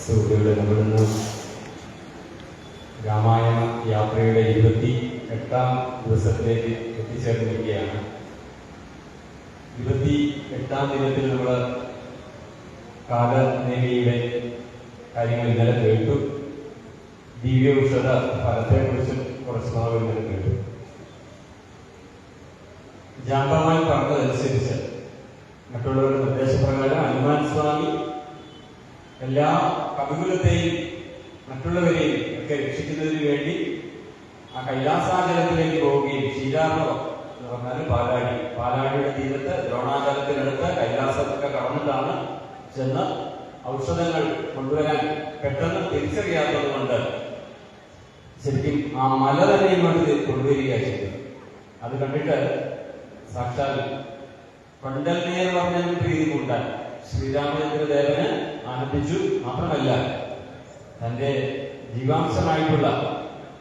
സുഹൃത്തുക്കളെ, നമ്മളിന്ന് രാമായണ യാത്രയുടെ 28ാം ദിവസത്തിലേക്ക് എത്തിച്ചേർന്നിരിക്കുകയാണ്. 28ാം ദിനത്തിൽ നമ്മൾ കാലനേമിയുടെ കാര്യങ്ങൾ ഇന്നലെ കേട്ടു. ദിവ്യൌഷധ ഫലത്തെക്കുറിച്ചും കുറച്ച് ഭാഗം ഇന്നലെ കേട്ടു. ജാമ്പവാൻ പറഞ്ഞതനുസരിച്ച് മറ്റുള്ളവരുടെ നിർദ്ദേശപ്രകാരം ഹനുമാൻ സ്വാമി എല്ലാ കവികുലത്തെയും മറ്റുള്ളവരെയും ഒക്കെ രക്ഷിക്കുന്നതിന് വേണ്ടി ആ കൈലാസാചലത്തിലേക്ക് പോവുകയും ശ്രീരാമം എന്ന് പറഞ്ഞാൽ പാലാടിയുടെ തീരത്ത് ദ്രോണാചലത്തിനടുത്ത് കൈലാസത്തൊക്കെ കടന്നിട്ടാണ് ചെന്ന് ഔഷധങ്ങൾ കൊണ്ടുവരാൻ പെട്ടെന്ന് തിരിച്ചറിയാത്തത് കൊണ്ട് ശരിക്കും ആ മല തന്നെ ഇങ്ങോട്ട് കൊണ്ടുവരികയാണ് ചെയ്തത്. അത് കണ്ടിട്ട് സാക്ഷാൽ കൊണ്ടൽനീർ പറഞ്ഞ പ്രീതി കൂട്ടാൻ ശ്രീരാമചന്ദ്രദേവന് ആനന്ദിച്ചു. മാത്രമല്ല, തന്റെ ജീവാംശമായിട്ടുള്ള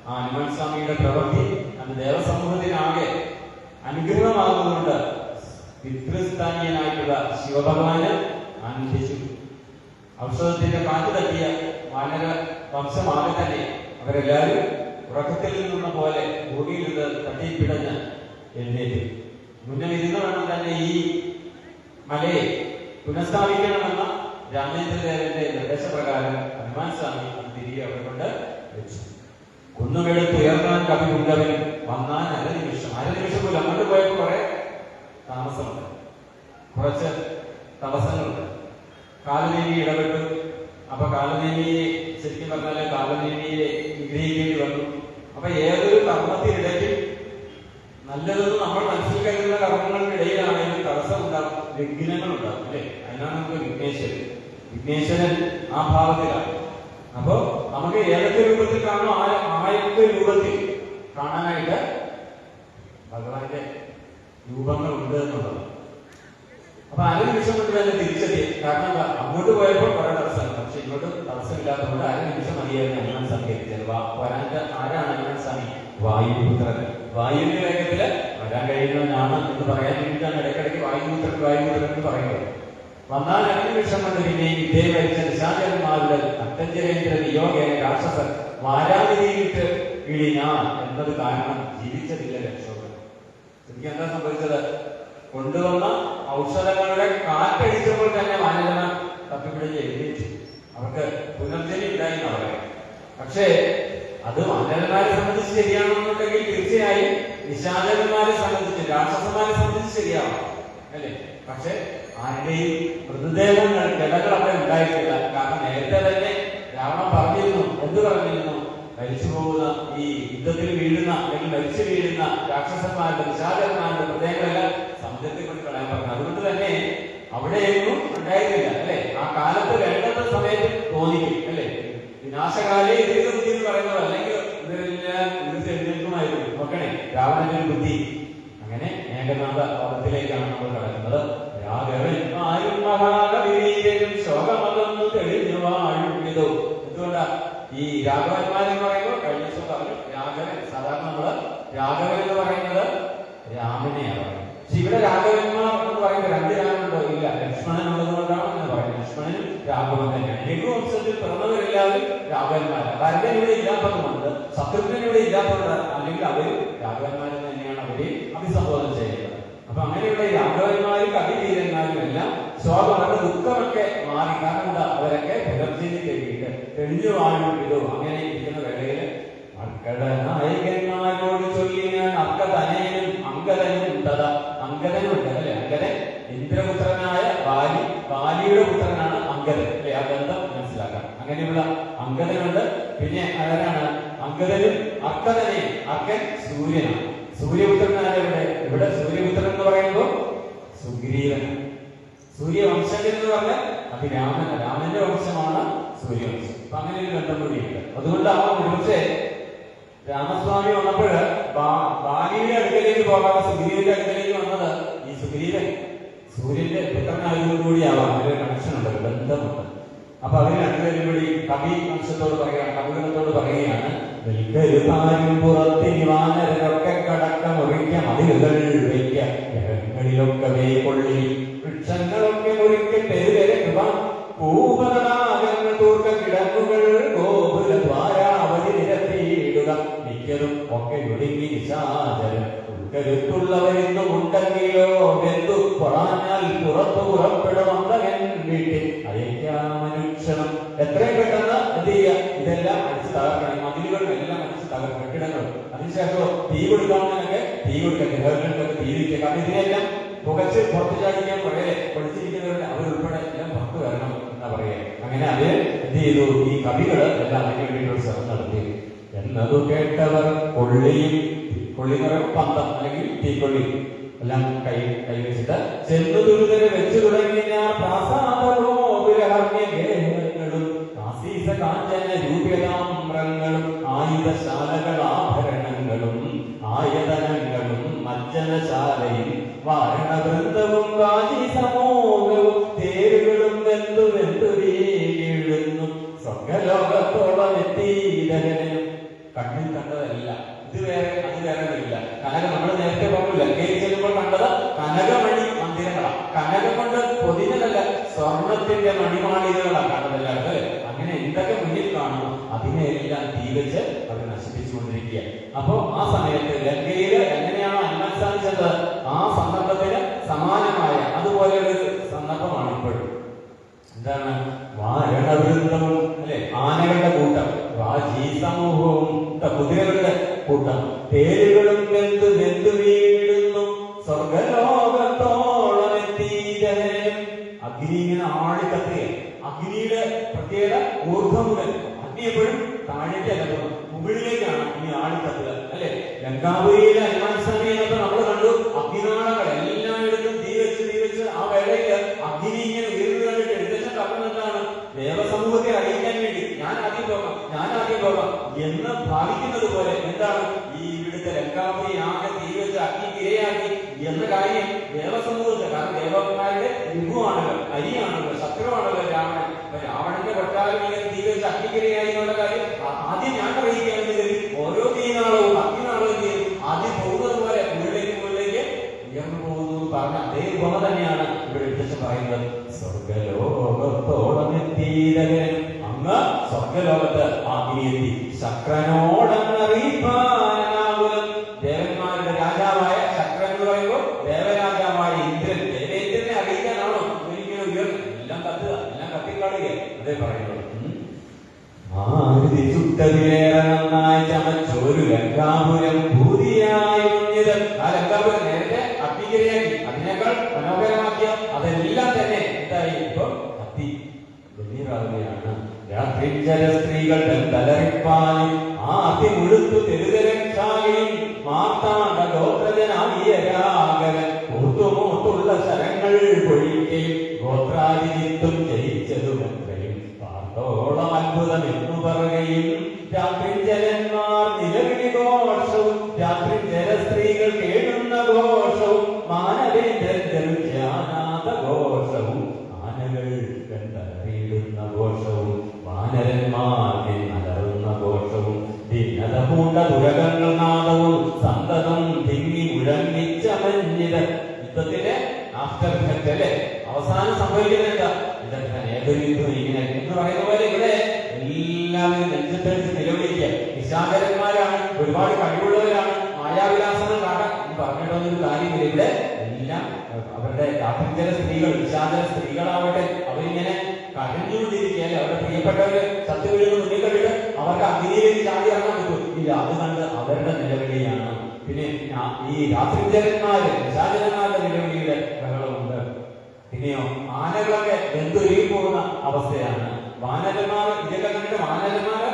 ആ ഹനുമാൻ സ്വാമിയുടെ പ്രവൃത്തി അത് ദേവസമൂഹത്തിനാകെ അനുഗ്രഹമാകുന്നുകൊണ്ട് പിതൃസ്ഥാനീയനായിട്ടുള്ള ശിവഭഗവാന് ആനന്ദിച്ചു. ഔഷധത്തിന്റെ കാറ്റ് തട്ടിയ വാനര വംശമാകെ തന്നെ അവരെല്ലാവരും ഉറക്കത്തിൽ നിന്ന പോലെ ഭൂമിയിൽ നിന്ന് തട്ടിപ്പിടഞ്ഞ് എഴുന്നേറ്റ് മുന്നേ ഇരുന്ന് വേണം തന്നെ ഈ മലയെ പുനഃസ്ഥാപിക്കണമെന്ന രാമചന്ദ്രദേവന്റെ നിർദ്ദേശപ്രകാരം ഹനുമാൻ സ്വാമി തിരികെ അവിടെ കൊണ്ട് വെച്ചു. കുന്നുമെടുത്ത് ഉയർന്നാൻ കവിയുണ്ടവനും വന്നാൽ അരനിമിഷം പോലും അങ്ങോട്ട് പോയപ്പോൾ കുറെ താമസമുണ്ട്, കുറച്ച് തടസ്സങ്ങളുണ്ട്. കാലനേമി ഇടപെട്ടു. അപ്പൊ കാലനേമിയെ ശരിക്കും പറഞ്ഞാല് കാലനേമിയെ വിഗ്രഹിക്കേണ്ടി വന്നു. അപ്പൊ ഏതൊരു കർമ്മത്തിനിടയ്ക്ക് നല്ലതെന്ന് നമ്മൾ മനസ്സിൽ കരുതുന്ന കർമ്മങ്ങൾക്കിടയിലാണെങ്കിലും തടസ്സമുണ്ടാകും, വിഘ്നങ്ങളുണ്ടാകും, അല്ലെ? അതിനാണ് നമുക്ക് വിഘ്നേശ്വരൻ ആ ഭാവത്തിലാണ്. അപ്പോ നമുക്ക് ഏതൊക്കെ രൂപത്തിൽ കാണും ആയൊക്കെ രൂപത്തിൽ കാണാനായിട്ട് ഭഗവാന്റെ രൂപങ്ങൾ ഉണ്ട് എന്നുള്ളത്. അപ്പൊ അരനിമിഷം കൊണ്ട് തന്നെ തിരിച്ചറിയ. കാരണം അങ്ങോട്ട് പോയപ്പോൾ കുറെ തടസ്സങ്ങൾ, പക്ഷെ ഇങ്ങോട്ട് തടസ്സമില്ലാത്തതുകൊണ്ട് അരനിമിഷം മതിയായിരുന്നു ഹനുമാൻ സ്വാമി എത്തിച്ചത്. വരാന്റെ ആരാണ് ഹനുമാൻ സ്വാമി? വായുപുത്രൻ. വായുവിന്റെ വേഗത്തില് വരാൻ കഴിയുന്നവനാണ് എന്ന് പറയാൻ വേണ്ടിയിട്ടാണ് ഇടയ്ക്കിടയ്ക്ക് വായുപുത്രൻ എന്ന് പറയുന്നത്. വന്നാൽ അരനിമിഷം കൊണ്ട് പിന്നെയും ഇതേ വരിച്ച നിശാചരന്മാരുടെ അട്ടഞ്ചരേന്ദ്ര നിയോഗേന രാക്ഷസൻ വാരാതിരിയിട്ട് ഇളിഞ്ഞാൻ എന്നത് കാരണം ജീവിച്ചതില്ല രക്ഷോകൻ. എനിക്ക് എന്താ സംഭവിച്ചത്? കൊണ്ടുവന്ന ഔഷധങ്ങളുടെ കാറ്റടിച്ചപ്പോൾ തന്നെ വാനരന്മാർ തപ്പിപ്പിടിച്ച് എഴുന്നേറ്റു. അവർക്ക് പുനർജനി ഉണ്ടായി എന്ന് പറയാം. പക്ഷേ അത് വാനരന്മാരെ സംബന്ധിച്ച് ശരിയാണെന്നുണ്ടെങ്കിൽ തീർച്ചയായും നിശാചരന്മാരെ സംബന്ധിച്ച്, രാക്ഷസന്മാരെ സംബന്ധിച്ച് ശരിയാവാം, അല്ലേ? പക്ഷെ ആരുടെയും മൃതദേഹങ്ങൾ ഗതകൾ അവിടെ ഉണ്ടായിട്ടില്ല. കാരണം നേരത്തെ തന്നെ രാവണൻ പറഞ്ഞിരുന്നു. എന്ത് പറഞ്ഞിരുന്നു? മരിച്ചു പോകുന്ന ഈ യുദ്ധത്തിൽ വീഴുന്ന അല്ലെങ്കിൽ മരിച്ചു വീഴുന്ന രാക്ഷസന്മാരുടെ നിശാചരന്മാരുടെ മൃതദേഹങ്ങളെല്ലാം സമുദ്രത്തിൽ കൊണ്ട് കളയാൻ പറഞ്ഞു. അതുകൊണ്ട് തന്നെ അവിടെയൊന്നും ഉണ്ടായിരുന്നില്ല, അല്ലെ? ആ കാലത്ത് വേണ്ടത്ര സമയത്ത് തോന്നിക്കും, അല്ലെ? വിനാശകാലേ ഇതിന് ബുദ്ധി എന്ന് പറയുന്നത്, അല്ലെങ്കിൽ ഇവരെല്ലാം എഴുന്നേൽക്കുമായിരുന്നു. നോക്കണേ, രാവണന്റെ ഒരു ബുദ്ധി. അങ്ങനെ മേഘനാഥ പദത്തിലേക്കാണ് നമ്മൾ കടക്കുന്നത്. രാഘവന്മാരും മഹാകവിവീരനും ശോകമതൊന്നു തെളിഞ്ഞു വാഴുന്നതോ. എന്തുകൊണ്ടാ ഈ രാഘവന്മാരെന്ന് പറയുമ്പോൾ കഴിഞ്ഞ ദിവസം പറഞ്ഞു രാഘവൻ. സാധാരണ നമ്മള് രാഘവൻ എന്ന് പറയുന്നത് രാമനെയാണ് പറയുന്നത്. പക്ഷെ ഇവിടെ രാഘവന്മാർ എന്ന് പറയുമ്പോൾ രണ്ട് രാമനുണ്ടോ? ഇല്ല. ലക്ഷ്മണൻ ഉള്ളത് കൊണ്ടാണ് എന്ന് പറയുന്നത്. ലക്ഷ്മണനും രാഘവൻ തന്നെയാണ്. രഘുവംശത്തിൽ പിറന്നവരെല്ലാവരും രാഘവന്മാരാണ്. ഭരതൻ ഇവിടെ ഇല്ലാത്തതുകൊണ്ട്, ശത്രുഘ്നൻ ഇവിടെ ഇല്ലാത്തതുകൊണ്ട്, അല്ലെങ്കിൽ അവർ രാഘവന്മാരെന്ന് തന്നെയാണ് അവരെ അഭിസംബോധന ചെയ്യുന്നത്. അപ്പൊ അങ്ങനെയുള്ള ഈ രാഘവന്മാരും കവിവീരന്മാരും എല്ലാം ശോകമൊക്കെ ദുഃഖമൊക്കെ മാറി. കാരണം എന്താ, അവരൊക്കെ പുനർജനി തേടിയിട്ട് തെളിഞ്ഞു വാഴും വിധവും അങ്ങനെ ഇരിക്കുന്ന വേളയില് നായകന്മാരോട് ചൊല്ലി ഞാൻ അർക്കതനയനും അങ്കദനും തഥാ അങ്കദനുണ്ട് അല്ലെ. അങ്കദൻ ഇന്ദ്രപുത്രനായ ബാലി, ബാലിയുടെ പുത്രനാണ് അങ്കദൻ അല്ലെ. ആ ബന്ധം മനസ്സിലാക്കാം. അങ്ങനെയുള്ള അങ്കദനുണ്ട്. പിന്നെ ആരാണ് അങ്കദനും അർക്കതനെയും? അർക്കൻ സൂര്യനാണ്. സൂര്യപുത്രനായ ഇവിടെ സൂര്യപുത്രൻ എന്ന് പറയുമ്പോൾ സുഗ്രീവനാണ്. സൂര്യവംശജൻ എന്ന് പറഞ്ഞാൽ അത് രാമന്റെ വംശമാണ് സൂര്യവംശം. അപ്പൊ അങ്ങനെ ഒരു ബന്ധം കൂടിയുണ്ട്. അതുകൊണ്ടാണ് ഒരുപക്ഷെ രാമസ്വാമി വന്നപ്പോഴ് ബാലിയുടെ അടുക്കലേക്ക് പോകാതെ സുഗ്രീവന്റെ അടുക്കലേക്ക് വന്നത് ഈ സുഗ്രീവൻ സൂര്യന്റെ പുത്രനായതോടുകൂടിയാവാം. അതിലൊരു കണക്ഷൻ ഉണ്ട്, ബന്ധമുണ്ട്. അപ്പൊ അവര് രണ്ടുപേരും കൂടി കവി വംശത്തോട് പറയുകയാണ്, കവികളത്തോട് പറയുകയാണ്, പുറത്തിനി വാനരൊക്കെ കടക്ക മുറിക്ക മതിലുകൾ വയ്ക്ക ഗ്രഹങ്ങളിലൊക്കെ കൊള്ളി വൃക്ഷങ്ങളൊക്കെ മുറിക്ക പെരുവരക്കുക പൂപതനാകങ്ങൾ തൂർക്ക കിടങ്ങുകൾ ഗോപുര ദ്വാരാവധി നിരത്തിയിടുക മിക്കതും ഒക്കെ ഒടുങ്ങി നിശാചരം ഉൾക്കരുത്തുള്ളവരെന്നും ഉണ്ടെങ്കിലോ വെന്തു പൊറാഞ്ഞാൽ പുറത്തു പുറപ്പെടും അന്തകൻ വീട്ടിൽ അയക്കാമനുക്ഷണം. എത്രയും പെട്ടെന്ന് എന്ത് ചെയ്യുക, ഇതെല്ലാം അടിച്ചു തകർക്കണം. മതിലുകളെല്ലാം അടിച്ചു തകർക്കണം, കെട്ടിടങ്ങൾ. അതിനുശേഷം തീ കൊടുക്കാമെന്നൊക്കെ തീ കൊടുക്കുക, ഗൃഹങ്ങൾക്കൊക്കെ തീ വയ്ക്കുക. കാരണം ഇതിനെല്ലാം പുകച്ച് പുറത്തു ചാടിക്കാൻ പറയേ പൊളിച്ചിരിക്കുന്നവരുടെ അവരുൾപ്പെടെ എല്ലാം പുറത്തു വരണം എന്നാ പറയേ. അങ്ങനെ അത് എന്ത് ചെയ്തു, ഈ കവികള് എല്ലാം അതിന് വേണ്ടിയിട്ടുള്ള ശ്രമം നടത്തി. എന്നതു കേട്ടവർ കൊള്ളിയും, കൊള്ളി എന്ന് പറയുമ്പോൾ പന്തം അല്ലെങ്കിൽ തീക്കൊള്ളി എല്ലാം കൈവച്ചിട്ട് ചെന്നു ദുരിതരെ വെച്ചു തുടങ്ങിയ പ്രാസാദങ്ങളും ആസീസ കാഞ്ചന രൂപ്യതാമ്രങ്ങളും ആയുധശാലകൾ ആഭരണങ്ങളും ആയതനങ്ങളും മജ്ജനശാലയും വാരണവൃന്ദവും കാജി സമൂഹവും തേരുകളും വെന്തു വെന്തു വീഴുന്നു സ്വർഗലോകത്തോളം എത്തിയിടനും. കണ്ണിൽ കണ്ടതല്ല ഇത് വേറെ അത് വേറെ ഇല്ല. കനക നമ്മൾ നേരത്തെ പറഞ്ഞു ലങ്കയിൽ ചെല്ലുമ്പോൾ കണ്ടത് കനകമണി മന്ദിരങ്ങളാണ്. കനകം കൊണ്ട് പൊതിഞ്ഞതല്ല, സ്വർണത്തിന്റെ മണിമാളികകളാണ് കണ്ടതല്ല. അല്ലേ? അങ്ങനെ എന്തൊക്കെ മുന്നിൽ കാണുന്നു അതിനെല്ലാം തീ വെച്ച് അവർ നശിപ്പിച്ചുകൊണ്ടിരിക്കുക. അപ്പോ ആ സമയത്ത് ലങ്കയില് എങ്ങനെയാണോ ഹനുമാൻ സാധിച്ചത്, ആ സന്ദർഭത്തിന് സമാനമായ അതുപോലെ ഒരു സന്ദർഭമാണ് ഇപ്പോഴും. എന്താണ്, വാരണവൃന്ദവും അല്ലെ, ആനകളുടെ കൂട്ടം, രാജീ സമൂഹവും കുതിരകളുടെ കൂട്ടം, തേരുകളും വെന്തു വെന്തു വീഴുന്നു സ്വർഗലോകത്തോളം എത്തിയിടനും. അഗ്നി ഇങ്ങനെ ആളിക്കത്തുക. അഗ്നിയുടെ പ്രത്യേകത ഊർധ്വമുതൽ, അഗ്നി എപ്പോഴും താഴേക്കല്ല മുകളിലേക്കാണ് അഗ്നി ആളിക്കത്തുക അല്ലെ. ലങ്കാപുരിയിലെ ഹനുമാൻ സ്വാമി എന്നൊക്കെ നമ്മൾ കണ്ടു അഗ്നിനാളങ്ങൾ എല്ലായിടത്തും തീ വെച്ച് ആ വേളയില് അഗ്നി ഇങ്ങനെ ഉയർന്നു കണ്ടിട്ട് എടുത്തേശം പറഞ്ഞെന്താണ്, ദേവസമൂഹത്തെ അറിയിക്കാൻ വേണ്ടി ഞാൻ ആദ്യം പോകാം എന്ന് ഭാവിക്കുന്നത് പോലെ എന്താണ് ഈ ഇവിടുത്തെ ലങ്കാപുരി ആകെ തീ വെച്ച് അഗ്നിക്കിരയാക്കി എന്ന കാര്യം ദേവസമൂഹത്തെ, കാരണം ദേവന്മാരുടെ ഋഗുവാണല്ലോ, അരിയാണല്ലോ, ശത്രുവാണല്ലോ രാവണൻ. അപ്പൊ രാവണന്റെ കൊട്ടാരം ഇങ്ങനെ തീ വെച്ച് അഗ്നിക്കിരയായി എന്നുള്ള കാര്യം ആദ്യം ഞാൻ അറിയിക്കുകയാണെന്ന് കരുതി ഓരോ തീനാളവും അഗ്നിനാളവും ചെയ്യും ആദ്യം പോകുന്നത് പോലെ മുകളിലേക്ക് ഉയർന്നു പോകുന്നു പറഞ്ഞ അതേ ഉപമ തന്നെയാണ് ഇവിടെ എടുത്ത് പറയുന്നത്. സ്വർഗലോകത്തോളം എത്തിയിടകൻ അങ്ങ് സ്വർഗലോകത്ത് അഗ്നിയെത്തി ശക്രനോടറിയിപ്പാനാകുലം. ദേവന്മാരുടെ രാജാവായ ശക്രൻ എന്ന് പറയുമ്പോൾ ദേവരാജാവായ ഇന്ദ്രൻ, ദേവേന്ദ്രനെ അറിയിക്കാനാണോ ഒരിക്കലും ഉയർന്നു എല്ലാം കത്തിക്കാളുക അതേ പറയുന്നത്. ചുട്ടതിലേറെ നന്നായി ചമച്ചോരു ലങ്കാപുരം ഭൂതിയായി മുന്നിത്. ആ ലങ്കാപുരം നേരത്തെ അഗ്നിക്കിരയാക്കി, അതിനേക്കാൾ മനോഹരമാക്കിയ അതെല്ലാം തന്നെ എന്തായി ഇപ്പൊ കത്തി വെണ്ണീറാവുകയാണ്. രാത്രി ജല സ്ത്രീകൾ തലറിപ്പാനും ആദ്യ മുഴുത്തു തെരുതരക്ഷായും മാർത്താണ്ഡ ഗോത്രജനാകിയ രാഘവൻ കൂത്തുമൂത്തുള്ള ശരങ്ങൾ പൊഴിക്കുകയും ഗോത്രാതിരിത്തും ജയിച്ചതുമെത്രയും പാർത്തോളം അത്ഭുതം എന്നു പറയുകയും രാത്രിജലന്മാർ നിലവിളി ഘോഷവും രാത്രി ജലസ്ത്രീകൾ കേടുന്ന ഘോഷവും മാനവേന്ദ്രൻ ജ്ഞാനാഥ ഘോഷവും ആനകൾ കണ്ടറിയിടുന്ന ഘോഷവും വാനരന്മാരെ നടറുന്ന ഘോഷവും ഭിന്നത പൂണ്ട ദുരകങ്ങൾ നാദവും സന്തതം തിങ്ങി മുഴങ്ങിച്ചമഞ്ഞിത്. യുദ്ധത്തിന്റെ ആഫ്റ്റർ ഇഫക്റ്റ് അല്ലെ, അവസാനം സംഭവിക്കുന്നത് എന്താ, ഇതൊക്കെ ഏതൊരു യുദ്ധം ഇങ്ങനെ എന്ന് പറയുന്ന പോലെ ഇവിടെ എല്ലാവരും നെഞ്ചത്തടിച്ച് നിലവിളിക്കുക. നിശാചരന്മാരാണ്, ഒരുപാട് കഴിവുള്ളവരാണ്, മായാവിലാസങ്ങൾ കാട്ടാൻ പറഞ്ഞിട്ടൊന്നൊരു കാര്യമില്ല. ഇവിടെ എല്ലാം അവരുടെ രാത്രിചര സ്ത്രീകൾ, വിഷാദ സ്ത്രീകളാവട്ടെ, അവരിങ്ങനെ കരഞ്ഞുകൊണ്ടിരിക്കുകയല്ലേ. അവരുടെ പ്രിയപ്പെട്ടവര് സത്യവീഴുന്ന മുന്നിൽ കണ്ടിട്ട് അവർക്ക് അഗ്നിയിലേക്ക് ചാടി ഇറങ്ങാൻ പറ്റും ഇല്ല. അത് കണ്ട് അവരുടെ നിലവിളിയാണ്. പിന്നെ ഈ രാത്രിചരന്മാര്, വിഷാദന്മാരുടെ നിലവിളിയുടെ ബഹളമുണ്ട്. പിന്നെയോ ആനകളൊക്കെ വെന്തൊരുകി പോകുന്ന അവസ്ഥയാണ്. വാനരന്മാർ ഇതൊക്കെ കണ്ടിട്ട് വാനരന്മാര്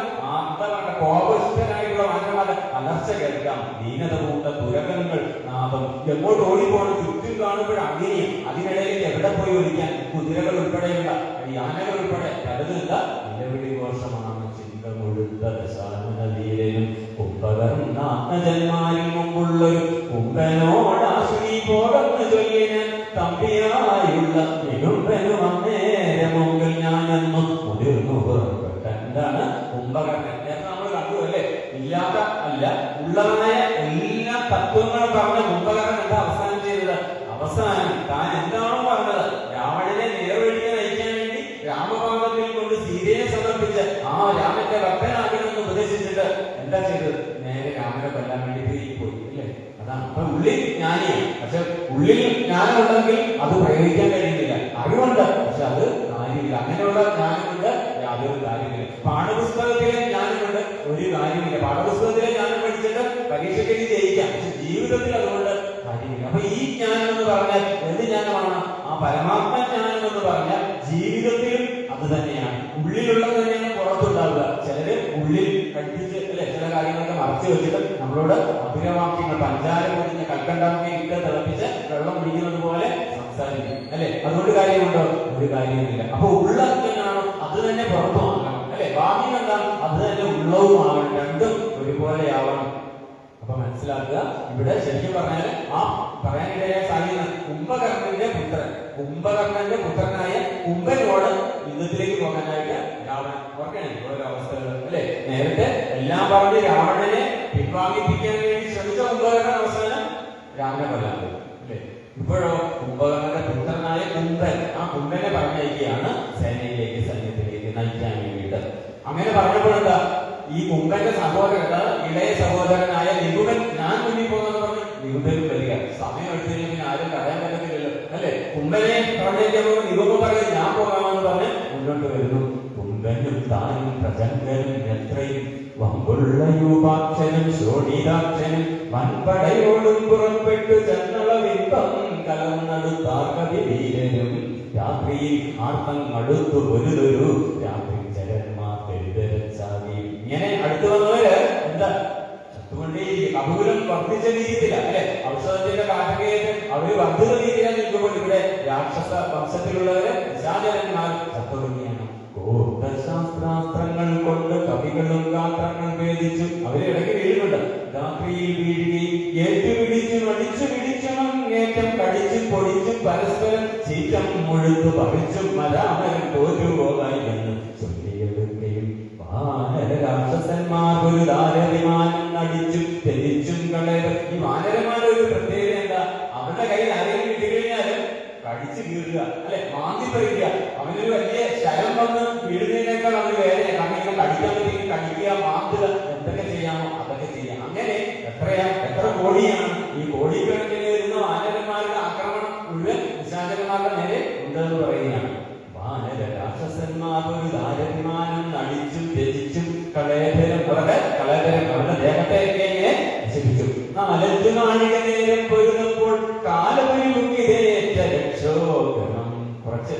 കോപസ്ഥനായിട്ടുള്ള വാനരന്മാരുടെ അലർച്ച കേൾക്കാം. ദീനത പൂണ്ട തുരകങ്ങൾ നാദം എങ്ങോട്ട് ഓടിപ്പോണം, ചുറ്റും കാണുമ്പോൾ അങ്ങനെ അതിനിടയിൽ എവിടെ പോയി ഒലിക്കാൻ കുതിരകൾ ഉൾപ്പെടെയുള്ള ഈ ആനകൾ ഉൾപ്പെടെ കരുതുന്ന നിലവിളി ഘോഷമാണ്. ചിന്ത മുഴുത്ത ദശാനവീരനും കുംഭകർണാത്മജന്മാരിൽ മുമ്പുള്ളൊരു കുംഭനോടാശ്രീ പോകെന്ന് ചൊല്ലിന് തമ്പിയായുള്ള നിരുംബനും അന്നേരം മുമ്പിൽ ഞാനെന്നും മുതിർന്നു പുറപ്പെട്ട. എന്താണ് കുംഭകർണൻ? നമ്മൾ കണ്ടു അല്ലേ? ഇല്ലാത്ത അല്ല ഉള്ളതായ എല്ലാ തത്വങ്ങളും പറഞ്ഞ കുംഭകർണൻ എന്താ അവസാനം ചെയ്തത്? അവസാനം താൻ എന്താണോ പറഞ്ഞത്, രാവണനെ നേർവഴിക്ക് നയിക്കാൻ വേണ്ടി രാമപാദത്തിൽ കൊണ്ട് സീതയെ സമർപ്പിച്ച് ആ രാമന്റെ ഭക്തനാകണമെന്ന് ഉപദേശിച്ചിട്ട് എന്താ ചെയ്തത്? നേരെ രാമനെ കൊല്ലാൻ വേണ്ടി പോയി അല്ലേ? അതാണ്. അപ്പൊ ഉള്ളിൽ ജ്ഞാനിയാണ്, പക്ഷെ ഉള്ളിൽ ജ്ഞാനമുണ്ടെങ്കിൽ അത് പ്രയോഗിക്കാൻ കഴിയുന്നില്ല. അറിവുണ്ട്, പക്ഷെ അത് കാര്യമില്ല. അങ്ങനെയുള്ള ജ്ഞാനം കൊണ്ട് യാതൊരു കാര്യമില്ല. പാഠപുസ്തകത്തിലെ ജ്ഞാനം കൊണ്ട് ഒരു കാര്യമില്ല. പാഠപുസ്തകത്തിലെ ജ്ഞാനം പഠിച്ചിട്ട് പരീക്ഷയ്ക്ക് ജയിക്കാം, പക്ഷെ ജീവിതത്തിൽ അതുകൊണ്ട് കാര്യമില്ല. അപ്പൊ ഈ ജ്ഞാനം എന്ന് പറഞ്ഞാൽ എന്ത് ജ്ഞാനമാണ്? ആ പരമാത്മ ജ്ഞാനം എന്ന് പറഞ്ഞാൽ ജീവിതത്തിലും അത് തന്നെയാണ്. ഉള്ളിലുള്ളത് തന്നെയാണ് പുറത്തുണ്ടാവുക. ചിലര് ഉള്ളിൽ കണ്ടിച്ച് അല്ലെ ചില കാര്യങ്ങളൊക്കെ മറച്ചു വെച്ചിട്ട് നമ്മളോട് മധുരവാക്യങ്ങൾ, പഞ്ചാര പൊടിഞ്ഞ കൽക്കണ്ടാക്കി ഇട്ട് തിളപ്പിച്ച് വെള്ളം കുടിക്കുന്നത് പോലെ സംസാരിക്കും അല്ലെ. അതുകൊണ്ട് കാര്യമുണ്ടോ? ഒരു കാര്യമില്ല. അപ്പൊ ഉള്ള എന്താണോ അത് തന്നെ പുറത്തുമാകണം അല്ലെ. ബാഹ്യം എന്താണ്? അത് തന്നെ ഉള്ളവുമാകണം. രണ്ടും ഒരുപോലെയാവണം. അപ്പൊ മനസ്സിലാക്കുക, ഇവിടെ ശരിക്കും പറഞ്ഞാൽ ആ പറയാനിടയായ സാധ്യത കുംഭകർണന്റെ പുത്രൻ, കുംഭകർണന്റെ പുത്രനായ കുംഭനോട് യുദ്ധത്തിലേക്ക് പോകാനായിട്ട് രാവണൻ ഓർക്കണേ ഓരോ അവസ്ഥകൾ അല്ലെ. നേരത്തെ എല്ലാം പറഞ്ഞ് രാവണനെ പിൻവാങ്ങിപ്പിക്കാൻ വേണ്ടി ശ്രമിച്ച കുംഭകർണൻ അവസാനം രാമനെ കൊല്ലാൻ പോയി അല്ലെ. ഇപ്പോഴോ കുംഭകർണന്റെ പുത്രനായ കുംഭൻ, ആ കുംഭനെ പറഞ്ഞയക്കുകയാണ് സേനയിലേക്ക്, സൈന്യത്തിലേക്ക് നയിക്കാൻ വേണ്ടിയിട്ട്. അങ്ങനെ പറഞ്ഞപ്പോൾ എന്താ, ഈ കുംഭന്റെ സഹോദരൻ, ഇളയ സഹോദരനായ നികുമ്പൻ ഞാൻ മുന്നിൽ പോകുന്നത് പറഞ്ഞു നികുമ്പനും വരിക. സമയം എടുത്തില്ലെങ്കിൽ ആരും പറയാൻ പറ്റത്തില്ലല്ലോ അല്ലെ. കുംഭനെ പറഞ്ഞേക്കുമ്പോൾ നികുമ്പൻ പറയുന്നത് ഞാൻ പോകാമെന്ന് പറഞ്ഞ് മുന്നോട്ട് വരുന്നു. കുംഭനും താനും പ്രചണ്ഡനും എത്രയും വമ്പുള്ള യൂപാക്ഷനും ശോണിതാക്ഷനും വൻപടയോടും പുറപ്പെട്ടു ചെന്നളവിപ്പം കലർന്നടുത്താർക്കവി വീരനും രാത്രിയിൽ ആർത്തം അടുത്തു പൊരുതൊരു രാത്രി ചരന്മാർ പെരുതരച്ചാകി. ഇങ്ങനെ അടുത്തു വന്നവര് എന്താ ചത്തുകൊണ്ടേ അപകുലം വർദ്ധിച്ച രീതിയില അല്ലെ. ഔഷധത്തിന്റെ കാറ്റകേറ്റ് അവര് വർദ്ധിത രീതിയിലാണ് നിൽക്കുമ്പോൾ ഇവിടെ രാക്ഷസ വംശത്തിലുള്ളവര് വിശാചരന്മാർ ചത്തുകൊണ്ടിയാണ്. ശാസ്ത്രാസ്ത്രങ്ങൾ കൊണ്ട് കവികളും ഗാത്രങ്ങൾ ഭേദിച്ചു അവരെ ഇടയ്ക്ക് വീഴുന്നുണ്ട്. രാത്രിയിൽ വീഴുകയും ഏറ്റുപിടിച്ചും അടിച്ചു പിടിച്ചും അങ്ങേറ്റം കടിച്ചും പൊടിച്ചും പരസ്പരം ചീറ്റം മുഴുത്തു പറിച്ചും മരാമരം തോറ്റുപോകായി എന്ന് ചൊല്ലിയെടുക്കുകയും വാനര രാക്ഷസന്മാർ ഒരു ദാരവിമാനം നടിച്ചും തെളിച്ചും കളയർ. ഈ വാനരന്മാരൊരു പ്രത്യേകത എന്താ? അവരുടെ കയ്യിൽ ആരെങ്കിലും കിട്ടിക്കഴിഞ്ഞാലും കടിച്ചു കീറുക അല്ലെ, മാന്തി പറിക്കുക. അവനൊരു വലിയ ശരം വന്ന് വീഴുന്നതിനേക്കാൾ അവന് വേദന. അങ്ങനെ കടിക്കാൻ പറ്റി കടിക്കുക, മാന്തുക, എന്തൊക്കെ ചെയ്യാമോ അതൊക്കെ ചെയ്യാം. അങ്ങനെ എത്ര കോടിയാണ് ഈ കോടിക്കണക്കിന് വരുന്ന വാനരന്മാരുടെ ആക്രമണം മുഴുവൻ വിശാചരന്മാരുടെ നേരെ ഉണ്ടെന്ന് പറയുകയാണ്. വാനര രാക്ഷസന്മാർ ഒരു ദാരവിമാനം നടിച്ചും രചിച്ചും കളയതരം അവരുടെ ദേഹത്തെയൊക്കെ ഇങ്ങനെ നശിപ്പിച്ചു. നാലഞ്ചു നാഴിക നേരം പൊരുന്നപ്പോൾ കാലപരിമുക്കിതേറ്റ രക്ഷോഗണം. കുറച്ച്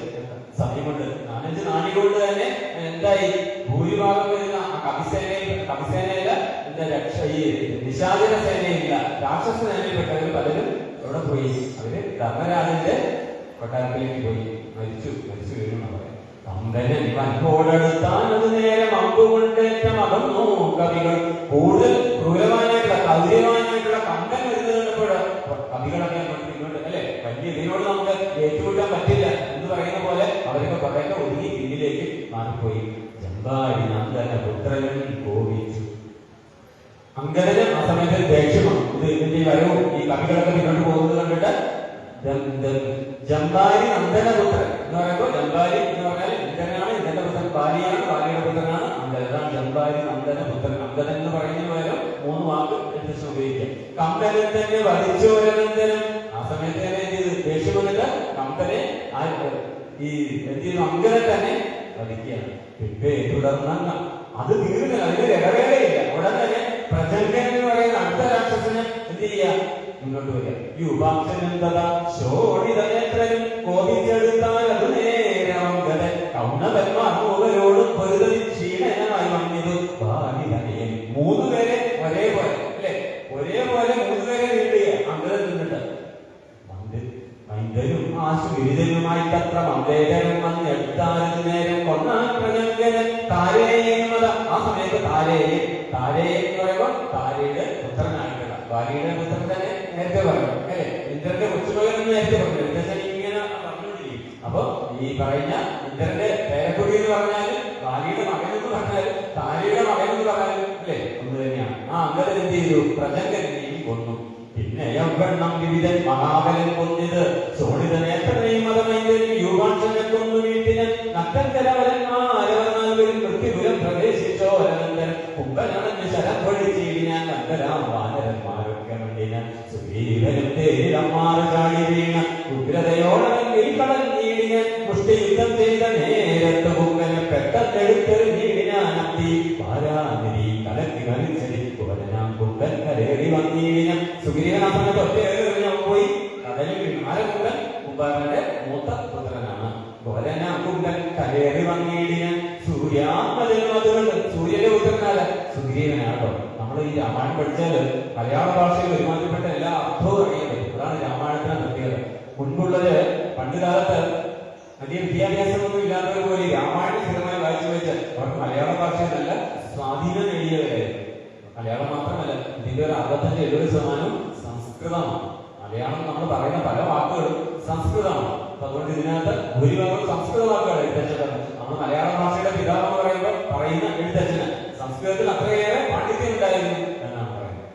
സമയം കൊണ്ട് 4-5 നാഴിക കൊണ്ട് തന്നെ എന്തായി? ഭൂരിഭാഗം വരുന്ന കവിസേനയില്ല എന്താ രക്ഷ, ഈ നിശാചര സേനയില്ല, രാക്ഷസ സേനയിൽപ്പെട്ടവർ പലരും എവിടെ പോയി? അവര് ധർമ്മരാജന്റെ കൊട്ടാരത്തിലേക്ക് പോയി മരിച്ചു വീഴുന്ന പറയാം. കമ്പനൻ വൻപോടെടുത്താനത് നേരം അമ്പുകൊണ്ടേറ്റം അകന്നു കവികൾ. കൂടുതൽ ക്രൂരവാനായിട്ടുള്ള കൗര്യവാനായിട്ടുള്ള കമ്പൻ വരുന്നത് കണ്ടപ്പോൾ കവികളൊക്കെ ഇങ്ങോട്ട് അല്ലെ, വലിയ ഇതിനോട് നമുക്ക് ഏറ്റുകൂട്ടാൻ പറ്റില്ല എന്ന് പറയുന്ന പോലെ അവരൊക്കെ കുറേയൊക്കെ ഒതുങ്ങി പിന്നിലേക്ക് മാറിപ്പോയി. ജമ്പാരി നന്ദന പുത്രനും കോപിച്ചു. അങ്കദന് ആ സമയത്ത് ദേഷ്യമാണ്. ഇതിന്റെ വരവും ഈ കവികളൊക്കെ മുന്നോട്ട് പോകുന്നത് കണ്ടിട്ട് ജമ്പാരി നന്ദനപുത്രൻ എന്ന് പറയുമ്പോൾ, ജമ്പാരി എന്ന് പറഞ്ഞാൽ ഇന്ദ്രനാണ്, ഇന്ദ്രന്റെ പുത്രൻ ബാലിയാണ്, ബാലിയുടെ പുത്രനാണ് അങ്കദൻ. ജമ്പാരി നന്ദനപുത്രൻ. അങ്കദൻ എന്ന് പറയുന്നതിന് പകരം 3 വാക്ക് എടുത്ത് ഉപയോഗിക്കാം. കമ്പനൻ തന്നെ വധിച്ചോരനന്ദനം. ആ സമയത്ത് തന്നെ എന്ത് ചെയ്തു? ഈ എന്ത് ചെയ്യുന്നു, അങ്കനെ തന്നെ വധിക്കുകയാണ്. പിന്നെ തുടർന്ന് അത് തീർന്നില്ല, അതിനൊരു ഇടവേളയില്ല. ഉടൻ തന്നെ പ്രജങ്കൻ എന്ന് പറയുന്ന അടുത്ത രാക്ഷസന് എന്ത് ചെയ്യാ, മുന്നോട്ട് വരിക. യുവാക്ഷനെന്തതാ ശോണിതനേത്രനും കോപിച്ചെടുത്താൽ അത് നേരമംഗതൻ കൗണവന്മാർ മൂവരോടും പൊരുതൽ ക്ഷീണനായി വന്നിതു ഭാവിതനയൻ. മൂന്നുപേരെ ഒരേപോലെ അല്ലെ, ഒരേപോലെ മൂന്നുപേരെ നീട്ടിയ അങ്കതൻ നിന്നിട്ട് മൈന്ദനും ആശുവിരുദ്ധനുമായി തത്ര മന്ദേതനും വന്നെടുത്താലും നേരം കൊണ്ടാൻ പ്രജങ്കനൻ താരേയമത. ആ സമയത്ത് താരയെ എന്ന് പറയുമ്പോൾ താരയുടെ പുത്രനായിട്ടുള്ള ഭാര്യയുടെ പുത്രൻ തന്നെ നേരത്തെ പറഞ്ഞു അല്ലെ, ഇന്ദ്രന്റെ കൊച്ചുമകൻ എന്ന് നേരത്തെ പറഞ്ഞു. ഇന്ദ്രൻ ഇങ്ങനെ പറഞ്ഞുകൊണ്ടിരിക്കും. അപ്പൊ ഈ പറഞ്ഞ ഇന്ദ്രന്റെ പേരക്കുടി എന്ന് പറഞ്ഞാല് ഭാര്യയുടെ മകൻ എന്ന് പറഞ്ഞാല് താരയുടെ മകൻ എന്ന് പറഞ്ഞാലും അല്ലെ ഒന്ന് തന്നെയാണ്. ആ അങ്കദൻ എന്ത് ചെയ്തു, പ്രജങ്കനെയും കൊന്നു. പിന്നെ യൗവണ്ണം വിവിധൻ മഹാബലൻ കൊന്നിത് സോണിത നേത്രനെയും മതമൈന്ദനും യുവാക്ഷനെ കൊന്നു വീട്ടിന് നക്കൻ കലവലന്മാരവരും മൃത്യുപുരം പ്രവേശിച്ചോരനന്ദൻ കുംഭനടഞ്ഞ് ശരം പൊഴിച്ചിടിനാൻ നന്ദരാം വാനരന്മാരൊക്കെ മണ്ടിനാൻ സുഗ്രീവനും തേരിലമ്മാറ് ചാടി വീണ ഉഗ്രതയോടവൻ കടൽ നീടിനാൻ മുഷ്ടിയുദ്ധം ചെയ്ത നേരത്ത് കുംഭനെ പെട്ടെന്നെടുത്തെറിഞ്ഞിടിനാൻ അത്തി പാരാതിരി കലക്കി വലിച്ചടി കുവരനാം കുംഭൻ കരേറി വന്നീടിന. സുഗ്രീവനാഥനെ തൊറ്റേറിഞ്ഞ പോയി കടലിൽ വീണു. ആരെ കുംഭൻ? കുംഭന്റെ മൂത്ത പുത്രനാണ്. കുവരനാം കുംഭൻ കരേറി വന്നീടിന. സൂര്യാത്മജനും അതുകൊണ്ട് സൂര്യന്റെ പുത്രനാണ് സുഗ്രീവനാട്ടോ. നമ്മൾ ഈ രാമായണം പഠിച്ചാല് മലയാള ഭാഷയിൽ ഒരുമാതിരിപ്പെട്ട എല്ലാ അർത്ഥവും അറിയാൻ പറ്റും. അതാണ് രാമായണത്തിന് പ്രത്യേകത. മുൻപുള്ളത് പണ്ട് കാലത്ത് വലിയ വിദ്യാഭ്യാസമൊന്നും ഇല്ലാത്തവർ പോലെ രാമായണം സ്ഥിരമായി വായിച്ചു വെച്ചാൽ അവർക്ക് മലയാള ഭാഷയിൽ നല്ല സ്വാധീനം നേടിയവരായിരുന്നു. മലയാളം മാത്രമല്ല, ഇതിന്റെ ഒരു 65-70% സംസ്കൃതമാണ്. മലയാളം നമ്മൾ പറയുന്ന പല വാക്കുകളും സംസ്കൃതമാണ്. അപ്പൊ അതുകൊണ്ട് ഇതിനകത്ത് ഭൂരിഭാഗം സംസ്കൃത വാക്കുകൾ എഴുത്തച്ഛനാണ്. നമ്മൾ മലയാള ഭാഷയുടെ പിതാവ് എന്ന് പറയുമ്പോൾ പറയുന്ന എഴുത്തച്ഛന് സംസ്കൃതത്തിൽ അത്രയേറെ പാണ്ഡിത്യം ഉണ്ടായിരുന്നു എന്നാണ് പറയുന്നത്.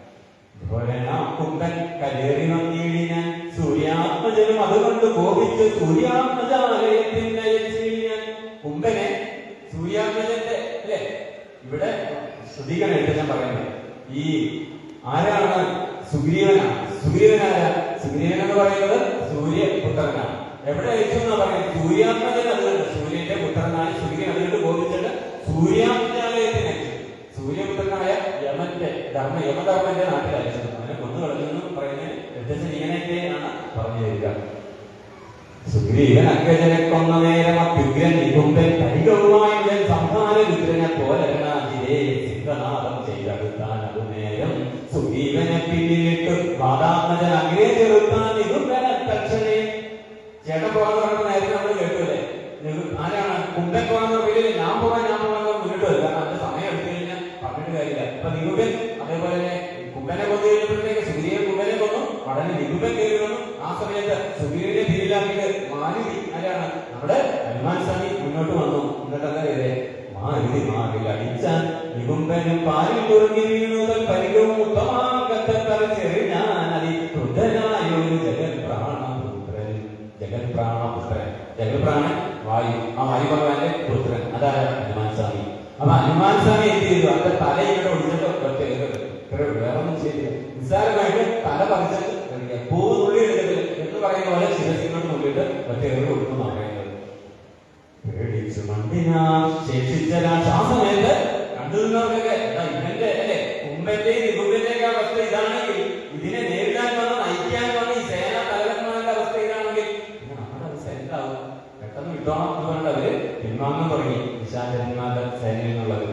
കുംഭൻ കലേറി വന്നീടിനാൻ സൂര്യാത്മജനും അതുകൊണ്ട് കോപിച്ച് സൂര്യാത്മജാലയത്തിന്റെ കുംഭനെ സൂര്യാത്മജന്റെ അല്ലെ ഇവിടെ ശ്രുതികൻ എഴുത്തച്ഛൻ പറയുന്നത് ഈ ആരാണ്? സുഗ്രീവനാണ്. സുഗ്രീവനാരാ? സുഗ്രീവൻ എന്ന് പറയുന്നത് സൂര്യപുത്രനാണ്. എവിടെ അയച്ചു എന്നാ പറയുന്നത്? സൂര്യാത്മജൻ. അതുകൊണ്ട് സൂര്യന്റെ പുത്രനാണ് സുഗ്രീവൻ. അതുകൊണ്ട് കോപിച്ചിട്ട് സൂര്യാത്മജാലയത്തിന് അയച്ചു. സൂര്യപുത്രനായ യമധർമ്മന്റെ നാട്ടിൽ അയച്ചത്. അവനെ കൊന്നു കളഞ്ഞെന്ന് പറയുന്നത് എഴുത്തച്ഛൻ ഇങ്ങനെയൊക്കെയാണ് പറഞ്ഞു തരിക. സുഗ്രീവൻ അഗ്രജനെ കൊന്ന നേരം അത്യുഗ്രൻ നികുംബൻ കരികവുമായുടൻ സംഹാര രുദ്രനെ പോലരണാതിരേ സിംഹനാദം ചെയ്തെടുത്താൻ അത് നേരം സുഗ്രീവനെ പിന്നിലിട്ട് വാദാത്മജൻ അഗ്രേ ചെറുത്താൻ നികുംബനെ തക്ഷണേ. ചേട്ടൻ പോകാന്ന് പറഞ്ഞ നേരത്തെ നമ്മൾ കേട്ടൂല്ലേ? ആരാണ് കുംഭൻ പോകാന്ന് പറയില്ലേ? ഞാൻ പോകാൻ മുന്നിട്ട് വരും. കാരണം അതിന്റെ സമയം എടുത്തു കഴിഞ്ഞാൽ പറഞ്ഞിട്ട് കാര്യമില്ല. അപ്പൊ നികുംബൻ അതേപോലെ തന്നെ കുംഭനെ കൊന്നു കഴിഞ്ഞപ്പോഴത്തേക്ക് സുഗ്രീവൻ കുംഭനെ കൊന്നു. ഉടനെ നികുംബൻ കയറി വന്നു. ആ സമയത്ത് സുഗ്രീവനെ തിരിയിലാക്കിയിട്ട് മാരുതി ആരാണ്? നമ്മുടെ ഹനുമാൻ സ്വാമി മുന്നോട്ട് വന്നു. എന്നിട്ടല്ല ഇതേ മാരുതി മാറിൽ അടിച്ചാൻ നികുംബനും പാലിൽ കുറുങ്ങി വീണുതൽ പരികവും ഉത്തമാകത്തെറിഞ്ഞാനതി വൃദ്ധനായൊരു ജഗൽപ്രാണപുത്രൻ. ജഗൽപ്രാണൻ വായു. ആ വായു ഭഗവാന്റെ പുത്രൻ. അതാണ് ഹനുമാൻ സ്വാമി. അപ്പൊ ഹനുമാൻ സ്വാമി എന്ത് ചെയ്തു? അവന്റെ തല ഇവിടെ ഒഴിച്ചിട്ട് വേറൊന്നും ചെയ്തില്ല. നിസ്സാരമായിട്ട് തല പറിച്ചിട്ട് പൂന്നുള്ളി എടുക്കത്തില്ല എന്ന് പറയുന്ന പോലെ ശിരസിനോട് മുള്ളിട്ട് ഒറ്റേറി കൊടുക്കുന്നു പറയുന്നത്. പേടിച്ചു മണ്ടിനാ ശേഷിച്ച ശ്വാസമേറ്റ് കണ്ടുനിന്നവർക്കൊക്കെ ഇവന്റെ അല്ലെ കുംഭന്റെയും നികുംബന്റെയൊക്കെ അവസ്ഥ ഇതാണെങ്കിൽ, ഇതിനെ നേരിടാൻ വന്ന നയിക്കാൻ വന്ന ഈ സേനാ തലവന്മാരുടെ അവസ്ഥ ഇതാണെങ്കിൽ പിന്നെ നമ്മുടെ അവസ്ഥ എന്താവും? പെട്ടെന്ന് വിട്ടോണം എന്ന് പറഞ്ഞവര് പിൻവാങ്ങാൻ തുടങ്ങി നിശാചരന്മാരുടെ സേനയിൽ നിന്നുള്ളത്.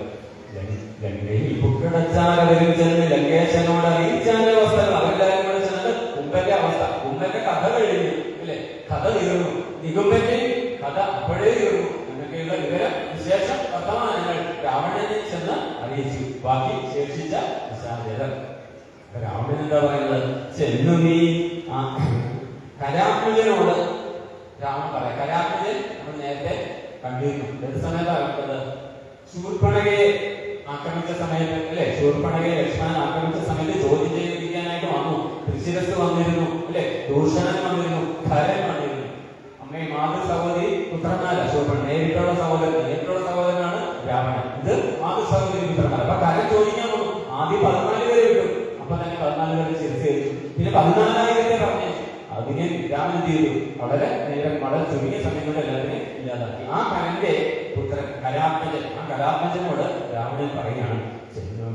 ലങ്കയിൽ പുക്കടച്ചാരവരും ചെന്ന് ലങ്കേശനോട് അറിയിച്ചാന്റെ അവസ്ഥകൾ അവരെല്ലാരും കൂടെ ചെന്നിട്ട് കുംഭന്റെ അവസ്ഥ, കുംഭന്റെ കഥ കഴിഞ്ഞു അല്ലെ, കഥ തീർന്നു. നികുംബന്റെ കഥ അപ്പോഴേ തീർന്നു എന്നൊക്കെയുള്ള വിവര വിശേഷം വർത്തമാനങ്ങൾ രാവണനെ ചെന്ന് അറിയിച്ചു. ബാക്കി ശേഷിച്ച നിശാചരർ. രാവണൻ എന്താ പറയുന്നത്? ചെന്നു നീ കരാത്മജനോട് രാമൻ പറയാം. കരാത്മജൻ നമ്മൾ നേരത്തെ കണ്ടിരുന്നു. ഏത് സമയത്താണ് കണ്ടത്? ശൂർപ്പണഖയെ ആക്രമിച്ച സമയത്ത് അല്ലെ, ശൂർപ്പണഖയെ ലക്ഷ്മണൻ ആക്രമിച്ച സമയത്ത് ചോദ്യം ചെയ്യിപ്പിക്കാനായിട്ട് വന്നു. തൃശിരസ് വന്നിരുന്നു അല്ലെ, ദൂഷണൻ വന്നിരുന്നു, ഖരൻ വന്നിരുന്നു. അമ്മയെ മാതൃ സഹോദരി പുത്രന്മാര ശൂർപ്പണൻ. നേരിട്ടുള്ള സഹോദരനാണ് രാവണൻ. ഇത് മാതൃ സഹോദരി പുത്രന്മാർ. അപ്പൊ ഖരൻ ചോദിക്കാൻ വന്നു. ആദ്യം 14 പേരെ വിട്ടു. അപ്പൊ തന്നെ 14 പേരെ ശിരസ് കഴിച്ചു. പിന്നെ 14,000 പറഞ്ഞു. അതിനെ രാമൻ എന്ത് ചെയ്തു? വളരെ നേരം, വളരെ ചുരുങ്ങിയ സമയം കൊണ്ട് എല്ലാത്തിനെയും ഇല്ലാതാക്കി. ആ കരന്റെ പുത്രൻ കരാത്മജൻ, ആ കരാത്മജനോട് രാവണൻ പറയുകയാണ്,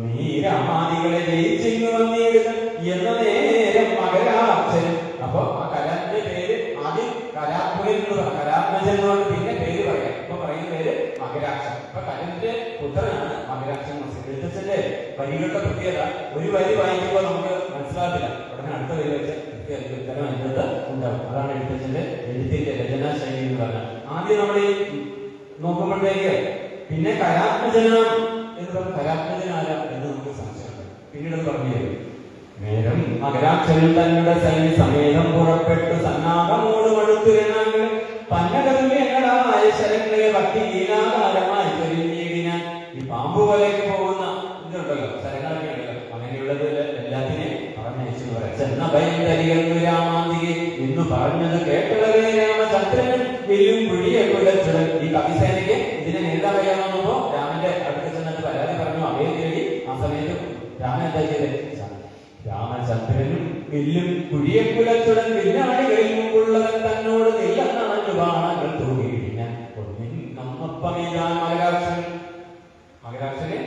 നീ രാമാദികളെ ജയിച്ചിങ്ങു വന്നിടുക എന്ന നേരം മകരാക്ഷൻ. അപ്പൊ ആ കരാന്റെ പേര് ആദ്യം കരാത്മകൻ എന്ന് പറയാം, കരാത്മജൻ എന്ന് പറഞ്ഞ് പിന്നെ പേര് പറയാം. ഇപ്പൊ പറയുന്ന പേര് മകരാക്ഷൻ. അപ്പൊ കരന്റെ പുത്രനാണ് മകരാക്ഷൻ. എഴുത്തച്ഛന്റെ വരികളുടെ പ്രത്യേകത, ഒരു വരി വായിക്കുമ്പോൾ നമുക്ക് മനസ്സിലാകില്ല, ഉടനെ അടുത്ത വരി വെച്ച് ഉത്തരം അതിനകത്ത് ഉണ്ടാവും. അതാണ് എഴുത്തച്ഛന്റെ എഴുത്തിന്റെ രചനാ ശൈലി എന്ന് പറഞ്ഞാൽ. ആദ്യം നമ്മൾ ഈ നോക്കുമ്പോഴത്തേക്ക് പിന്നെ കരാത്മജനാണ് എന്ന് പറഞ്ഞ കരാത്മജനാര എന്ന് നമുക്ക് സംശയമുണ്ട്. പിന്നീട് പറഞ്ഞു തരും. നേരം മകരാക്ഷനിൽ തങ്ങളുടെ സൈന്യ സമേതം പുറപ്പെട്ടു സന്നാഹമോട് മടുത്തുരണങ്ങൾ പന്നകർമ്യങ്ങളായ ശരങ്ങളെ ഭക്തി ലീലാകാരമായി ചൊരിഞ്ഞിടിനാൻ. ഈ പാമ്പ് പോലേക്ക് പോകുന്ന ഇതുണ്ടല്ലോ, ശരങ്ങളൊക്കെ ഉണ്ടല്ലോ, അങ്ങനെയുള്ളത് എല്ലാത്തിനെയും പറഞ്ഞയച്ചു പറയാം. ചെന്ന ഭയന്തരികന്നു രാമാന്തികെ എന്ന് പറഞ്ഞത് കേട്ടളവേ രാമചന്ദ്രൻ വെല്ലും കുഴിയെ കുലച്ചുടൻ. ഈ കവിസേനയ്ക്ക് ഇതിനെ നേരിടാൻ കഴിയാമെന്നപ്പോ രാമന്റെ അടുത്ത് ചെന്നിട്ട് പരാതി പറഞ്ഞു, അവയെ തേടി. ആ സമയത്ത് രാമൻ എന്താ ചെയ്തത്? രാമചന്ദ്രനും വില്ലും കുഴിയെ കുലച്ചുടൻ വില്ലാളികളിൽ മുമ്പുള്ളവൻ തന്നോട് നെല്ലെന്നാണ് ബാണങ്ങൾ തൂകിയിടിഞ്ഞാൻ. മകരാക്ഷനെ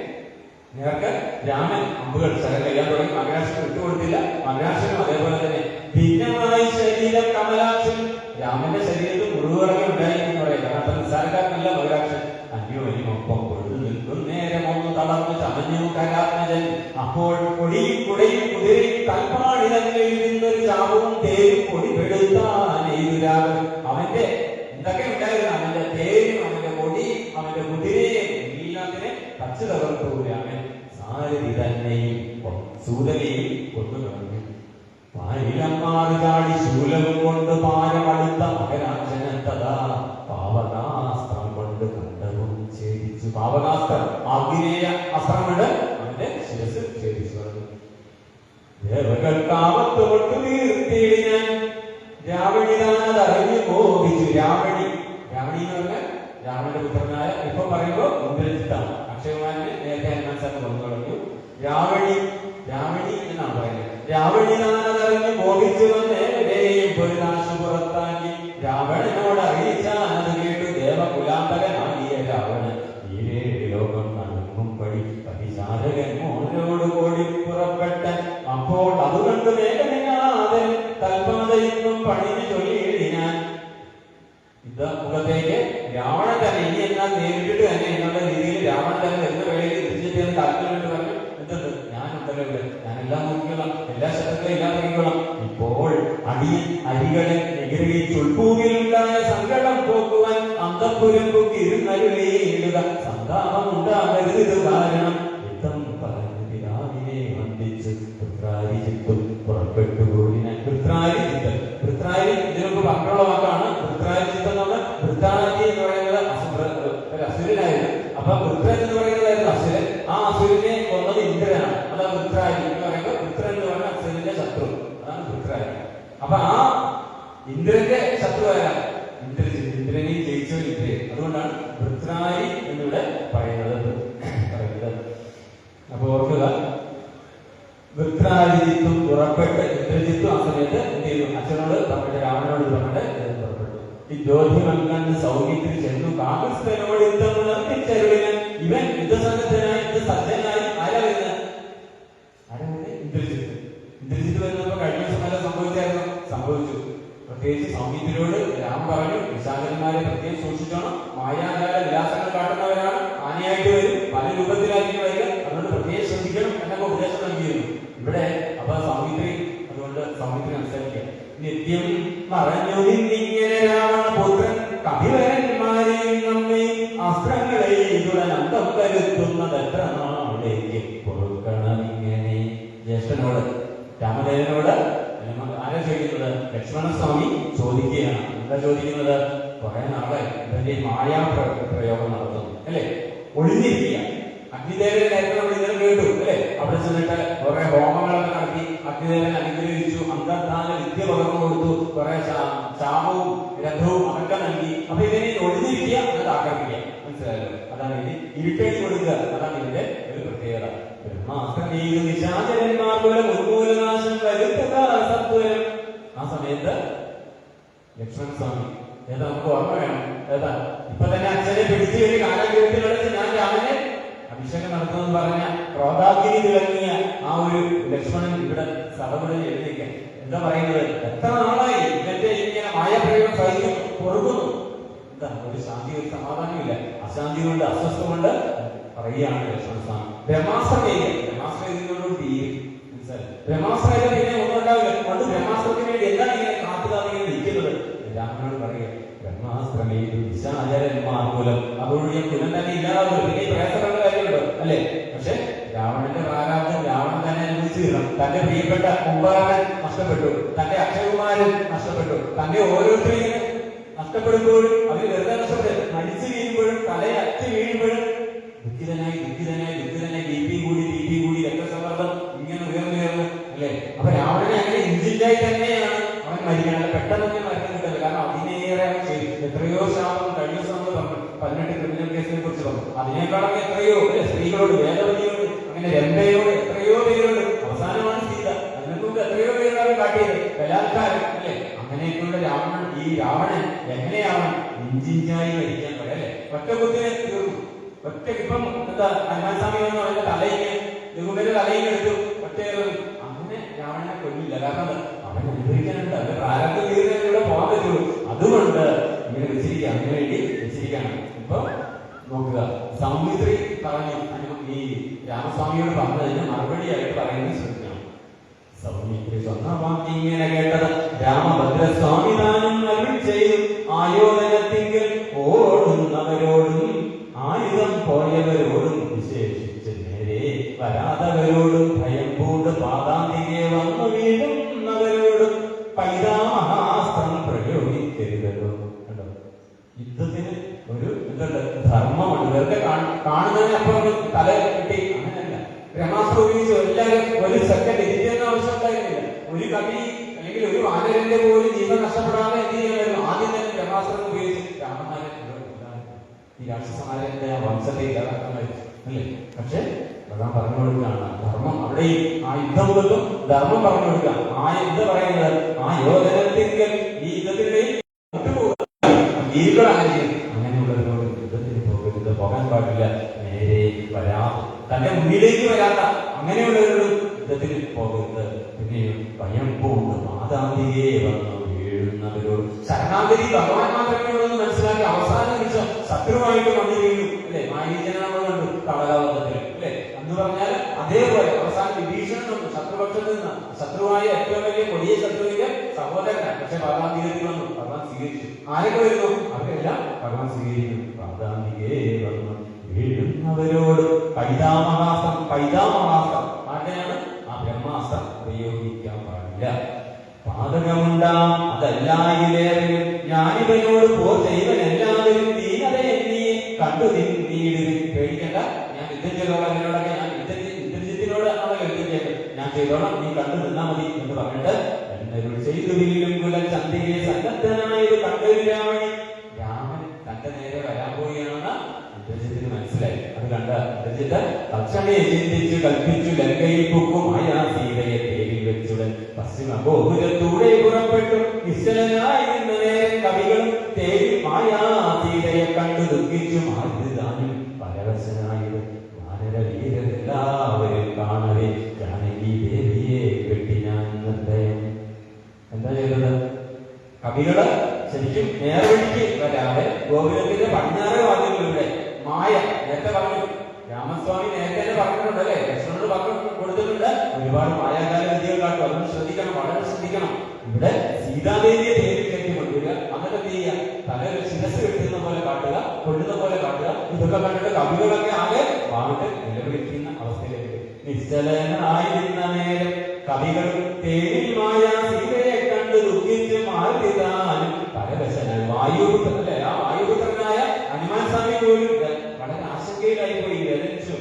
നേർക്ക് രാമൻ അമ്പുകൾ സ്ഥലം കഴിയാൻ തുടങ്ങി. മകരാക്ഷന് വിട്ടുകൊടുത്തില്ല. മകരാക്ഷനും അതേപോലെ തന്നെ ഭിന്നമായി ശരീരം കമലാക്ഷൻ. രാമന്റെ ശരീരത്തിൽ മുറിവുകളൊക്കെ ഉണ്ടായി എന്ന് പറയാം. കാരണം അത്ര നിസ്സാരക്കാരനല്ല മകരാക്ഷൻ. അന്യോന്യമൊപ്പം കൊണ്ടു നിൽക്കും നേരം ഒന്ന് തളർന്നു ചമഞ്ഞു കരാത്മജൻ. അപ്പോൾ കൊടിയും കുടയും കുതിരയും കൽപ്പാടിനങ്ങളിൽ നിന്നൊരു ചാവും തേരും പൊടിപെടുത്താനെയ്തുരാകും. അവന്റെ എന്തൊക്കെ ഉണ്ടായിരുന്നു, അവന്റെ തേരും അവന്റെ പൊടിയും അവന്റെ കുതിരയും എല്ലാത്തിനെ തച്ചു തകർത്തു രാമൻ. സാരഥി തന്നെയും സൂതനെയും കൊണ്ടുകളഞ്ഞു. പാരിലമ്മാറ് ചാടി ശൂലവും കൊണ്ട് പാരമടുത്ത മകരാക്ഷനത്തതാ പാവകാസ്ത്രം കൊണ്ട് കണ്ടവും ഛേദിച്ചു. പാവകാസ്ത്രം ആഗ്നേയ അസ്ത്രം കൊണ്ട് അവന്റെ ശിരസ് ഛേദിച്ചു പറഞ്ഞു. ദേവകൾക്കാവത്ത് കൊണ്ട് തീർത്തിടിഞ്ഞാൻ രാവണിതാനതറിഞ്ഞു കോപിച്ചു. രാവണി എന്ന് പറഞ്ഞാൽ രാവണന്റെ പുത്രനായ, ഇപ്പൊ പറയുമ്പോ ഇന്ദ്രജിത്താണ്. അക്ഷയകുമാരനെ നേരത്തെ മനസ്സിലാക്കി വന്നു കളഞ്ഞു. രാവണി എന്നാണ് പറയുന്നത്. രാവണിതാനതറിഞ്ഞു കോപിച്ചു വന്നേവരെയും പൊരുനാശു പുറത്താക്കി. രാവണനോട് അറിയിച്ചാനത് കേട്ടു ദേവകുലാന്തകനാകിയ രാവണൻ. ഈരേഴ് ലോകം നടുങ്ങും പടി പരിശാരകൻ മോനോട് കൂടി പുറപ്പെട്ട. അപ്പോൾ അതുകൊണ്ട് വേഗനാഥൻ തൽപാതയെന്നും പണിഞ്ഞു ചൊല്ലിയിടിനാൻ. ഇത് മുഖത്തേക്ക് രാവണൻ തന്നെ ഇനി എന്നാൽ നേരിട്ടിട്ട് തന്നെ എന്നുള്ള രീതിയിൽ രാവണൻ തന്നെ വരുന്ന വേളയിൽ തിരിച്ചെത്തിയെന്ന് താല്പര്യമായിട്ട് പറഞ്ഞു. എന്തുണ്ട്, ഞാനുണ്ടല്ലോ ഇവിടെ, ഞാനെല്ലാം നോക്കിക്കൊള്ളാം, എല്ലാ ശത്രുക്കളെ ഇല്ലാതിരിക്കണം. ഇപ്പോൾ അടിയൻ അരികളെ നിഗ്രഹിച്ചുൾഭൂമിയിലുണ്ടായ സങ്കടം പോക്കുവാൻ അന്തപുരം ഇരുന്നരുളിയിടുക. സന്താപം ഉണ്ടാകരുത് ഇത് കാരണം. യുദ്ധം പറഞ്ഞു പിതാവിനെ വന്ദിച്ചു പൃഥ്രാരിജിത്തും പുറപ്പെട്ടുകൂടിനാൻ. പൃഥ്രാരി ഇതിനൊക്കെ പണ്ടുള്ള വാക്കാണ്. പൃഥ്രാരിജിത്ത് എന്ന് പറഞ്ഞാൽ പൃഥ്രാജി എന്ന് പറയുന്നത് ഒരു അസുരനായിരുന്നു. അപ്പൊ പൃഥ്രൻ എന്ന് പറയുന്നതായിരുന്നു അസുരൻ. ആ അസുരനെ കൊന്നത് ഇന്ദ്രനാണ്. അതാണ് പൃഥ്രാരി എന്ന് പറയുമ്പോൾ. പൃഥ്രൻ എന്ന് പറഞ്ഞാൽ അസുരന്റെ ശത്രു, അതാണ് പൃഥ്രാരി. അപ്പൊ ആ ഇന്ദ്രന്റെ ശത്രു ആരാണ്? ഇന്ദ്രനെ ജയിച്ചോ ഇന്ദ്രൻ. അതുകൊണ്ടാണ് പൃഥ്രാരി എന്നിവിടെ പറയുന്നത്. അപ്പൊ ഓർക്കുക, വൃത്രാജിത്തും പുറപ്പെട്ട് ഇന്ദ്രജിത്തും ആ സമയത്ത് എന്ത് ചെയ്തു? അച്ഛനോട് പറഞ്ഞിട്ട് രാവണനോട് പറഞ്ഞിട്ട് പുറപ്പെട്ടു. ഈ ജ്യോതിമൻ കണ്ട് സൗഖ്യത്തിൽ ചെന്നു കാകുസ്ഥനോട് യുദ്ധം ഉണർത്തിച്ചരുളിന്. ഇവൻ യുദ്ധസന്നദ്ധനായി യുദ്ധസജ്ജനായി ആരാ വരുന്നത്? ഇന്ദ്രജിത്ത് വരുന്നപ്പോ കഴിഞ്ഞ സമയം സംഭവിച്ചായിരുന്നു, സംഭവിച്ചു. പ്രത്യേകിച്ച് സൗമിത്രയോട് രാമൻ പറഞ്ഞു, വിശാഖന്മാരെ പ്രത്യേകം സൂക്ഷിച്ചോണം, മായാജാല വിലാസങ്ങൾ കാട്ടുന്നവരാണ്, ആനയായിട്ട് വരും, പല രൂപത്തിലായിരിക്കും വരിക, അതുകൊണ്ട് പ്രത്യേകം ശ്രദ്ധിക്കണം എന്നൊക്കെ ഉപദേശം നൽകിയിരുന്നു. ഇവിടെ അപ്പൊ അതുകൊണ്ട് സൗമിത്രി അനുസരിക്കുക. നിത്യം പറഞ്ഞു നിന്നിങ്ങനെ രാവണപുത്രൻ കപിവരന്മാരെയും നമ്മയും അസ്ത്രങ്ങളെ ഇതുടനന്തം കരുത്തുന്നത് എത്ര നാളേക്ക് പൊറുക്കണമിങ്ങനെ. ജ്യേഷ്ഠനോട് രാമദേവനോട് ആരാ ചോദിക്കുന്നത്? ലക്ഷ്മണസ്വാമി ചോദിക്കുകയാണ്. എന്താ ചോദിക്കുന്നത്? കുറെ നാളെ ഇവന്റെ മായാ പ്രയോഗം നടത്തുന്നു അല്ലെ, ഒളിഞ്ഞിരിക്കുക. അഗ്നിദേവനെ നേരത്തെ നമ്മൾ ഇന്നലെ കേട്ടു അല്ലെ, അവിടെ ചെന്നിട്ട് കുറെ ഹോമങ്ങളൊക്കെ നടത്തി അഗ്നിദേവൻ അനുഗ്രഹിച്ചു, അന്തർധാന വിദ്യ പകർന്നു കൊടുത്തു, കുറെ ശാപവും രഥവും അതൊക്കെ നൽകി. അപ്പൊ ഇവനെ ഒളിഞ്ഞിരിക്കുക, അത് ആക്രമിക്കുക. മനസ്സിലായല്ലോ? അതാണ് ഇത് ഇരുട്ടേടി കൊടുക്കുക. അതാണ് ഇതിന്റെ ഒരു പ്രത്യേകത. നിശാചരന്മാർ ഉന്മൂലനാശം വരുത്തുക സത്വരം. ആ സമയത്ത് ലക്ഷ്മണ സ്വാമി. ഏതാ നമുക്ക് ഓർമ്മ വേണം? ഏതാ? ഇപ്പൊ തന്നെ അച്ഛനെ പിടിച്ചു കഴിഞ്ഞ് കാലാഗ്രഹത്തിലടച്ച് ഞാൻ രാമനെ അഭിഷേകം നടത്തുമെന്ന് പറഞ്ഞ ക്രോധാഗ്നി തിളങ്ങിയ ആ ഒരു ലക്ഷ്മണൻ ഇവിടെ സഭകളിൽ എഴുതിയിരിക്കാൻ എന്താ പറയുന്നത്? എത്ര നാളായി ഇവന്റെ ഇങ്ങനെ മായപ്രയോഗം സഹിക്കും കൊടുക്കുന്നു. എന്താ ഒരു ശാന്തി, ഒരു സമാധാനമില്ല. അശാന്തി കൊണ്ട്, അസ്വസ്ഥ കൊണ്ട് പറയുകയാണ് ലക്ഷ്മണസ്വാമി. ബ്രഹ്മാസ്ത്രം ഇതിനോട് തീരും. ബ്രഹ്മാസ്ത്രം പിന്നെ ഒന്നും ഉണ്ടാവില്ല. കൊണ്ട് ബ്രഹ്മാസ്ത്രത്തിന് വേണ്ടി എന്താണ് ഇങ്ങനെ കാത്തുകാതിങ്ങനെ നിൽക്കുന്നത്? രാമനോട് പറയുക, ബ്രഹ്മാസ്ത്രമേ വിശാചരന്മാർമൂലം അതൊഴിയ കുലം തന്നെ ഇല്ലാതാവുക. പിന്നെ പ്രയാസമുള്ള കാര്യമുണ്ടോ അല്ലെ? പക്ഷെ രാവണന്റെ പ്രാരാബ്ദം രാവണൻ തന്നെ അനുഭവിച്ചു തീരണം. തന്റെ പ്രിയപ്പെട്ട കുംഭകർണൻ നഷ്ടപ്പെട്ടു, തന്റെ അക്ഷയകുമാരൻ നഷ്ടപ്പെട്ടു, തന്റെ ഓരോരുത്തരും നഷ്ടപ്പെടുമ്പോഴും അവർ വെറുതെ നഷ്ടപ്പെട്ടു മരിച്ചു വീഴുമ്പോഴും തലയറ്റ് വീഴുമ്പോഴും ദുഃഖിതനായി ബി പി കൂടി രക്തസമ്മർദ്ദം ഇങ്ങനെ ഉയർന്നു അല്ലെ? അപ്പൊ രാവണനെ അങ്ങനെ ഇഞ്ചിൻ്റായി തന്നെയാണ് അവൻ മരിക്കണം. പെട്ടെന്ന് മരണം കിട്ടുന്നത്. കാരണം അതിനേറെ എത്രയോ ശാപം കഴിഞ്ഞ ദിവസം നമ്മൾ പറഞ്ഞു, 18 ക്രിമിനൽ കേസിനെ കുറിച്ച് പറഞ്ഞു. അതിനേക്കാളൊക്കെ എത്രയോ സ്ത്രീകളോട്, വേദവതിയോട്, അങ്ങനെ രംഭയോട്, എത്രയോ പേരോട്. അവസാനമാണ് സീത. അതിനെക്കുറിച്ച് എത്രയോ പേരാണ് കാട്ടിയത് ബലാത്കാരം അല്ലെ? അങ്ങനെയൊക്കെയുള്ള രാവണൻ എങ്ങനെയാണ് ഇഞ്ചിഞ്ചായി മരിക്കാൻ പറയാം അല്ലെ? ഒറ്റ കുത്തിനെ തീർന്നു. ഒറ്റ ഇപ്പം എന്താ ഹനുമാൻ സ്വാമി എന്ന് പറയുന്ന തലയിന് രഘുവിന്റെ തലയിൽ എടുത്തു ഒറ്റയേറും. അങ്ങനെ രാവണനെ കൊല്ലില്ല. കാരണം അവൻ അനുഭവിക്കാനുണ്ട്. അവന്റെ പ്രാരബ്ധ തീരുന്നതിലൂടെ പോകാൻ പറ്റുള്ളൂ. അതുകൊണ്ട് ഇങ്ങനെ വെച്ചിരിക്കുക, അതിനു വേണ്ടി വെച്ചിരിക്കുകയാണ്. ഇപ്പൊ നോക്കുക, സൗമിത്രി പറഞ്ഞു ഈ രാമസ്വാമിയോട് പറഞ്ഞതിന് മറുപടിയായിട്ട് പറയുന്നത് ശ്രദ്ധിക്കണം. സൗമിത്രി സ്വന്തമാക്കി ഇങ്ങനെ കേട്ടത് രാമഭദ്രസ്വാമി താനും അരുൾ ചെയ്തു, ആയോധനത്തിങ്കിൽ ഓടുന്നവരോടും ആയുധം പോയവരോടും വിശേഷിച്ച് നേരെ വരാതവരോടും ഭയം പൂണ്ട് പാതാന്തികെ വന്നു വീഴുന്നവരോടും പൈതാമഹാസ്ത്രം പ്രയോഗിക്കരുതല്ലോ. കണ്ടോ? യുദ്ധത്തിന് ഒരു എന്തുണ്ട്? ധർമ്മമുണ്ട്. വെറുതെ കാണുന്നതിനപ്പുറം തല കിട്ടി അങ്ങനെയല്ല. ബ്രഹ്മാസ്ത്രം ഉപയോഗിച്ച് എല്ലാവരും ഒരു സെക്കൻഡ് ഇരിക്കുന്ന ആവശ്യം ഉണ്ടായിരുന്നില്ല. ഒരു കവി അല്ലെങ്കിൽ ഒരു വാനരന്റെ പോലും ജീവൻ നഷ്ടപ്പെടാതെ എന്ത് ചെയ്യാമായിരുന്നു? ആദ്യം തന്നെ ബ്രഹ്മാസ്ത്രം ഉപയോഗിച്ച് രാമനാരൻ ഈ രാക്ഷസമാരന്റെ ആ വംശത്തെ ഇല്ലാതാക്കാമായിരുന്നു അല്ലേ? പക്ഷെ ഭഗവാൻ പറഞ്ഞു കൊടുക്കുകയാണ് ധർമ്മം. അവിടെയും ആ യുദ്ധമുഖത്തും ധർമ്മം പറഞ്ഞു കൊടുക്കുക. ആ യുദ്ധം പറയുന്നത് ആ യോധനത്തിങ്കൽ ഈ യുദ്ധത്തിനിടയിൽ അങ്ങനെയുള്ളവരോട് യുദ്ധത്തിന് പോകരുത്, പോകാൻ പാടില്ല. നേരെ വരാതെ തന്റെ മുന്നിലേക്ക് വരാത്ത അങ്ങനെയുള്ളവരോട് യുദ്ധത്തിന് പോകരുത്. പിന്നെയും ഭയം പൂണ്ട് മാതാന്തികെ വന്നു വീഴുന്നവരോട് ശരണാഗതി ഭഗവാൻ മാത്രമേ ഉള്ളൂ മനസ്സിലാക്കി അവസാന നിമിഷം ശത്രുവായിട്ട് വന്നു വീഴും അല്ലെ? മാരീജനാമ കണ്ടു കടലാബദ്ധത്തിൽ അല്ലെ? എന്ന് പറഞ്ഞാൽ അതേപോലെ അവസാനം വിഭീഷണൻ വന്നു ശത്രുപക്ഷത്തിൽ നിന്ന്. ശത്രുവായ ഏറ്റവും വലിയ കൊടിയ ശത്രുവിന്റെ സഹോദരനാണ്. പക്ഷെ ഭഗവാൻ തീരത്തിൽ വന്നു, ഭഗവാൻ സ്വീകരിച്ചു. ആരൊക്കെ വരുന്നു? അവരെല്ലാം ഭഗവാൻ സ്വീകരിക്കും. പ്രാതാന്തികേ വന്നു വീഴുന്നവരോട് പൈതാമഹാസ്ത്രം ആരുടെയാണ്? ആ ബ്രഹ്മാസ്ത്രം പ്രയോഗിക്കാൻ പാടില്ല. പാതകമുണ്ടാം അതല്ലായിലേറെയും ഞാനിവനോട് പോർ ചെയ്വൻ എല്ലാവരും ദീനതയെ നീ കണ്ടു നീടുവിൻ. പേടിക്കണ്ട, ഞാൻ യുദ്ധം ചെയ്തോളാം. എന്നോടൊക്കെ ഞാൻ ഇന്ദ്രജിത്തിനോട് ആണല്ലോ യുദ്ധം ചെയ്തത്, ഞാൻ ചെയ്തോളാം, നീ കണ്ടു നിന്നാ മതി എന്ന് പറഞ്ഞിട്ട് എന്നൊരു ചെയ്തു വില്ലും കുല ചന്തികെ സന്നദ്ധനായത് കണ്ടൊരു രാമൻ തന്റെ നേരെ വരാൻ പോവുകയാണെന്ന് ഇന്ദ്രജിത്തിന് മനസ്സിലായി. അത് കണ്ട ഇന്ദ്രജിത്ത് തക്ഷണേ ചിന്തിച്ചു കൽപ്പിച്ചു ലങ്കയിൽ പൊക്കും ആയാ സീതയെ തേരിൽ വെച്ചുടൻ പശ്ചിമ ഗോപുരത്തൂടെ പുറപ്പെട്ടു. നിശ്ചലനായി നിന്ന നേരം കവികൾ തേരി മായാ സീതയെ കണ്ടു ദുഃഖിച്ചു മാതൃദാനും പരവശനായത് വാനര വീരരെല്ലാവരും കാണവേ ജാനകി ദേവിയെ വെട്ടിനാൻ നിർദ്ദയം. എന്താ ചെയ്തത്? കവികള് ശരിക്കും നേർവഴിക്ക് വരാതെ ഗോപുരത്തിന്റെ പടിഞ്ഞാറ് ഭാഗങ്ങളിലൂടെ മായ നേരത്തെ പറഞ്ഞു, രാമസ്വാമി നേരത്തെ പറഞ്ഞിട്ടുണ്ടല്ലേ, ലക്ഷ്മണോട് പറഞ്ഞു കൊടുത്തിട്ടുണ്ട്. ഒരുപാട് മായാകാല വിദ്യകൾ കാട്ടും. അതൊന്ന് ശ്രദ്ധിക്കണം, വളരെ ശ്രദ്ധിക്കണം. ഇവിടെ സീതാദേവിയെ തേരിൽ കയറ്റി കൊണ്ടുവരിക, എന്നിട്ട് എന്ത് ചെയ്യുക? തലയിൽ ശിരസ് കെട്ടുന്ന പോലെ കാട്ടുക, കൊള്ളുന്ന പോലെ കാട്ടുക. ഇതൊക്കെ കണ്ടിട്ട് കവികളൊക്കെ ആകെ വാങ്ങിട്ട് നിലവിളിക്കുന്ന അവസ്ഥയിലേക്ക്. നിശ്ചലനായിരുന്ന നേരം കവികൾ തേരിൽ മായ സീതയെ കണ്ട് ദുഃഖിച്ച് മാറിയതാനും പരവശനായി വായുപുത്രൻ അല്ലെ? ആ വായുപുത്രനായ ഹനുമാൻ സ്വാമി പോലും വളരെ ആശങ്കയിലായി പോയി, വേദനിച്ചു.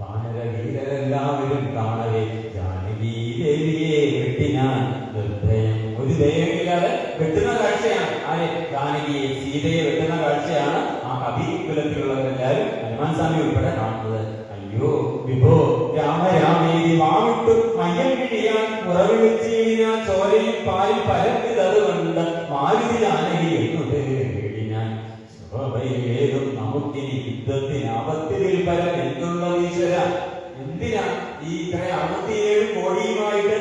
വാനര വീരരെല്ലാവരും കാണവേ ജാനകി ദേവിയെ വെട്ടിനാൻ നിർദ്ദയം. ഒരു ദയമില്ലാതെ വെട്ടുന്ന കാഴ്ചയാണ്. ആരെ? ജാനകിയെ, സീതയെ വെട്ടുന്ന കാഴ്ചയാണ് ആ കവി കുലത്തിലുള്ളവരെല്ലാവരും ഹനുമാൻ സ്വാമി ഉൾപ്പെടെ കാണുന്നത്. അയ്യോ വിഭോ രാമരാമേരി വാവിട്ടു മയ്യം കിഴിയാൻ ഉറവിളിച്ചീനാൻ ചോരയും പാലിൽ പരത്തിതത് കണ്ട് മാരുതി ജാനകി എന്നു പേടിനാൻ ശോഭയിലേതും നമുക്കിനി യുദ്ധത്തിന് ആപത്തിൽ പരം എന്നുള്ള ഈശ്വര. എന്തിനാ ഈ ഇത്ര 67 കോടിയുമായിട്ട്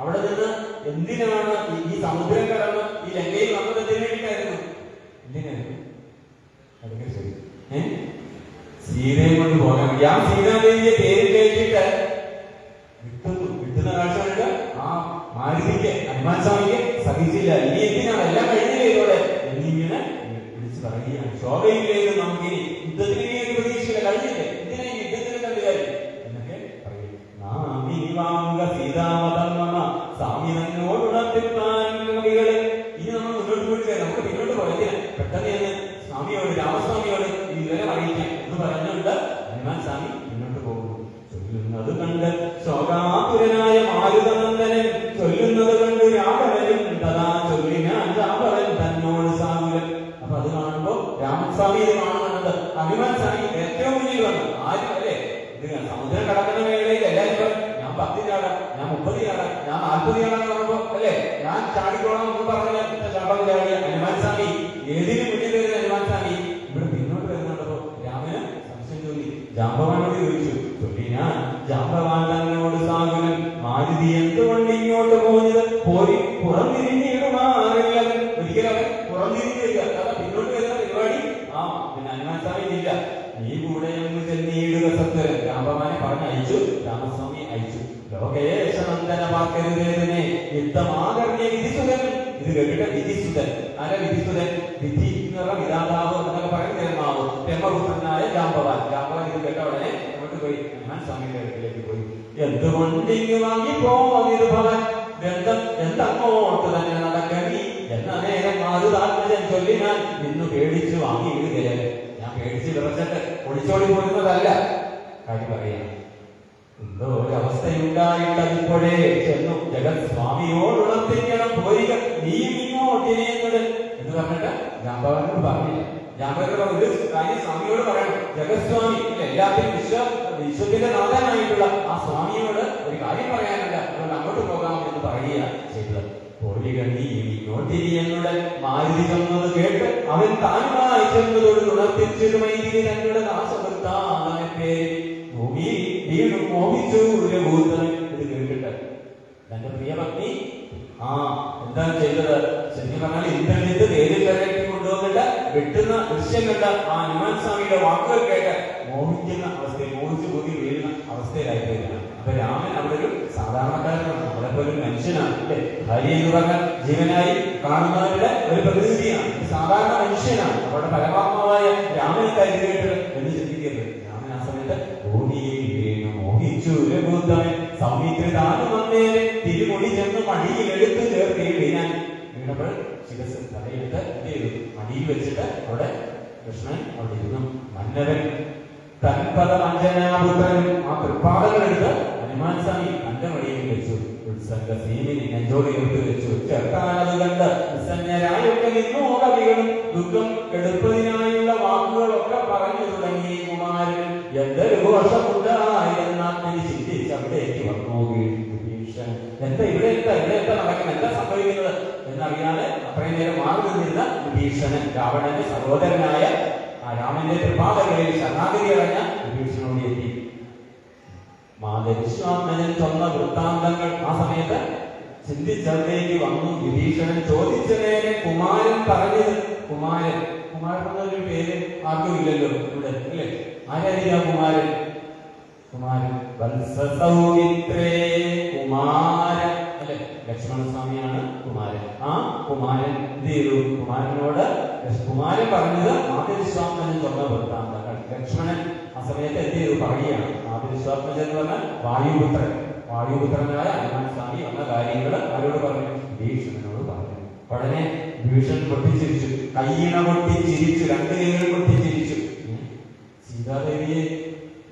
അവിടെ നിന്ന് എന്തിനാണ് ഈ സമുദ്രം കടന്ന് ഈ ലങ്കയിൽ വന്നത്? എന്തിനു വേണ്ടിയിട്ടായിരുന്നു? എന്തിനായിരുന്നു? അതൊക്കെ ശരി. സീതയെ കൊണ്ട് പോകാൻ ഞാൻ സീതാദേവിയെ പേര് കേട്ടിട്ട് വിട്ടുന്ന കാഴ്ച കണ്ട് ആ മാരുതിക്ക് ഹനുമാൻ സ്വാമിക്ക് സഹിച്ചില്ല. ഇനി എന്തിനാണ്? എല്ലാം കഴിഞ്ഞില്ലേ ഇതോടെ എന്നിങ്ങനെ വിളിച്ചു പറയുകയാണ്. ശോഭയിലേക്ക് നമുക്കിനി യുദ്ധത്തിന് പ്രതീക്ഷയില്ല, കഴിഞ്ഞില്ലേ, എന്തിനാ ഈ യുദ്ധത്തിന് കണ്ടുകാര്യം എന്നൊക്കെ പറയും. സീതാമതം മമ സ്വാമി തന്നോടുണർത്തിപ്പാൻ കവികളെ. ഇനി നമ്മൾ മുന്നോട്ട് പോയിട്ട് നമുക്ക് പിന്നോട്ട് പോയതിന് പെട്ടെന്ന് സ്വാമിയോട് രാമസ്വാമിയോട് ഈ വിവരം അറിയിക്കാം എന്ന് പറഞ്ഞുകൊണ്ട് ഹനുമാൻ സ്വാമി മുന്നോട്ട് പോകുന്നു. ചൊല്ലുന്നത് കണ്ട് ശോകാതുരനായ മാരുതനന്ദനൻ ചൊല്ലുന്നത് കണ്ട് രാഘവനും തഥാ ചൊല്ലിനാൻ രാഘവൻ തന്നോട് സാകുലൻ. അപ്പൊ അത് കാണുമ്പോ രാമസ്വാമി ഇത് കാണുന്നത് ഹനുമാൻ സ്വാമി ഏറ്റവും മുന്നിൽ വന്നു. ആരും അല്ലേ ഇത് സമുദ്രം കടക്കുന്ന വേളയിൽ എല്ലാവരും ഞാൻ 10 ചാടാം, ഞാൻ 30 ചാടാം, ഞാൻ 40 ചാടാം കാണുമ്പോ അല്ലെ ഞാൻ ചാടിക്കോളാം എന്ന് പറഞ്ഞ ശാപം ചാടിയ ഹനുമാൻ സ്വാമി ഏതിന് മുന്നിൽ വരുന്ന ഹനുമാൻ സ്വാമി ഇവിടെ പിന്നോട്ട് വരുന്നുണ്ടപ്പോ രാമന് സംശയം തോന്നി. ജാമ്പവാനോട് ചോദിച്ചു. ചൊല്ലിനാൻ ജാമ്പവാൻ തന്നോട് സാകുലൻ മാരുതി എന്തുകൊണ്ട് ഇങ്ങോട്ട് പോകുന്നത്? പോയി പുറംതിരിഞ്ഞിടുമാറില്ല. ഒരിക്കലും അവൻ പുറംതിരിഞ്ഞില്ല, കാരണം പിന്നോട്ട് വരുന്ന പരിപാടി പിന്നെ ഹനുമാൻ സ്വാമി ഇല്ല. നീ കൂടെ എന്ന് ചെന്നിടുക സത്വരൻ. ജാമ്പവാനെ പറഞ്ഞയച്ചു, രാമസ്വാമി അയച്ചു. ലോകേശനന്ദന പാർക്കരുതേതിനെ യുദ്ധമാകർണ്യ വിധിസുതൻ. ഇത് കേട്ടിട്ട് വിധിസുതൻ. ആരെ വിധിസുതൻ? വിധി എന്ന് പറഞ്ഞ വിധാതാവ് എന്നൊക്കെ പറയുന്ന ധർമാവ് ബ്രഹ്മപുത്രനായ ജാമ്പവാൻ. ജാമ്പവാൻ ഇത് കേട്ട ഉടനെ അങ്ങോട്ട് പോയി ഹനുമാൻ സ്വാമിയുടെ അടുക്കിലേക്ക് പോയി. എന്തുകൊണ്ടിങ്ങ് വാങ്ങി പോവാൻ ഭവൻ ബന്ധം എന്തങ്ങോട്ട് തന്നെ നടക്കണി എന്ന നേരം മാറുതാത്മജൻ ചൊല്ലിനാൻ ഇന്ന് പേടിച്ചു വാങ്ങി വിടുകയല്ലേ. ഞാൻ പേടിച്ച് വിറച്ചിട്ട് ഒളിച്ചോടി പോരുന്നതല്ല, കാര്യം പറയാം. എന്തോ ഒരവസ്ഥയുണ്ടായിട്ട് അതിപ്പോഴേ ചെന്നു ജഗത് സ്വാമിയോടുണർത്തിക്കണം പോരിക നീയും ഇങ്ങോട്ടിനേന്നത് എന്ന് പറഞ്ഞിട്ട് ജാമ്പവാനോട് പറഞ്ഞില്ല. ജാമ്പവാനോട് ഒരു കാര്യം സ്വാമിയോട് പറയണം. ജഗത്സ്വാമി എല്ലാത്തിനും വിശ്വത്തിന്റെ നാഥനായിട്ടുള്ള ആ സ്വാമിയോട് ഒരു കാര്യം പറയാനല്ല, അതുകൊണ്ട് അങ്ങോട്ട് പോകാം എന്ന് പറയുക ചെയ്തത്. പോരിക നീ ഇങ്ങോട്ടിനി എന്നുടെ മാരുതി ചെന്നത് കേട്ട് അവൻ താനുമായി ചെന്നതോട് ഉണർത്തിച്ചൊരു മൈതിരി തങ്ങളുടെ നാശവൃത്താനെ പേര് ഭൂമി വീണ്ടും മോഹിച്ചു ഭൂതൻ. ഇത് കേട്ടിട്ട് തന്റെ പ്രിയപത്നി എന്താണ് ചെയ്തത്? ശരിക്കും പറഞ്ഞാൽ ഇന്റർനെറ്റ് തേരിലേക്ക് കൊണ്ടുവന്നിട്ട് വെട്ടുന്ന ദൃശ്യം കണ്ട ആ ഹനുമാൻ സ്വാമിയുടെ വാക്കുകൾ കേട്ട് മോഹിക്കുന്ന അവസ്ഥയിൽ മോഹിച്ചു കൂടി വീഴുന്ന അവസ്ഥയിലായിപ്പോയതാണ്. അപ്പൊ രാമൻ അവിടെ ഒരു സാധാരണക്കാരനാണ്, നമ്മളെ പോലെ ഒരു മനുഷ്യനാണ് അല്ലെ. ഭാര്യ എന്ന് പറഞ്ഞാൽ ജീവനായി കാണുന്നവരുടെ ഒരു പ്രതിനിധിയാണ്, സാധാരണ മനുഷ്യനാണ്. അവരുടെ പരമാത്മാവായ രാമനെ കരുതിയിട്ട് എന്ന് ചിന്തിക്കരുത്. രാമൻ ആ സമയത്ത് ഭൂമിയിൽ വീണു മോഹിച്ചു രഘുത്തമൻ സൗമിത്രിതാനും വന്നേരെ തിരുമുടി ചെന്ന് മടിയിൽ എടുത്തു ചേർത്ത് വീണാൻ. വീണപ്പോൾ ശിരസ് തലയെടുത്ത് എന്ത് ചെയ്തു? മടിയിൽ വെച്ചിട്ട് അവിടെ കൃഷ്ണൻ അവിടെ ഇരുന്നു. മന്നവൻ തൻപദ അഞ്ജനാപുത്രനും ആ തൃപ്പാദങ്ങളെടുത്ത് ഹനുമാൻ സ്വാമി തന്റെ മടിയിൽ വെച്ചു. ഉത്സംഗ സീമിനെ നെഞ്ചോട് എടുത്തു വെച്ചു. ചേർത്താനത് കണ്ട് നിസ്സഞ്ജരായൊക്കെ നിന്നു കവികളും ദുഃഖം എടുപ്പതിനായുള്ള വാക്കുകളൊക്കെ പറഞ്ഞു തുടങ്ങി. കുമാരൻ എന്തൊരു ഘോഷമുണ്ടായിരുന്നാത്മനി ചിന്തിച്ച് അവിടേക്ക് വന്നു. എന്താ ഇവിടെ എന്താ നടക്കുന്നത്, എന്താ സംഭവിക്കുന്നത് എന്നറിയാതെ അത്രയും നേരം മാറി നിന്നിരുന്ന വിഭീഷണൻ, രാവണന്റെ സഹോദരനായ ആ രാമന്റെ കൃപാതകളിൽ ശരണാഗതി അടഞ്ഞ വിഭീഷണനോട് എത്തി. മാതരിശ്വാത്മജൻ സ്വന്ന വൃത്താന്തങ്ങൾ ആ സമയത്ത് ചിന്തിച്ചവിടേക്ക് വന്നു. വിഭീഷണൻ ചോദിച്ച നേരെ കുമാരൻ പറഞ്ഞത്. കുമാരൻ എന്നൊരു പേര് ആർക്കും ഇല്ലല്ലോ ഇവിടെ അല്ലേ? ആരായിരിക്കും കുമാരൻ? കുമാരൻ വത്സസൗമിത്രേ കുമാരൻ അല്ലെ, ലക്ഷ്മണസ്വാമിയാണ് കുമാരൻ. ആ കുമാരൻ എന്ത് ചെയ്തു? കുമാരൻ പറഞ്ഞത് മാതരിശ്വാത്മജൻ സ്വന്ന വൃത്താന്തങ്ങൾ. ലക്ഷ്മണൻ ആ സമയത്ത് എന്ത് ചെയ്തു? പറയുകയാണ്. മാതരിശ്വാത്മജൻ എന്ന് പറഞ്ഞാൽ വായുപുത്രനായ ഹനുമാൻ സ്വാമി വന്ന കാര്യങ്ങൾ ആരോട് പറഞ്ഞു? വിഭീഷണനോട് പറഞ്ഞു. ഉടനെ വിഭീഷണൻ പൊട്ടിച്ചിരിച്ചു, കയ്യിണ പൊട്ടിച്ചിരിച്ചു, 2 കൈകൾ പൊട്ടിച്ചിരിച്ചു. സീതാദേവിയെ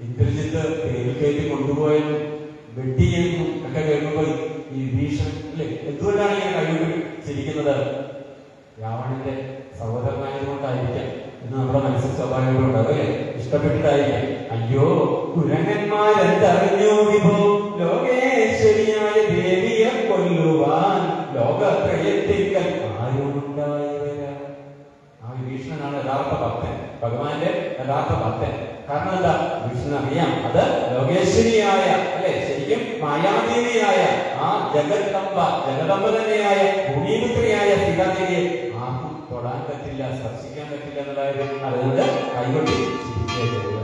ഇന്ദ്രജിത്ത് തേരിൽ കയറ്റി കൊണ്ടുപോയെന്നും വെട്ടിയെന്നും ഒക്കെ കേൾക്കുമ്പോൾ ഈ വിഭീഷണൻ അല്ലെ എന്തുകൊണ്ടാണ് ഇങ്ങനെ കഴിവ് ചിരിക്കുന്നത്? രാവണന്റെ സഹോദരനായതുകൊണ്ടായിരിക്കാം എന്ന് നമ്മുടെ മനസ്സിൽ സ്വാഭാവികമായിട്ടുണ്ടാവും അല്ലെ, ഇഷ്ടപ്പെട്ടിട്ടായിരിക്കാം. അയ്യോ കുരങ്ങന്മാരെന്തറിഞ്ഞു വിഭോ ലോകേശ്വരിയായ ദേവിയെ കൊല്ലുവാൻ ലോകത്രയത്തിങ്കൽ ആരുണ്ടായവരാ. ആ വിഭീഷണനാണ് യഥാർത്ഥ ഭക്തൻ, ഭഗവാന്റെ യഥാർത്ഥ ഭക്തൻ. കാരണം എന്താ? വിഷ്ണു അറിയാം അത് ലോകേശ്വരിയായ അല്ലെ, ശരിക്കും മായാദേവിയായ ആ ജഗദംബ തന്നെയായ ഭൂമിപുത്രിയായ സീതാദേവിയെ ആർക്കും തൊടാൻ പറ്റില്ല, സ്പർശിക്കാൻ പറ്റില്ല എന്നുള്ളത്. അതുകൊണ്ട് കൈകൊണ്ട് ചിരിച്ചേ ചെയ്യുക.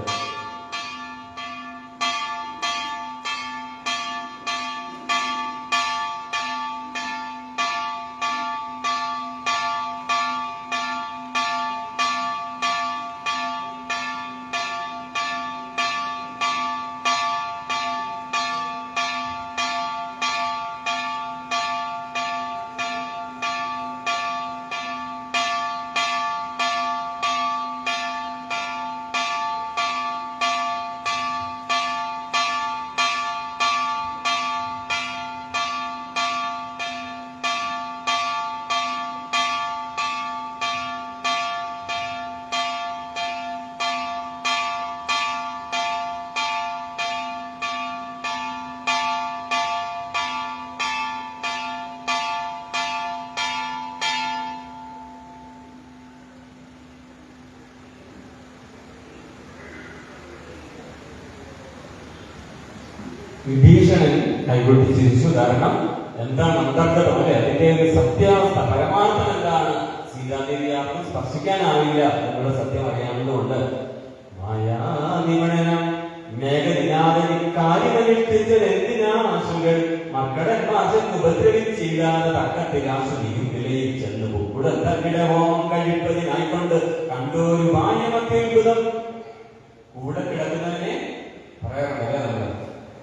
വിഭീഷണൻ കൈകൊട്ടി ചിരിച്ചു. കാരണം എന്താണ് അന്തർഗതം അല്ലെ, അതിന്റെ ഒരു സത്യാവസ്ഥ, പരമാർത്ഥം എന്താണ്? സീതാദേവി ആർക്കും സ്പർശിക്കാനാവില്ല എന്നുള്ള സത്യം അറിയാവുന്നതുകൊണ്ട് മായാനിമണനം മേഘനിനാഥനി കാര്യമനുഷ്ഠിച്ചതെന്തിനാശുകൾ മക്കളൻ മാസം ഉപദ്രവിച്ചില്ലാതെ തക്കത്തിലാശു നിയുവിലയിൽ ചെന്ന് ഉടൻ തന്നിടെ ഹോമം കഴിപ്പതിനായിക്കൊണ്ട് കണ്ടോരു മാന്യമത്യുതം. കൂടെ കിടക്കുന്നതിനെ പറയാറില്ല, നമ്മള്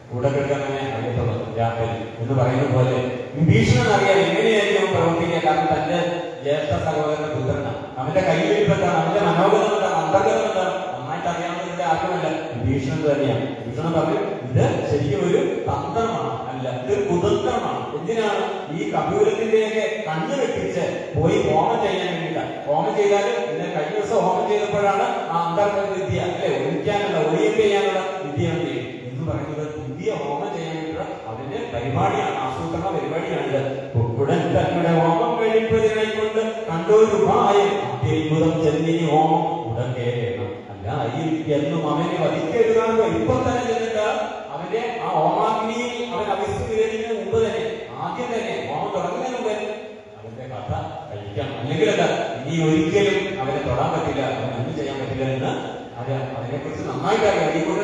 കൂടെ കിടക്കുന്നതിനെ അറിയത്തുള്ളൂ രാത്രി എന്ന് പറയുന്ന പോലെ വിഭീഷണൻ അറിയാൻ എങ്ങനെയായിരിക്കും പ്രവർത്തിക്കുക. കാരണം തന്റെ ജ്യേഷ്ഠ സഹോദരന്റെ പുത്രനാണ്, അവന്റെ കയ്യിലിരിപ്പത്താണ്, അവന്റെ മനോഗതം എന്താണ്, അന്തർഗതം എന്താണ് നന്നായിട്ട് അറിയാവുന്നതിന്റെ ആർക്കുമല്ല വിഭീഷണൻ തന്നെയാണ്. വിഭീഷണൻ പറഞ്ഞു ഇത് ശരിക്കും ഒരു തന്ത്രമാണ്, അല്ല ഇതൊരു കുതന്ത്രമാണ്. എന്തിനാണ്? ഈ കപികുലത്തിന്റെയൊക്കെ കണ്ണു വെട്ടിച്ച് പോയി ഹോമം ചെയ്യാൻ വേണ്ടിയിട്ടാണ്. ഹോമം ചെയ്താൽ ഇന്ന് കഴിഞ്ഞ ദിവസം ഹോമം ചെയ്തപ്പോഴാണ് ആ അന്തർഗത വിദ്യ അല്ലെ, ഒഴിക്കാനുള്ള ഒഴിയൊക്കെ ചെയ്യാനുള്ള വിദ്യ എന്ന് പറയുന്നത്. പുതിയ ഹോമം ചെയ്യാനുള്ള അതിന്റെ പരിപാടിയാണ്, ആസൂത്രണ പരിപാടിയാണ്. ഉടൻ തങ്ങളുടെ ഹോമം കഴിപ്പതിനായിക്കൊണ്ട് കണ്ടൊരു ഭയം അത്യത്ഭുതം ചെന്നിനി ഹോമം ഉടൻ കേറണം. അല്ല ഈ എന്നും അവനെ വധിക്കരുതാണ്ട് ഇപ്പൊ തന്നെ ചെന്നിട്ട് അവന്റെ ആ ഹോമാഗ്നിയിൽ അവൻ അവിസ്മരിക്കുന്നതിന് മുമ്പ് തന്നെ, ആദ്യം തന്നെ ഹോമം തുടങ്ങുന്നതിന് മുമ്പ് അവന്റെ കഥ കഴിക്കാം. അല്ലെങ്കിൽ അല്ല ഇനി ഒരിക്കലും അവനെ തൊടാൻ പറ്റില്ല, അവൻ ഒന്നും ചെയ്യാൻ പറ്റില്ല എന്ന് അതിനെ കുറിച്ച് നന്നായിട്ട് അറിയാം. ഈ കൂടുതൽ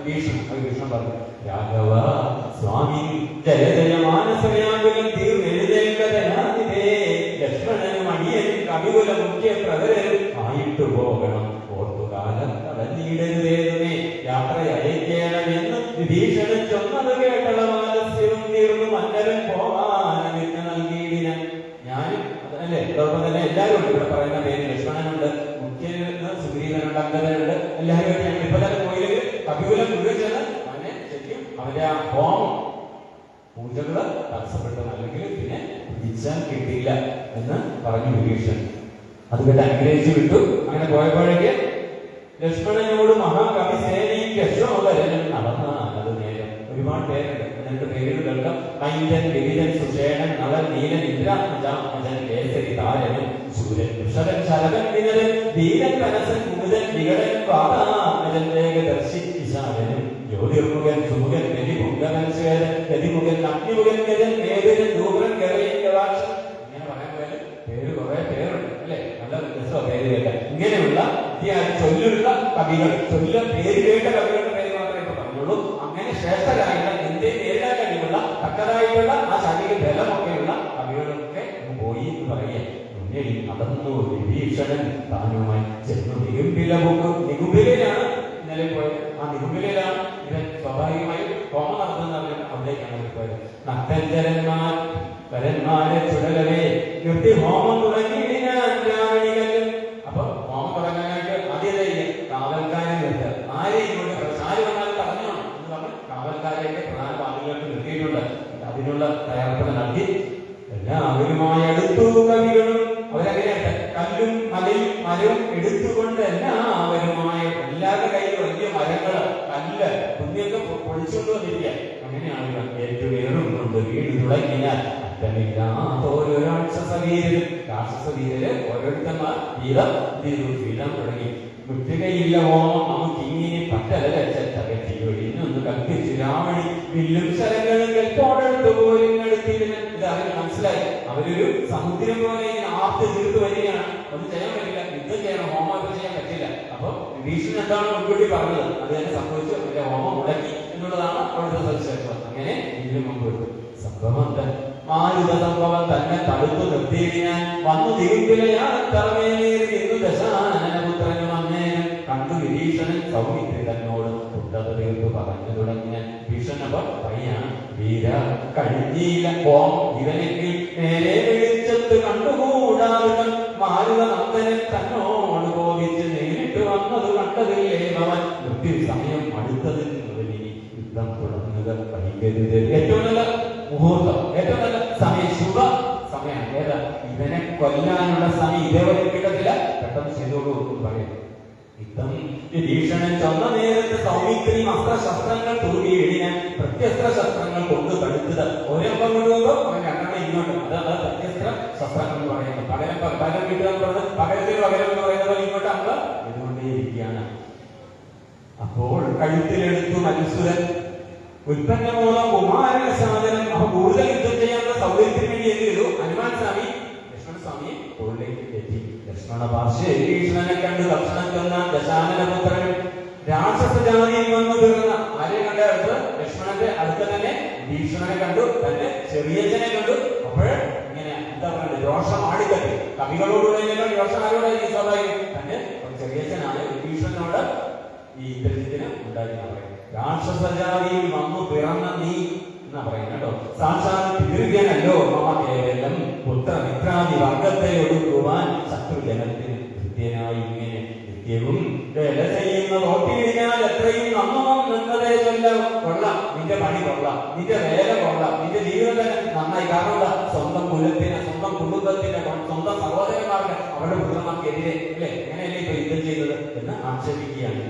വിഭീഷണൻ പറഞ്ഞു രാഘവ സ്വാമി ജയ ജയ മാനസവ്യാകുലം തീർന്നെഴുതേണ്ടതേ ലക്ഷ്മണനും അടിയനും കവികുല മുഖ്യ പ്രവരനും ആയിട്ടു പോകണം. ഓർത്തുകാലം കടഞ്ഞിടരുതേതുമേ യാത്ര അയക്കേണമെന്ന് വിഭീഷണൻ ചൊന്നത് കേട്ടള മാനസ്യവും തീർന്നു മന്നരൻ പോവാനവിട്ട് നൽകിയിടിന. ഞാനും അല്ലേ അതോടൊപ്പം തന്നെ എല്ലാവരും ഉണ്ട്. ഇവിടെ പറയുന്ന പേര് ലക്ഷ്മണനുണ്ട്, മുഖ്യനുണ്ട്, സുഗ്രീവനുണ്ട്, അങ്കദനുണ്ട്, എല്ലാവരും ഞങ്ങൾ ഇപ്പൊ തന്നെ പോയില്ലെങ്കിൽ കപികുലം മുഴുവൻ ചെന്ന് അവനെ ശരിക്കും അവന്റെ ആ ഹോമം പൂജകള് തടസ്സപ്പെട്ടു, അല്ലെങ്കിൽ പിന്നെ വിധിച്ചാൽ കിട്ടിയില്ല എന്ന് പറഞ്ഞു വിഭീഷണൻ. അത് കേട്ട് അനുഗ്രഹിച്ചു വിട്ടു. അങ്ങനെ പോയപ്പോഴേക്ക് ലക്ഷ്മണനോട് മഹാകവി സേനയും യശോധരനും നടന്ന അത് നേരം. ഒരുപാട് പേരുണ്ട്, എന്നിട്ട് പേരുകൾ കേൾക്കാം. മൈന്ദൻ, വിവിധൻ, സുഷേണൻ, നളൻ, നീലൻ, ഇന്ദ്രാജൻ, കേസരി, താരനും, സൂര്യൻ, വൃഷഭൻ, ശരവൻ, വിനരൻ, ധീരൻ, കനസൻ, മുകുതൻ, വികടൻ, പാതാമജൻ, വേഗദർശി, വിശാലനും, ജ്യോതിർമുഖൻ, സുമുഖൻ, ഗതിമുഖൻ, ശ്വേതൻ, ഗതിമുഖൻ, അഗ്നിമുഖൻ, ഗജൻ, മേധുരൻ, ധൂമ്രൻ, ഗവയൻ, ഗവാക്ഷൻ. ഇങ്ങനെ പറയാൻ പോയാൽ പേര് കുറെ പേരുണ്ട് അല്ലെ, നല്ല വ്യത്യസ്ത പേര് കേട്ട ഇങ്ങനെയുള്ള ചൊല്ലുള്ള കവികൾ, ചൊല്ല പേര് കേട്ട കവികളുടെ പേര് മാത്രമേ ഇപ്പൊ പറഞ്ഞുള്ളൂ. അങ്ങനെ ശ്രേഷ്ഠരായുള്ള എന്റെ നേരിടാൻ കഴിവുള്ള തക്കതായിട്ടുള്ള ആ ശാരീരിക ബലമൊക്കെയുള്ള കവികളൊക്കെ പോയി എന്ന് പറയുക. മുന്നിൽ നടന്നു വിഭീഷണൻ താനുമായി ചെന്നു നികുംബിലയിലാണ് ഇന്നലെ പോയത്. ആ നികുംബിലയിലാണ് ഇവൻ സ്വാഭാവികമായും ഹോമം നടത്തുന്ന അവിടേക്കാണ് പോയത്. നക്തഞ്ചരന്മാർ വരന്മാരെ ചുടലവേ നിർത്തി ഹോമം തുടങ്ങിയിടിനാണികളും. അപ്പൊ ഹോമം തുടങ്ങാനായിട്ട് ആദ്യത്തെ കാവൽക്കാരെ നിർത്തുക. ആരെയും ഇങ്ങോട്ട് ആര് വന്നാലും തടഞ്ഞോണം എന്ന് പറഞ്ഞ് കാവൽക്കാരെയൊക്കെ പ്രധാന പാർട്ടികൾക്ക് നിർത്തിയിട്ടുണ്ട്. അതിനുള്ള തയ്യാറെടുപ്പ് നടത്തി എല്ലാവരുമായി അടുത്തു കവികളും. അവരങ്ങനെയാണ് കല്ലും മലയും മരവും എടുത്തുകൊണ്ട് എല്ലാവരുമായി എല്ലാവരുടെ കയ്യിൽ വീരരും രാക്ഷസ വീരര് ഓരോരുത്തന്മാർ വീതം വീതം തുടങ്ങി. മുറ്റുകയില്ല ഓമം നമുക്ക് ഇങ്ങനെ പറ്റല ഒന്ന് കൽപ്പിച്ചു രാവണി വില്ലും ശരങ്ങളും കെൽപ്പോടെടുത്ത് പോരിങ്ങെടുത്തിരുന്ന്. ഇത് അവര് മനസ്സിലായി. അവരൊരു സമുദ്രം പോലെ ഇങ്ങനെ ആർത്ത് തീർത്ത് വരികയാണ്. ഒന്നും ചെയ്യാൻ പറ്റില്ല, യുദ്ധം ചെയ്യണം, ഹോമം ചെയ്യാൻ പറ്റില്ല. അപ്പൊ വിഭീഷണൻ എന്താണ് മുൻകൂട്ടി പറഞ്ഞത് അത് തന്നെ സംഭവിച്ചു. അവരുടെ ഹോമം മുടക്കി എന്നുള്ളതാണ് അവിടുത്തെ സവിശേഷത. അങ്ങനെ ഇതിന് മുമ്പോട്ട് സംഭവം മാരുത സംഭവം തന്നെ തടുത്തു നിർത്തിയിടിയാൻ വന്നു തിരുമ്പിലയാളത്തറമേലേറി ദശാനനപുത്രനും അന്നേരം കണ്ടു വിഭീഷണൻ സൗമിത്രി തന്നോട് കുട്ടത തീർത്തു പറഞ്ഞു തുടങ്ങിയ ഭീഷണ പയ്യാണ് വീര കഴിഞ്ഞില്ല ഓം ഇവനെങ്കിൽ നേരെ വിളിച്ചത്ത് കണ്ടുകൂടാതെ മാരുത നന്ദനൻ തന്നോട് കോപിച്ച് നേരിട്ട് വന്നത് കണ്ടതില്ലേ അവൻ മൃത്യു സമയം അടുത്തതിന് യുദ്ധം തുടങ്ങുക വൈകരുത്. ഏറ്റവും നല്ല മുഹൂർത്തം, ഏറ്റവും നല്ല സമയം, ശുഭ സമയം ഏതാ? ഇവനെ കൊല്ലാനുള്ള സമയം ഇതേവരെ കിട്ടത്തില്ല, പെട്ടെന്ന് ചെയ്തോളൂ എന്ന് പറയും. യുദ്ധം വിഭീഷണൻ ചൊന്ന നേരത്തെ സൗമിത്രി അസ്ത്രശസ്ത്രങ്ങൾ തൂകിയിടിനാൻ പ്രത്യസ്ത്ര ശസ്ത്രങ്ങൾ കൊണ്ട് തടുത്തത്. ഒരപ്പം കൊണ്ടുപോകുമ്പോൾ അവൻ രണ്ടെണ്ണം ഇങ്ങോട്ട്, അതാണ് പ്രത്യസ്ത്ര ശസ്ത്രങ്ങൾ എന്ന് പറയുന്നത്. പകരം കിട്ടുക എന്ന് പറഞ്ഞത് പകരത്തിന് പകരം എന്ന് പറയുന്നത് ഇങ്ങോട്ട് നമ്മൾ ഇതുകൊണ്ടേയിരിക്കുകയാണ്. അപ്പോൾ കഴുത്തിലെടുത്തു മത്സുരൻ ഉൽപ്പന്നമൂലം കുമാരന സാധനം. അപ്പൊ കൂടുതൽ യുദ്ധം ചെയ്യാനുള്ള സൗകര്യത്തിന് വേണ്ടി എന്ത് ചെയ്തു? ഹനുമാൻ സ്വാമി ലക്ഷ്മണ സ്വാമി തോളിലേക്ക് എത്തി. ലക്ഷ്മണ ഭീഷണനെ കണ്ടു ലക്ഷണം ചെന്ന ദശാനനപുത്രൻ രാക്ഷസ ജാതിയിൽ വന്നു തീർന്ന ആരെ കണ്ട അടുത്ത് ലക്ഷ്മണന്റെ അടുത്ത് തന്നെ ഭീഷണനെ കണ്ടു, തന്റെ ചെറിയച്ഛനെ കണ്ടു. അപ്പോൾ ഇങ്ങനെ എന്താ പറയുന്നത്, രോഷം ആടിക്കത്തി. കവികളോടുകൂടെ രോഷം ആരോടായിരിക്കും? സ്വാഭാവികം തന്നെ ചെറിയച്ഛനായ ഭീഷണനോട് ഈ ഇന്ദ്രജിത്തിന് ഉണ്ടായിരുന്ന പറയുന്നത്. രാക്ഷസജാതിയിൽ വന്നു പിറന്ന നീ എന്നാ പറയുന്നത് കേട്ടോ. സാക്ഷാൽ പിതൃജനല്ലോ മമ കേവലം പുത്രമിത്രാദി വർഗത്തെ ഒടുക്കുവാൻ ശത്രുജനത്തിന് ഹൃദ്യനായി ഇങ്ങനെ നിത്യവും വേല ചെയ്യുന്ന നോക്കിയിടിഞ്ഞാൽ എത്രയും നമ്മം നിന്നതേ ചൊല്ലാം. കൊള്ളാം, നിന്റെ പണി കൊള്ളാം, നിന്റെ വേല കൊള്ളാം, നിന്റെ ജീവിതം തന്നെ നന്നായി. കാരണം എന്താ? സ്വന്തം കുലത്തിന്, സ്വന്തം കുടുംബത്തിന്, സ്വന്തം സഹോദരന്മാർക്ക്, അവരുടെ പുത്രന്മാർക്കെതിരെ അല്ലെ എങ്ങനെയല്ലേ ഇപ്പൊ യുദ്ധം ചെയ്തത് എന്ന് ആക്ഷേപിക്കുകയാണ്.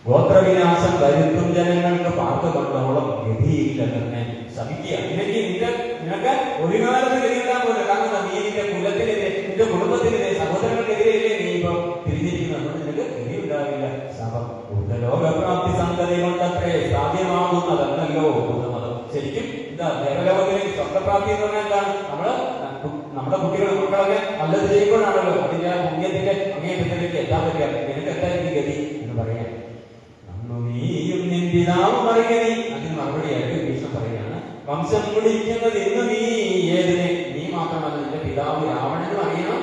ഗോത്രവിനാശം വരുത്തും ജനങ്ങൾക്ക് പാർത്ത് കൊണ്ടോളം ഗതിയില്ല തന്നെ ശമിക്കുക. നിനക്ക് ഒരു കാലത്ത് ഗതിയില്ലാൻ പോലെ. കാരണം നീ നിന്റെ കുലത്തിനെതിരെ, നിന്റെ കുടുംബത്തിനെതിരെ, സഹോദരങ്ങൾക്കെതിരെയല്ലേ നീ ഇപ്പൊ തിരിഞ്ഞിരിക്കുന്നത്. അതുകൊണ്ട് നിനക്ക് ഗതിയുണ്ടാവില്ല. ശാപം ലോകപ്രാപ്തി സന്തതി കൊണ്ടത്രേ സാധ്യമാകുന്നതല്ലോ ബുദ്ധമതം. ശരിക്കും എന്താ ദേവലോകത്തിലേക്ക് സ്വർഗപ്രാപ്തി എന്ന് പറഞ്ഞാൽ എന്താണ്? നമ്മുടെ കുട്ടികൾ മക്കളൊക്കെ നല്ലത് ചെയ്യുമ്പോഴാണല്ലോ അതിന്റെ പുണ്യത്തിന്റെ അങ്ങേയറ്റത്തിലേക്ക് എത്താൻ പറ്റുക. നിനക്ക് എന്തായിരിക്കും ഗതി എന്ന് പറയാൻ നീയും നിൻ പിതാവും പറയുകയും അതിന് മറുപടിയായിട്ട് ഭീഷണൻ പറയുകയാണ്. വംശം കുടിക്കുന്നത് ഇന്ന് നീ ഏതിനെ? നീ മാത്രമല്ല, നിന്റെ പിതാവ് രാവണനും അറിയണം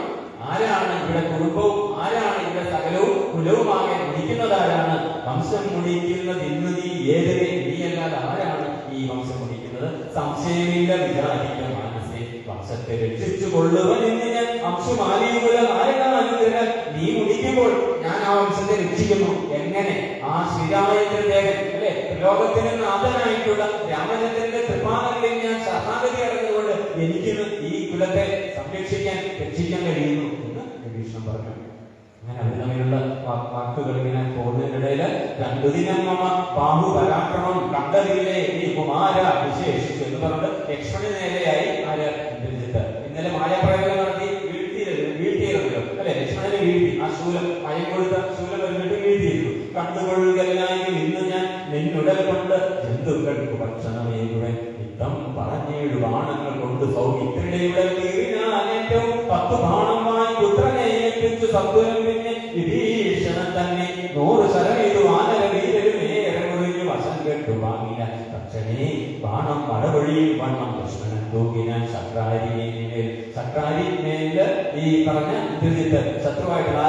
ആരാണ് ഇവിടെ കുടുംബവും, ആരാണ് ഇവിടെ സകലവും കുലവുമാകെ മുടിക്കുന്നതാരാണ്. വംശം മുടിക്കുന്നത് ഇന്ന് നീ ഏതിനെ? നീ അല്ലാതെ ആരാണ് ഈ വംശം മുടിക്കുന്നത്? സംശയമില്ല വിചാരിക്ക മനസ്സേ വംശത്തെ രക്ഷിച്ചു കൊള്ളുവൻ എന്ന് ഞാൻ അംശുമാലിയുള്ള നാരകാനുഗ്രഹം. നീ മുടിക്കുമ്പോൾ ഞാൻ ആ വംശത്തെ രക്ഷിക്കുന്നു. എങ്ങനെ? ആ ശ്രീരാമചന്ദ്രദേവൻ അല്ലെ ലോകത്തിന് നാഥനായിട്ടുള്ള രാമചന്ദ്രന്റെ കൃപാനങ്ങളിൽ ഞാൻ ശരണാഗതി അടഞ്ഞുകൊണ്ട് എനിക്ക് ഈ കുലത്തെ സംരക്ഷിക്കാൻ രക്ഷിക്കാൻ കഴിയുന്നു എന്ന് വിഭീഷണൻ പറഞ്ഞു. അങ്ങനെ അവർ തമ്മിലുള്ള വാക്കുകൾ ഇങ്ങനെ പോകുന്നതിനിടയില് രണ്ടു ദിനം മമ ബാഹുപരാക്രമം കണ്ടതില്ലേ ഈ കുമാര വിശേഷിച്ചു എന്ന് പറഞ്ഞത് ലക്ഷ്മണന് നേരെയായി ആര്? ഇന്ദ്രജിത്ത്. ഇന്നലെ മായാപ്രയോഗം നടത്തി വീഴ്ത്തിയിരുന്നല്ലോ അല്ലെ? ലക്ഷ്മണനെ വീഴ്ത്തി. ആ ശൂലം മയം കൊടുത്ത ശൂലം വരുന്നിട്ട് വീഴ്ത്തിയിരുന്നു. കണ്ടുകൊള്ളുകല്ലായി ഇന്ന് ഞാൻ നിന്നുടൽ കൊണ്ട് ജന്തുക്കൾക്ക് ഭക്ഷണമേകുവൻ യുദ്ധം പറഞ്ഞേഴു ബാണങ്ങൾ കൊണ്ട് സൗമിത്രിയുടെ ഏറ്റവും 10 ബാണമായി പുത്രനെ ഏൽപ്പിച്ചു സത്വരം. പിന്നെ വിഭീഷണൻ തന്നെ 100 ശരമേതു വാനര വീരരുമേറെ മുറിഞ്ഞു വശം കെട്ടു വാങ്ങിയ തക്ഷണേ ബാണം മടവഴിയിൽ വണ്ണം കൃഷ്ണൻ തൂക്കിനാൻ ശക്രാരിമേൽ. ശക്രാരിമേല് ഈ പറഞ്ഞ ഇന്ദ്രജിത്ത് ശത്രുവായിട്ടുള്ള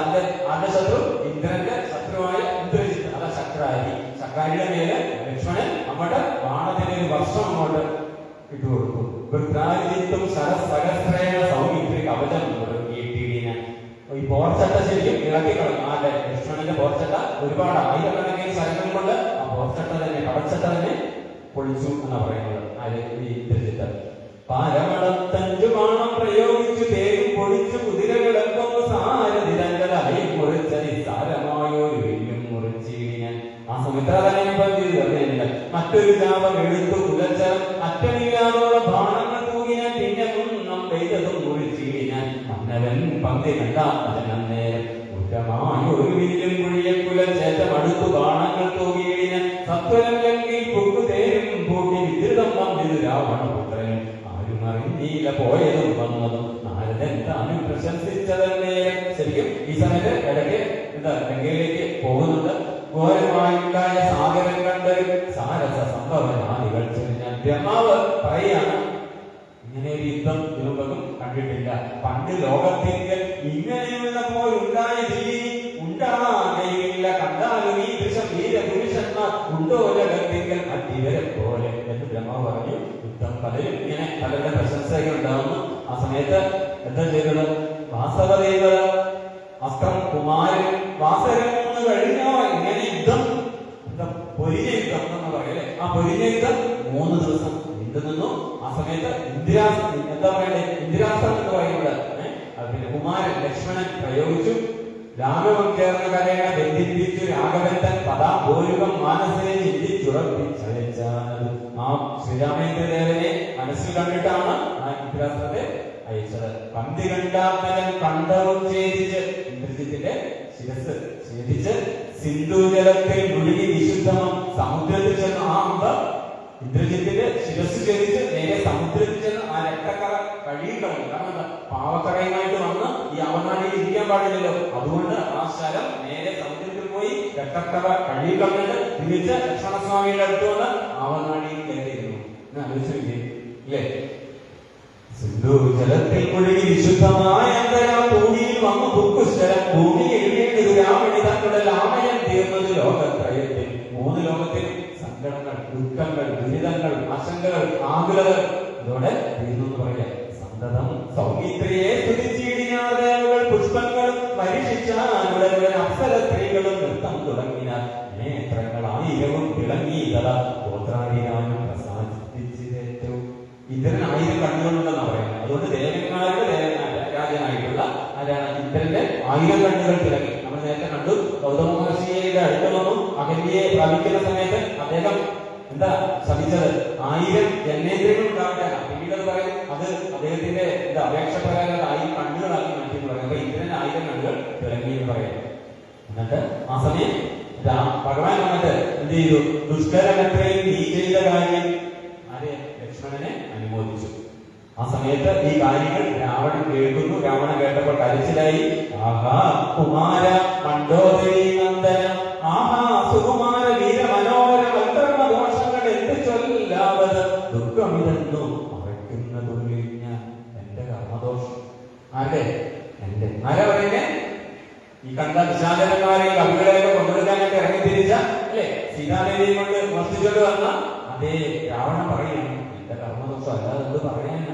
ആരുടെ ശത്രു? ഇന്ദ്രന്റെ ശത്രുവായ ഇന്ദ്രജിത്ത്, അതാ ശക്രാരി. ശക്രാരിയുടെ മേല് ലക്ഷ്മണൻ അങ്ങോട്ട് ബാണത്തിന് ഒരു വർഷം അങ്ങോട്ട് ഇട്ടുകൊടുത്തു. വൃത്രാജിത്തും സഹസ്രേണ സൗമിത്രി കവചം ഇട്ടിടിന. ഈ പോർച്ചട്ട ശരിക്കും ഇളക്കി കളഞ്ഞു. ആരുടെ? ലക്ഷ്മണന്റെ പോർച്ചട്ട ഒരുപാട് ആയിരക്കണക്കിന് ശരങ്ങൾ കൊണ്ട് ആ പോർച്ചട്ട തന്നെ, കവച്ചട്ട തന്നെ പൊളിച്ചു എന്നാ പറയുന്നത്. ആര്? ഈ ഇന്ദ്രജിത്ത്. പാരമളത്തഞ്ചു ബാണം പ്രയോഗിച്ചു തേരും പൊടിച്ചു കുതിരകളൊക്കെ സാരതിരങ്കലായി മുറിച്ചതി സാരമായൊരു വെല്ലും മുറിച്ചിടിനാൻ. ആ സുമിത്രാതനെ പറഞ്ഞില്ല. മറ്റൊരു ജാപം എടുത്തു കുലച്ച അറ്റമില്ലാതുള്ള ബാണങ്ങൾ തൂകിനാൻ പിന്നെ കുന്നം പെയ്തതും മുറിച്ചു ലക്ഷ്മണൻ പന്തി കണ്ടാന്നേരം കുറ്റമായി ഒരു വില്ലും കുഴിയക്കുലം ചേറ്റമടുത്തു ബാണങ്ങൾ തൂകിയിടിന് സത്വരം ലങ്കിൽ പുക്കുതേരും പൂട്ടി വിദ്യുതം വന്നിരു രാവണപുത്രനും ആരും അറിഞ്ഞീല പോയതും വന്നതും നാരദൻ താനും പ്രശംസിച്ചതന്നേരം. ശരിക്കും ഈ സമയത്ത് ഇടയ്ക്ക് ലങ്കയിലേക്ക് പോകുന്നുണ്ട്. ഘോരമായുണ്ടായ സാഗരം കണ്ടൊരു സാരസ സംഭവനാദികൾ ചെറിഞ്ഞ ബ്രഹ്മാവ് പറയാണ്, ഇങ്ങനെ ഒരു യുദ്ധം ഇതിനുമ്പതും കണ്ടിട്ടില്ല. പണ്ട് ലോകത്തിൽ ഇങ്ങനെയുള്ള പോലുണ്ടായതില്ല, ഉണ്ടാകയില്ല. കണ്ടാലും ഈ ദൃശം വീരപുരുഷന്മാർ ഉണ്ടോ ജഗത്തിങ്കൽ മറ്റിവരെ പോലെ എന്ന് ബ്രഹ്മാവ് പറഞ്ഞു. യുദ്ധം പലരും ഇങ്ങനെ പലരുടെ പ്രശംസകൾ ഉണ്ടാവുന്നു. ആ സമയത്ത് എന്താ ചെയ്തത്? വാസവദേവത അസ്ത്രം കുമാരൻ വാസരം കഴിഞ്ഞോ ഇങ്ങനെ യുദ്ധം, പൊരിഞ്ഞ യുദ്ധം എന്ന് പറയല്ലേ. ആ പൊരിഞ്ഞ യുദ്ധം 3 ദിവസം നീണ്ടു നിന്നു. ആ സമയത്ത് എന്താ പറയണ്ടേ, ഇന്ദിരാസ്ത്രം എന്ന് പറയുന്നത് പിന്നെ കുമാരൻ ലക്ഷ്മണൻ പ്രയോഗിച്ചു. രാഘവം ചേർന്ന കരേണ ബന്ധിപ്പിച്ചു രാഘവന്തൻ പദാഭൂരികം മാനസിനെ ചിന്തിച്ചുറപ്പിച്ചയച്ചത്. ആ ശ്രീരാമേന്ദ്രദേവനെ മനസ്സിൽ കണ്ടിട്ടാണ് ആ ഇന്ദിരാസ്ത്രത്തെ അയച്ചത്. പന്തി കണ്ടാമലൻ കണ്ടവും ഛേദിച്ച് ഇന്ദ്രജിത്തിന്റെ ശിരസ് ഛേദിച്ച് സിന്ധു ജലത്തിൽ മുഴുകി വിശുദ്ധമം സമുദ്രത്തിൽ ചെന്ന് ആ ഇന്ദ്രജിത്തിന്റെ ശിരസ് ഛേദിച്ച് നേരെ സമുദ്രത്തിൽ ചെന്ന് ആ രക്തക്കറ കഴിയുകളഞ്ഞു. കാരണം എന്താ, പാവക്കറയുമായിട്ട് വന്ന് ഈ അവനാടിയിൽ ഇരിക്കാൻ പാടില്ലല്ലോ. അതുകൊണ്ട് ആ ശരം നേരെ സമുദ്രത്തിൽ പോയി രക്തക്കറ കഴിയുകളഞ്ഞിട്ട് തിരിച്ച് ലക്ഷ്മണസ്വാമിയുടെ അടുത്ത് വന്ന് അവനാടിയിൽ കയറിയിരുന്നു. ഇല്ലേ? സിന്ധു ജലത്തിൽ മുഴുകി വിശുദ്ധമായ ഭൂമിയിൽ വന്ന് പുക്കുശരം ഭൂമിയിൽ എഴുതിയത് രാവണി തങ്ങളുടെ ലാമയം തീർന്നത് ലോകത്രയത്തിൽ 3 ലോകത്തിൽ സങ്കടങ്ങൾ, ദുഃഖങ്ങൾ, ദുരിതങ്ങൾ, ആശങ്കകൾ, ആകുലകൾ ഇതോടെ തീർന്നു എന്ന് പറയാം. സന്തതം സൗമിത്രിയെ സ്തുതിച്ചിടിനാദേവകൾ പുഷ്പങ്ങളും പരീക്ഷിച്ചാനുടനുടൻ അപ്സര സ്ത്രീകളും നൃത്തം തുടങ്ങിനാൽ നേത്രങ്ങളായിരവും തിളങ്ങിയത ഗോത്രാരിയാനും പ്രസാദിച്ചതേറ്റവും. ഇന്ദ്രൻ 1000 കണ്ണുകളുണ്ടെന്നാ പറയുന്നത്. അതുകൊണ്ട് ദേവന്മാരുടെ രാജനായിട്ടുള്ള ആരാണ്? ഇന്ദ്രന്റെ 1000 കണ്ണുകൾ തിളങ്ങി. നമ്മൾ നേരത്തെ കണ്ടു. ഗൗതമ മഹർഷിയുടെ അടുത്ത് വന്നു അഹല്യയെ പ്രാപിക്കുന്ന സമയത്ത് അദ്ദേഹം എന്താ ശപിച്ചത്? 1000 ജനേന്ദ്രിയങ്ങൾ ഉണ്ടാവില്ല. പിന്നീട് പറയും അത് അദ്ദേഹത്തിന്റെ അപേക്ഷ പ്രകാരം 1000 കണ്ണുകളാക്കി മാറ്റി എന്ന് പറയും. അപ്പൊ ഇന്ദ്രൻ 1000 കണ്ണുകൾ തിളങ്ങി എന്ന് പറയും. എന്നിട്ട് ആ സമയം ഭഗവാൻ വന്നിട്ട് എന്ത് ചെയ്തു? ദുഷ്കരമത്രയും നീ ചെയ്ത കാര്യം ആരെ? ലക്ഷ്മണനെ അനുമോദിച്ചു. ആ സമയത്ത് ഈ കാര്യങ്ങൾ രാവണൻ കേൾക്കുന്നു. രാവണൻ കേട്ടപ്പോൾ കരച്ചിലായി. ആഹാ കുമാര മണ്ഡോദരി നന്ദന, ആഹാ സുകുമാര വീര മനോഹര വൽക്കർമ്മ ദോഷങ്ങൾ എന്ത് ചൊല്ലാവത് ദുഃഖമിതെന്നു മറയ്ക്കുന്നതുള്ളിൽ ഞാൻ എന്റെ കർമ്മദോഷം. ആരുടെ? എന്റെ. ആരാ പറയുന്നേ? ഈ കണ്ട വിശാലന്മാരെ കവികളെയൊക്കെ കൊണ്ടുവരാനായിട്ട് ഇറങ്ങി തിരിച്ച അല്ലെ സീതാദേവിയെ കൊണ്ട് വർദ്ധിച്ചോണ്ട് വന്ന അതേ രാവണൻ പറയുന്നു എന്റെ കർമ്മദോഷം. അല്ലാതെ എന്ത് പറയാനാ?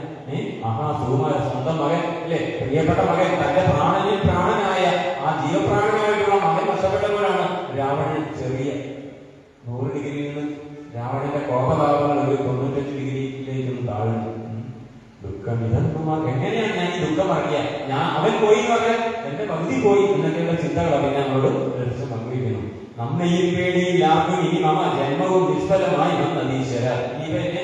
ആഹാ സുകുമാര സ്വന്തം മകൻ അല്ലെ, പ്രിയപ്പെട്ട മകൻ, തന്റെ പ്രാണനിൽ പ്രാണനായ ആ ജീവപ്രാണനായിട്ടുള്ള മകൻ നഷ്ടപ്പെട്ടവരാണ് രാവണൻ. ചെറിയ 100 ഡിഗ്രിയിൽ നിന്ന് രാവണന്റെ കോപതാപങ്ങൾ ഒരു 95 ഡിഗ്രിയിലേക്ക് താഴ്ന്നു. ദുഃഖം ഇതെന്നും എങ്ങനെയാണ് ഞാൻ ഈ ദുഃഖം അറിയാ? അവൻ പോയി എന്ന് പറഞ്ഞാൽ എന്റെ പകുതി പോയി എന്നൊക്കെയുള്ള ചിന്തകളൊക്കെ നമ്മളോട് ലക്ഷ്യം പങ്കുവയ്ക്കുന്നു. നമ്മയും പേടിയില്ലാക്കും ഇനി മമ ജന്മവും നിഷ്ഫലമായി നദീശ്വര. ഇവ എന്നെ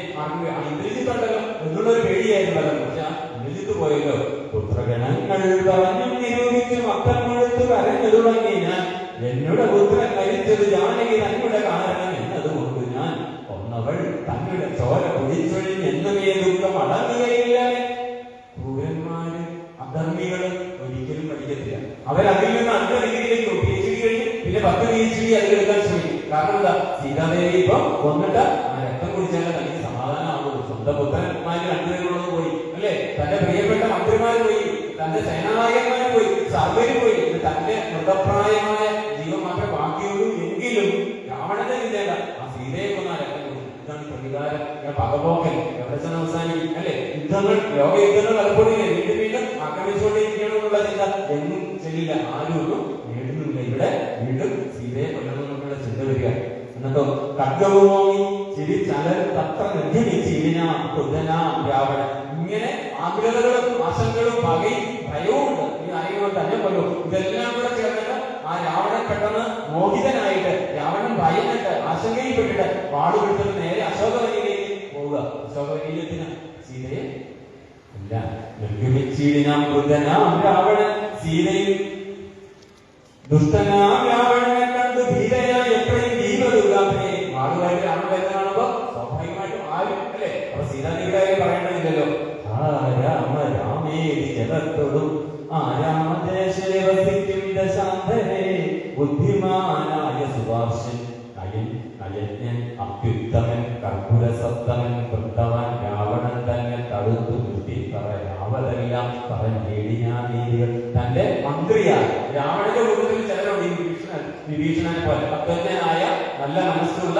ഇന്ദ്രജിത്തുണ്ടല്ലോ എന്നുള്ളൊരു പേടിയായിരുന്നല്ലോ. പക്ഷെ ഇന്ദ്രജിത്ത് പോയല്ലോ. പുത്രഗണങ്ങൾ പറഞ്ഞും നിരൂപിച്ചും അക്കം മുഴുത്തു കരഞ്ഞു തുടങ്ങി ഞാൻ. എന്നോട് പുത്രൻ മരിച്ചത് ജാനകി തങ്ങളുടെ കാരണം എന്നതുകൊണ്ട് ഞാൻ ഒന്നവൾ തങ്ങളുടെ ചോര കുടിച്ചൊഴിഞ്ഞെന്നുമേ ദുഃഖം അടങ്ങുകയില്ല. ക്രൂരന്മാര് അധർമ്മികള് ഒരിക്കലും പഠിക്കത്തില്ല. അവരതിൽ നിന്ന് 5 ഡിഗ്രിയിലേക്ക് PhD കഴിഞ്ഞ് പിന്നെ 10 PhD അതിലെടുക്കാൻ ശ്രമിക്കും. കാരണം എന്താ? സീതാദേവി ഇപ്പൊ കൊന്നിട്ട് ആ രക്തം കുടിച്ചാൽ തനിക്ക് സമാധാനമാകുള്ളൂ. സ്വന്തം പുത്രന്മാര് 2 പേരുള്ളത് പോയി അല്ലെ, തന്റെ പ്രിയപ്പെട്ട മന്ത്രിമാര് പോയി, തന്റെ സേനാനായകന്മാര് പോയി, സർവര് പോയി, തന്റെ മൃതപ്രായമായ ജീവൻ മാത്രമേ ബാക്കിയുള്ളൂ. എങ്കിലും രാവണന്റെ ചിന്തയല്ല, ആ സീതയെ കൊന്ന രക്തം കൊടുക്കും. ഇതാണ് പ്രതികാരം, പകപോക്കൻ. എവിടെ ചെന്ന് അവസാനിക്കും അല്ലെ? യുദ്ധങ്ങൾ, ലോക യുദ്ധങ്ങൾ പലപ്പോഴും വീണ്ടും വീണ്ടും ആക്രമിച്ചുകൊണ്ടിരിക്കണമെന്നുള്ള ചിന്ത എന്നും ചെല്ലില്ല. ആരും ഒന്നും നേടുന്നില്ല. ഇവിടെ വീണ്ടും സീതയെ കൊല്ലണമെന്നുള്ള ചിന്ത വരിക. എന്നിട്ടോ ഖഡ്ഗവുമോങ്ങി ചിരിച്ചലർ തത്ര രാവണൻ. ഇങ്ങനെ ആഗ്രഹങ്ങളും ആശങ്കകളും പകയും ഭയവും ഉണ്ട്. ഈ ആരെങ്കിലും തന്നെ കൊല്ലോ. ഇതെല്ലാം കൂടെ ചേർന്നിട്ട് ആ രാവണൻ പെട്ടെന്ന് മോഹിതനായിട്ട്, രാവണൻ ഭയന്നിട്ട് ആശങ്കയിൽപ്പെട്ടിട്ട് വാളുപിടിച്ചിട്ട് നേരെ അശോകവനിയിലേക്ക് പോവുക. അശോകവനിയിലെത്തിന് സീതയെ ഇല്ല. നിർഗമിച്ചിടിനാം വൃദ്ധനാം രാവണൻ സീതയും ദുഷ്ടനാം രാവണനെ കണ്ടു ഭീതനായി എപ്പോഴും ദീപദുർഗാമനെ ആളുമായിട്ട് രാമൻ വരുന്ന കാണുമ്പോ സ്വാഭാവികമായിട്ടും ആരും അല്ലെ. അപ്പൊ സീതാദേവിയുടെ കാര്യം പറയേണ്ടതില്ലല്ലോ. രാമ രാമേരി ജഗത്തോടും ആരാമദേശേ വസിക്കും ദശാന്തരേ ബുദ്ധിമാനായ സുഭാഷൻ അയജ്ഞൻ അത്യുത്തമൻ കർപ്പുരസത്തമൻ വൃത്തവൻ രാവണൻ തന്നെ തടുത്തു നിർത്തി പറയാവതെല്ലാം പറഞ്ഞേടി ഞാൻ രീതികൾ. തന്റെ മന്ത്രിയായ രാവണന്റെ കൂട്ടത്തിൽ ചിലരുണ്ട് വിഭീഷണനെ പോലെ അത്വജ്ഞനായ നല്ല മനസ്സുള്ള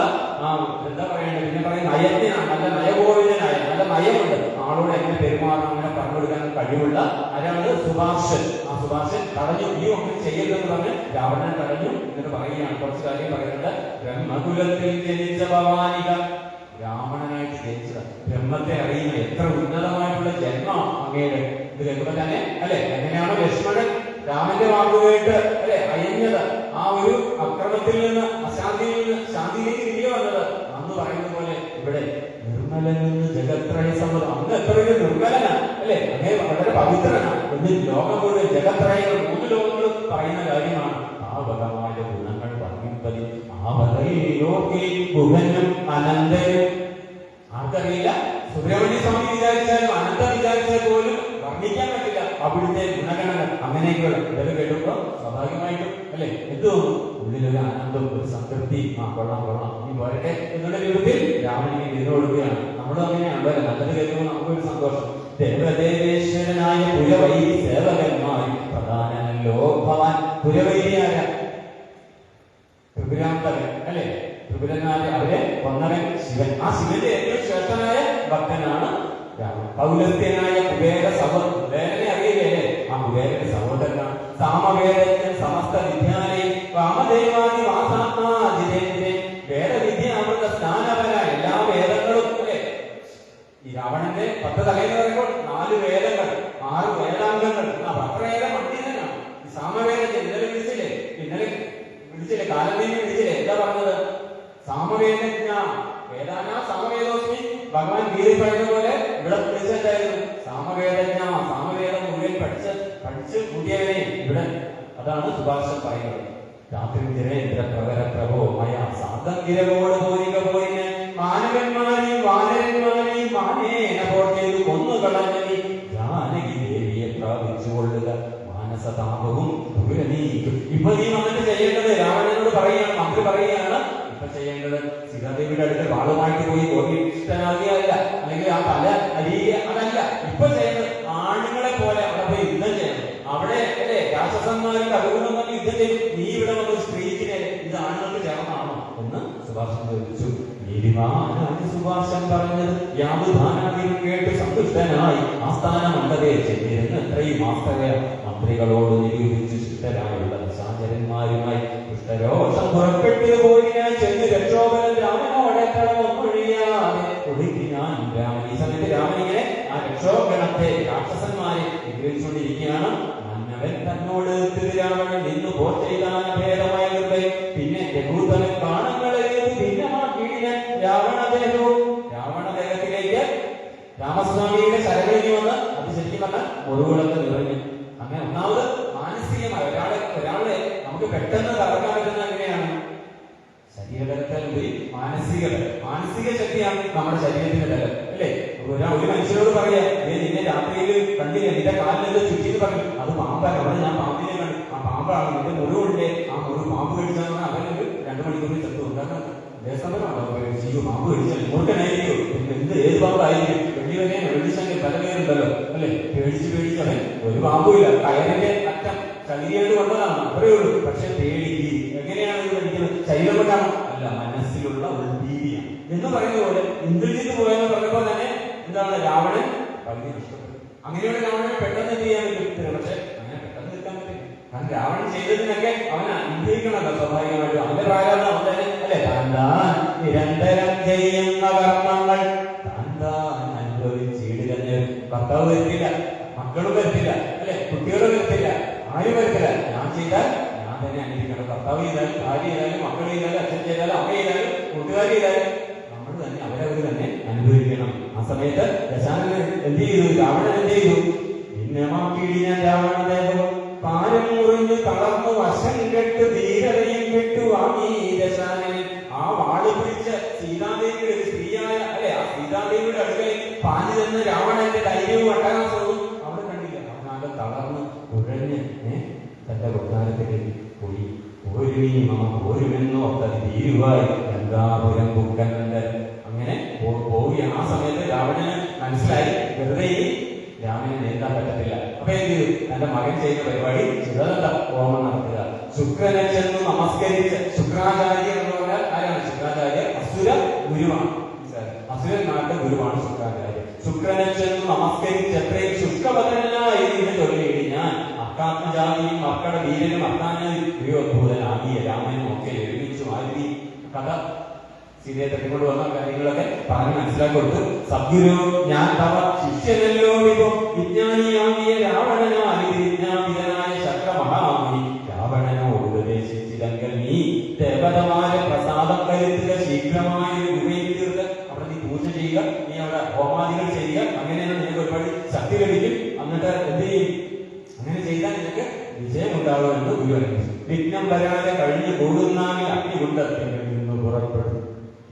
എന്താ പറയണ്ടത്, പിന്നെ പറയുന്ന അയജ്ഞനാണ്, നല്ല നയബോധനായ നല്ല നയമുണ്ട്, ആളോട് എങ്ങനെ പെരുമാറണം അങ്ങനെ പറഞ്ഞു കൊടുക്കാൻ കഴിവുള്ള ആരാണ് സുഭാഷൻ. ആ സുഭാഷൻ തടഞ്ഞു, ഈ ഒന്നും ചെയ്യരുതെന്ന് പറഞ്ഞ് രാവണൻ തടഞ്ഞു എന്നിട്ട് പറയുകയാണ്. കുറച്ച് കാര്യം പറയുന്നുണ്ട്. ബ്രഹ്മകുലത്തിൽ ജനിച്ച ഭവാനിക, ബ്രാഹ്മണനായിട്ട് ജനിച്ചത്, ബ്രഹ്മത്തെ അറിയുന്ന എത്ര ഉന്നതമായിട്ടുള്ള ജന്മം അങ്ങയുടെ. ഇത് കേൾക്കുമ്പോൾ തന്നെ അല്ലെ എങ്ങനെയാണോ ലക്ഷ്മണൻ രാമന്റെ വാക്കുകേട്ട് അല്ലെ അയഞ്ഞത്, ആ ഒരു അക്രമത്തിൽ നിന്ന് അശാന്തിയിൽ നിന്ന് ശാന്തിയിലേക്ക് തിരികെ വന്നത്. അന്ന് പറയുന്ന പോലെ ഇവിടെ നിർമ്മലനെന്ന് ജഗത്രയ സമ്മതം. അന്ന് എത്രയൊരു നിർമ്മലനാണ് അല്ലെ, അങ്ങനെ വളരെ പവിത്രനാണ് എന്ന് ലോകം മുഴുവൻ ജഗത്രയങ്ങൾ 3 ലോകങ്ങളും പറയുന്ന കാര്യമാണ്. പാവകമായ ഗുണങ്ങൾ വർണ്ണിപ്പതി ഗുഹനും അനന്തനും. ആർക്കറിയില്ല, സുബ്രഹ്മണ്യ സ്വാമി വിചാരിച്ചാലും അനന്ത വിചാരിച്ചാൽ പോലും വർണ്ണിക്കാൻ പറ്റില്ല അവിടുത്തെ ഗുണഗണങ്ങൾ. അങ്ങനെയൊക്കെയുള്ള ഇതൊക്കെ കേട്ടുമ്പോ സ്വാഭാവികമായിട്ടും അല്ലെ എന്ത് തോന്നും, ഉള്ളിലൊരു ആനന്ദം, ഒരു സംതൃപ്തി. കൊള്ളാം കൊള്ളാം ഈ പോരട്ടെ എന്നുള്ള രൂപത്തിൽ രാമനെ ഇതിന് കൊടുക്കുകയാണ്. നമ്മളും അങ്ങനെയാണ് അല്ലേ, നല്ലത് കേൾക്കുമ്പോൾ നമുക്കൊരു സന്തോഷം. ദേവദേവേശ്വരനായ പുരവൈരി സേവകന്മാരിൽ പ്രധാനമല്ലോ ഭവാൻ. പുരവൈരിയായ ത്രിപുരാന്തകൻ അല്ലെ, ത്രിപുരനായ അവരെ കൊന്നവൻ ശിവൻ. ആ ശിവന്റെ ഏറ്റവും ശ്രേഷ്ഠനായ ഭക്തനാണ് രാമൻ. പൗലസ്ത്യനായ കുബേര കുബേരനെ അറിയില്ലേ, ആ കുബേരന്റെ സഹോദരനാണ്. സാമവേദജ്ഞൻ സമസ്ത വിദ്യാലയം വാമദേവാദി വാസാത്മാജിതേന്ദ്രൻ. വേദവിദ്യ അമൃത സ്നാനപര, എല്ലാ വേദങ്ങളും അല്ലെ. ഈ രാവണന്റെ 10 തലയെന്ന് പറയുമ്പോൾ 4 വേദങ്ങൾ 6 വേദാംഗങ്ങൾ. അത്രയേറെ പണ്ഡിതനാണ് ഈ സാമവേദജ്ഞൻ. ഇന്നലെ വിളിച്ചില്ലേ കാലത്തേക്ക് വിളിച്ചില്ലേ, എന്താ പറഞ്ഞത്? സാമവേദജ്ഞ വേദാന സാമവേദോസ്മി. ഭഗവാൻ ഗീതയിൽ പറയുന്ന പോലെ ഇവിടെ വിളിച്ചിട്ടായിരുന്നു സാമവേദജ്ഞ. സാമവേദം മുഴുവൻ പഠിച്ച് കൂട്ടിയവനെ ഇവിടെ. അതാണ് സുഭാഷൻ പറയുന്നത്. രാത്രി തിരേന്ദ്ര പ്രവര പ്രഭോ മയ സാന്തം ഗിരവോട് പോരിക പോരിന് മാനവന്മാരെയും വാനരന്മാരെയും മാനേന പോർ ചെയ്തു കൊന്നുകളഞ്ഞി ജാനകി ദേവിയെ പ്രാപിച്ചുകൊള്ളുക മാനസതാപവും ദുരനീക്കും. ഇപ്പൊ നീ വന്നിട്ട് ചെയ്യേണ്ടത്, രാവണനോട് പറയുകയാണ്, മന്ത്രി പറയുകയാണ്, ഇപ്പൊ ചെയ്യേണ്ടത് സീതാദേവിയുടെ അടുത്ത് വാളുമായിട്ട് പോയി കോപിഷ്ടനാകിയല്ല, അല്ലെങ്കിൽ ആ തല അരിയുക, അതല്ല. ഇപ്പൊ ചെയ്യേണ്ടത് ആണുങ്ങളെ പോലെ അവിടെ പോയി യുദ്ധം ചെയ്യണം. അവിടെ അല്ലെ രാക്ഷസന്മാരുടെ അഭിമുഖം തന്നെ യുദ്ധം ചെയ്യും. നീ ഇവിടെ വന്ന സ്ത്രീക്കിനെ ഇത് ആണുങ്ങൾക്ക് ചേർന്നാണോ എന്ന് സുഭാഷൻ ചോദിച്ചു. സുഭാഷൻ പറഞ്ഞത് യാതൊരു കേട്ട് സന്തുഷ്ടനായി ആസ്ഥാന മണ്ഡലേ ചെന്നിരുന്ന് എത്രയും ആസ്തക മന്ത്രികളോട് നിരൂപിച്ചു ശിഷ്ടരായുള്ള ദശാചരന്മാരുമായി കുഷ്ഠരോഷം പുറപ്പെട്ടു പോയി ഞാൻ ചെന്ന് രക്ഷോപനം രാമനോടെ ഒന്നൊഴിയാതെ ഒടുക്കി ഞാൻ രാമൻ. ഈ സമയത്ത് രാമൻ ഇങ്ങനെ ആ രക്ഷോഗണത്തെ രാക്ഷസന്മാരെ നിഗ്രഹിച്ചുകൊണ്ടിരിക്കുകയാണ്. മന്നവൻ തന്നോട് രാവണൻ നിന്ന് പോർ ചെയ്താന ഭേദമായ നിർഭയം. പിന്നെ രഘൂതനൻ കാണങ്ങളെ ഭിന്നമാക്കിയ രാവണദേഹത്തിലേക്ക് രാമസ്വാമിയുടെ ശരണിക്ക് വന്ന് അത് ശരിക്കും പറഞ്ഞാൽ മുറിവുകളൊക്കെ നിറഞ്ഞു. അങ്ങനെ ഒന്നാമത് മാനസികമായ ഒരാളെ നമുക്ക് പെട്ടെന്ന് തകർക്കാൻ പറ്റുന്ന എങ്ങനെയാണ്? ശരീരബലത്തിലുപരി മാനസിക ശക്തിയാണ് നമ്മുടെ ശരീരത്തിന്റെ ബലം അല്ലേ. ഒരു മനുഷ്യനോട് പറയാ, നിന്നെ രാത്രിയിൽ കണ്ടില്ല, നിന്റെ കാലിലെന്ത് ചുറ്റിന്ന് പറഞ്ഞു, അത് പാമ്പാണ്, അവിടെ ഞാൻ പാമ്പിനെ കണ്ടു, ആ പാമ്പാണ്, നിന്റെ മുറിവുണ്ട്, ആ മുറിവ് പാമ്പ് കടിച്ചാൽ അവനൊരു 2 മണിക്കൂറിൽ ചത്തു. കാരണം പാമ്പ് കടിച്ചാൽ മൂർഖനായിരിക്കും, ഏത് പാമ്പായിരിക്കും, വെള്ളിശങ്കർ പല പേരുണ്ടല്ലോ അല്ലെ. പേടിച്ച് അവൻ ഒരു പാമ്പുമില്ല, കയറിന്റെ അറ്റം ചകിരിയായിട്ട് കൊണ്ടതാണ്, അത്രയേ ഉള്ളൂ. പക്ഷെ പേടിക്ക് എങ്ങനെയാണ് ഇത് പഠിക്കുന്നത്? ശരീരം കൊണ്ടാണോ? അല്ല, മനസ്സിലുള്ള ഉൾഭീതിയാണ് എന്ന് പറയുന്ന പോലെ ഇന്ദ്രജിത്ത് പോയെന്ന് പറഞ്ഞപ്പോൾ തന്നെ എന്താണ്, രാവണൻ പകുതി നഷ്ടപ്പെട്ടു. അങ്ങനെയുള്ള രാവണനെ പെട്ടെന്ന് എന്ത് ചെയ്യാൻ പറ്റും? പക്ഷെ അങ്ങനെ പെട്ടെന്ന് നിൽക്കാൻ പറ്റില്ല. കാരണം രാവണൻ ചെയ്തതിനൊക്കെ അവൻ അനുഭവിക്കണമല്ലോ സ്വാഭാവികമായിട്ടും. അവന്റെ പ്രായം അവൻ തന്നെ അല്ലെ. താൻ നിരന്തരം ചെയ്യുന്ന കർമ്മങ്ങൾ താൻ അനുഭവിച്ചിടുക. ഭർത്താവ് വരുത്തില്ല, മക്കളും വരുത്തില്ല അല്ലെ, കുട്ടികളും വരുത്തില്ല, ആരും വരുത്തില്ല. ഞാൻ ചെയ്താൽ ഞാൻ തന്നെ അനുഭവിക്കണം. ഭർത്താവ് ചെയ്താലും ഭാര്യ ചെയ്താലും മക്കൾ ചെയ്താലും അച്ഛൻ ചെയ്താലും അമ്മ ചെയ്താലും കൂട്ടുകാർ ചെയ്താലും നമ്മൾ തന്നെ അവരവർ തന്നെ അനുഭവിക്കണം. ആ സമയത്ത് ദശാനൻ എന്ത് ചെയ്തു? രാവണൻ എന്ത് ചെയ്തു? ഭിന്നമാക്കിയിടിഞ്ഞ രാവണദേവം പാരം മുറിഞ്ഞു തളർന്നു വശം കെട്ട് ധീരതയും കെട്ടു വാങ്ങി ദശാനൻ. ആ വാള് പിടിച്ച സീതാദേവിയുടെ ഒരു സ്ത്രീയായ അല്ലെ, ആ സീതാദേവിയുടെ അടുക്കൽ പാഞ്ഞു ചെന്ന് രാവണന്റെ ധൈര്യവും അട്ടഹാസവും അവിടെ കണ്ടില്ല. അവനാകെ തളർന്ന് കുഴഞ്ഞ് തന്റെ കൊട്ടാരത്തിലേക്ക് പോയി. ഓരുമെന്നോർത്തത് തീരുവായി ഗംഗാപുരം കുക്കനണ്ട്. അങ്ങനെ പോവുകയാണ്. ആ സമയത്ത് രാവണന് മനസ്സിലായി വെറുതെ രാമനെ നേരിടാൻ പറ്റത്തില്ല. അപ്പൊ എന്ത് ചെയ്തു? തന്റെ മകൻ ചെയ്യുന്ന പരിപാടി ചിതലന്ത ഹോമം നടത്തുക. ശുക്രനെ ചെന്ന് നമസ്കരിച്ച്, ശുക്രാചാര്യ എന്ന് പറഞ്ഞാൽ ആരാണ്? ശുക്രാചാര്യ അസുര ഗുരുവാണ്. അസുരന്മാരുടെ ഗുരുവാണ് ശുക്രാചാര്യ. ശുക്രനെ ചെന്ന് നമസ്കരിച്ച് എത്രയും ശുഷ്കവതനായി എന്ന് ചൊല്ലിയിട്ട് ഞാൻ അക്കാത്മജാതിയും മക്കളുടെ വീരനും അർത്ഥാനുഭൂതനാകിയ രാമനും ഒക്കെ ഒരുമിച്ചു മാറ്റി കഥ സീതയെ തട്ടിക്കൊണ്ട് വന്ന കാര്യങ്ങളൊക്കെ പറഞ്ഞ് മനസ്സിലാക്കി കൊടുത്തു. സദ്ഗുരു ഞാൻ തവ ശിഷ്യനല്ലോ വിഭം വിജ്ഞാനിയാകിയ രാവണനായി വിജ്ഞാപിതനായ ശക്രമഹാമുനി രാവണനോട് ഉപദേശിച്ചില്ലെങ്കിൽ നീ ദേവതമാരെ പ്രസാദം കരുതുക, ശീഘ്രമായ ഗുഹയിൽ തീർത്ത് അവിടെ നീ പൂജ ചെയ്യുക, നീ അവിടെ ഹോമാദികൾ ചെയ്യുക. അങ്ങനെയാണ് നിനക്ക് ഒരുപാട് ശക്തി ലഭിക്കും. എന്നിട്ട് എന്ത് ചെയ്യും? അങ്ങനെ ചെയ്താൽ നിനക്ക് വിജയം ഉണ്ടാകുമെന്ന് ഗുരു അനുഭവിച്ചു. വിഘ്നം വരാതെ കഴിഞ്ഞു കൂടുന്നാണ് അഗ്നികുണ്ടത്തിൽ നിന്ന് പുറപ്പെടും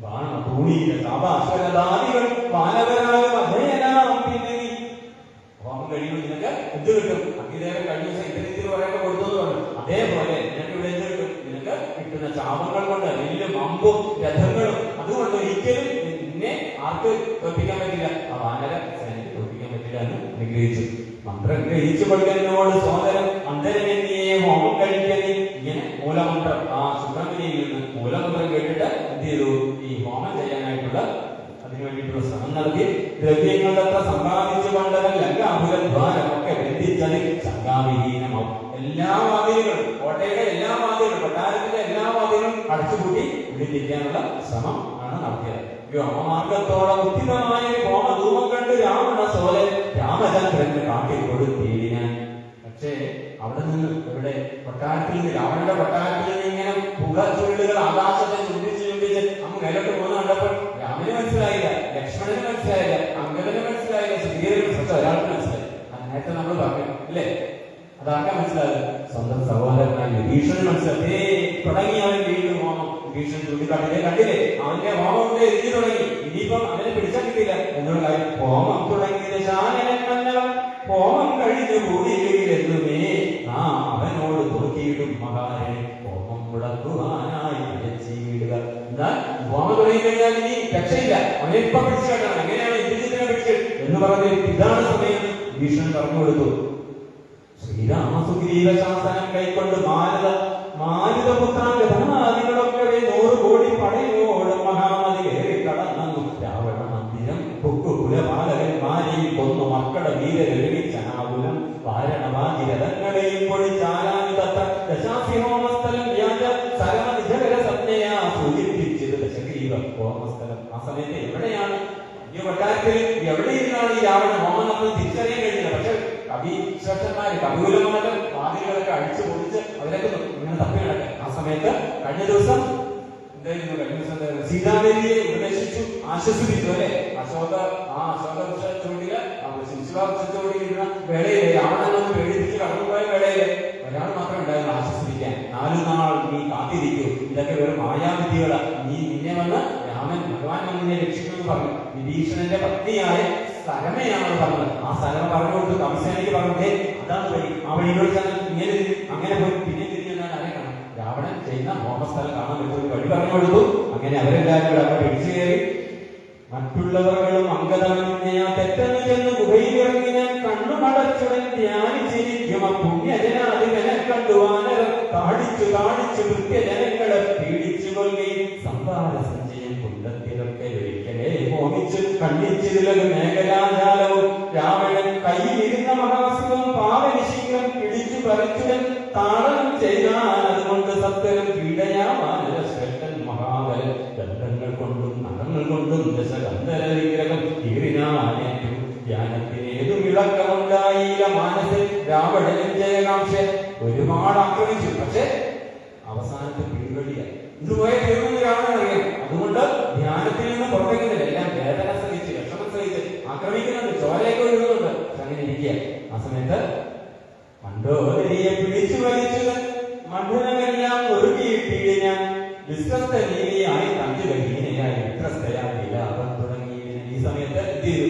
ബാണ തൂണിയിലെ താപാശ്വരദാദികൾ വാനവരായ അധേയനാം. പിന്നെ നീ ഹോമം കഴിയുമ്പോൾ നിനക്ക് എന്ത് കിട്ടും? അഗ്നിദേവൻ കഴിഞ്ഞ ദിവസം ഇത്തരത്തിൽ പറയൊക്കെ കൊടുത്തു പറഞ്ഞു. അതേപോലെ നിനക്ക് ഇവിടെ എന്ത് കിട്ടും? നിനക്ക് കിട്ടുന്ന ചാപങ്ങൾ കൊണ്ട് നെല്ലും അമ്പും രഥങ്ങളും അതുകൊണ്ട് ഒരിക്കലും നിന്നെ ആർക്ക് തോൽപ്പിക്കാൻ പറ്റില്ല. ആ വാനര സേനയ്ക്ക് തോൽപ്പിക്കാൻ പറ്റില്ല എന്ന് അനുഗ്രഹിച്ചു. മന്ത്രം ഗ്രഹിച്ചു കൊടുക്കുന്നതിനോട് സോദരൻ അന്തരമെന്നിയെ ഹോമം കഴിക്കണി. ഇങ്ങനെ മൂലമന്ത്രം ആ സുബ്രഹ്മണ്യയിൽ നിന്ന് മൂലമന്ത്രം കേട്ടിട്ട് എന്ത് ചെയ്തു? ഈ ഹോമം ചെയ്യാനായിട്ടുള്ള അതിനു വേണ്ടിയിട്ടുള്ള ശ്രമം നടത്തി. ദ്രവ്യങ്ങളൊക്കെ സമ്പാദിച്ചു കൊണ്ടവൻ ലങ്കാപുരദ്വാരമൊക്കെ ബന്ധിച്ചത് ശങ്കാവിഹീനമാവും. എല്ലാ വാതിലുകളും, കോട്ടയുടെ എല്ലാ വാതിലുകളും, കൊട്ടാരത്തിന്റെ എല്ലാ വാതിലും അടച്ചുപൂട്ടി ഉള്ളിലിരിക്കാനുള്ള ശ്രമം ആണ് നടത്തിയത്. വ്യോമമാർഗത്തോളം ഉദ്ധിതമായ ഹോമധൂമം കണ്ട് രാവണ സോലൻ രാമചന്ദ്രന് കാട്ടിക്കൊടുത്തിരിക്കാൻ. പക്ഷേ അവിടെ നിന്ന് ഇവിടെ കൊട്ടാരത്തിൽ നിന്ന്, രാവണന്റെ കൊട്ടാരത്തിൽ നിന്ന് ഇങ്ങനെ പുക ചുരുളുകൾ ആകാശത്തെ ചുംബിച്ച് ചുംബിച്ച് അങ്ങ് മേലോട്ട് പോകുന്ന കണ്ടപ്പോൾ രാമന് മനസ്സിലായില്ല, ലക്ഷ്മണന് മനസ്സിലായില്ല, അങ്കദന് മനസ്സിലായില്ല, ശ്രീദേവന് മനസ്സിലായി, ഒരാൾക്ക് മനസ്സിലായി. നേരത്തെ നമ്മൾ പറഞ്ഞു അല്ലേ? അതാർക്കാ മനസ്സിലായത്? സ്വന്തം സഹോദരനായ വിഭീഷണന് മനസ്സിലായി. തുടങ്ങി അവൻ വീണ്ടും ഹോമം. വിഭീഷണൻ ചൂണ്ടിക്കാട്ടില്ലേ, കണ്ടില്ലേ അവന്റെ ഹോമം കൊണ്ട് എഴുതി തുടങ്ങി. ഇനിയിപ്പം അവനെ പിടിച്ചാൽ കിട്ടില്ല എന്നുള്ള കാര്യം. ഹോമം തുടങ്ങിയത് ശാനനൻ ഹോമം കഴിഞ്ഞു കൂടിയില്ലെന്നുമേ നാം അവനോട് തോറ്റിയിടും മഹാനെ ഹോമം മുടക്കുവാനായി വിടുക. എന്നാൽ ഹോമം തുടങ്ങി കഴിഞ്ഞാൽ ഇനി രക്ഷയില്ല, അവനെ ഇപ്പം പിടിച്ചു കേട്ടണം. എങ്ങനെയാണ് ഇന്ദ്രജിത്തിനെ പിടിച്ചത് എന്ന് പറഞ്ഞ ഇതാണ് സമയം വിഭീഷണൻ പറഞ്ഞു കൊടുത്തു. ശ്രീരാമസുഗ്രീവ ശാസനം കൈക്കൊണ്ട് മാരുതപുത്രാദികളൊക്കെ 100 കോടി പടയോട് മഹാനദി കയറി കടന്നു രാവണ മന്ദിരം പൊക്കു കുലപാലകന്മാരെയും കൊന്നു മക്കളുടെ വീരരവിച്ചനാകുലം വാരണവാതിരഥങ്ങളെയും പൊളിച്ചാരാനുതത്ത ദശാസിഹോമസ്ഥലം വ്യാജ സരമനിജകര സജ്ഞയാ സൂചിപ്പിച്ചത് ദശഗ്രീവ ഹോമസ്ഥലം. ആ സമയത്ത് എവിടെയാണ് ഈ കൊട്ടാരത്തിൽ എവിടെ ഇരുന്നാണ് ഈ രാവണ ഹോമം തിരിച്ചറിയാൻ കഴിഞ്ഞില്ല. പക്ഷെ കവിശ്രേഷ്ഠന്മാര് കവികുലമാരുടെ വാതിലുകളൊക്കെ അഴിച്ചു പൊളിച്ച് അവരൊക്കെ ഇങ്ങനെ തപ്പി നടക്കുക. ആ സമയത്ത് കഴിഞ്ഞ ദിവസം എന്തായിരുന്നു? സീതാദേവിയെ ഉപദേശിച്ചു, ആശ്വസിപ്പിച്ചു അല്ലെ? അശോകവൃക്ഷത്തോടില് ശിശുവൃക്ഷത്തോടിയിരുന്ന വേളയിലെ രാവണനൊന്ന് പേടിപ്പിച്ച് കടന്നുപോയ വേളയില് ഒരാൾ മാത്രം ഉണ്ടായിരുന്നു ആശ്വസിപ്പിക്കാൻ. 4 നാൾ നീ കാത്തിരിക്കൂ, ഇതൊക്കെ വെറും മായാവിദ്യകളാ, നിന്നെ വന്ന് രാമൻ ഭഗവാൻ നിന്നെ രക്ഷിക്കുമെന്ന് പറഞ്ഞു. വിഭീഷണന്റെ പത്നിയായ സരമയാണ് പറഞ്ഞത്. ആ സരമ പറഞ്ഞു കൊടുത്തു, കംസേനയ്ക്ക് പറഞ്ഞേ അതാണ് വഴി, ആ വഴിയിലൂടെ ഇങ്ങനെ അങ്ങനെ പോയി പിന്നെ തിരിഞ്ഞാൽ അറിയണം രാവണൻ ചെയ്യുന്ന ഹോമസ്ഥലം കാണാൻ പറ്റും വഴി പറഞ്ഞു കൊടുത്തു. അങ്ങനെ അവരെല്ലാവരും കൂടെ അവിടെ പിടിച്ചു കയറി. മറ്റുള്ളവர்களுം അംഗതമന്യ തെറ്റെന്ന് ചെന്ന് ഗുഹയിലിറങ്ങി ഞാൻ കണ്ണുമടച്ചുടൻ ധ്യാനിച്ചിരിക്കും പുണ്യജനാധിപനെ കണ്ടുവാനരം താടിച്ചു കൃത്യജനങ്ങളെ പീഡിച്ചു കൊല്ലുകയും സമ്പാദ സഞ്ചയം കുണ്ടത്തിലൊക്കെ ഒരിക്കലേ മോഹിച്ചു കണ്ണിച്ചിതിലൊരു മേഖലാജാലവും രാവണൻ കയ്യിലിരുന്ന മഹാസുഖം പാവനിശീലം പിടിച്ചു പറിച്ചുടൻ താളനം ചെയ്താൽ അതുകൊണ്ട് സത്വരം പീഡയാവാനര ശ്രേഷ്ഠൻ മഹാബലൻ ദണ്ഡങ്ങൾ കൊണ്ടും നഖങ്ങൾ കൊണ്ടും ദശകന്ധര വിഗ്രഹം കീറിനാനേറ്റു ധ്യാനത്തിനേതും ഇളക്കമുണ്ടായില്ല മാനസിൽ രാവണനും ജയകാംക്ഷ ഒരുപാട് ആക്രമിച്ചു. പക്ഷെ അവസാനത്തെ പിടിവടിയായി ഇത് പോയ തീർന്നു രാവണൻ അറിയാം. അതുകൊണ്ട് ധ്യാനത്തിൽ നിന്ന് പുറത്തേക്കുന്നില്ല, എല്ലാം വേദന സഹിച്ച് വിഷമം സഹിച്ച് ആക്രമിക്കുന്നുണ്ട്, ചോരയൊക്കെ ഒഴുകുന്നുണ്ട്. അങ്ങനെ ഇരിക്കുക. ആ സമയത്ത് മണ്ഡോദരിയെ പിടിച്ചു വലിച്ചത് മണ്ഡലമെല്ലാം ഒരുക്കിയിട്ടില്ല ഞാൻ വിശ്വസ്ത ജീവിയായി തഞ്ചു കഴിയായി വിശ്വസ്തയാകില്ല അവൻ തുടങ്ങി. ഈ സമയത്ത് എന്ത് ചെയ്തു?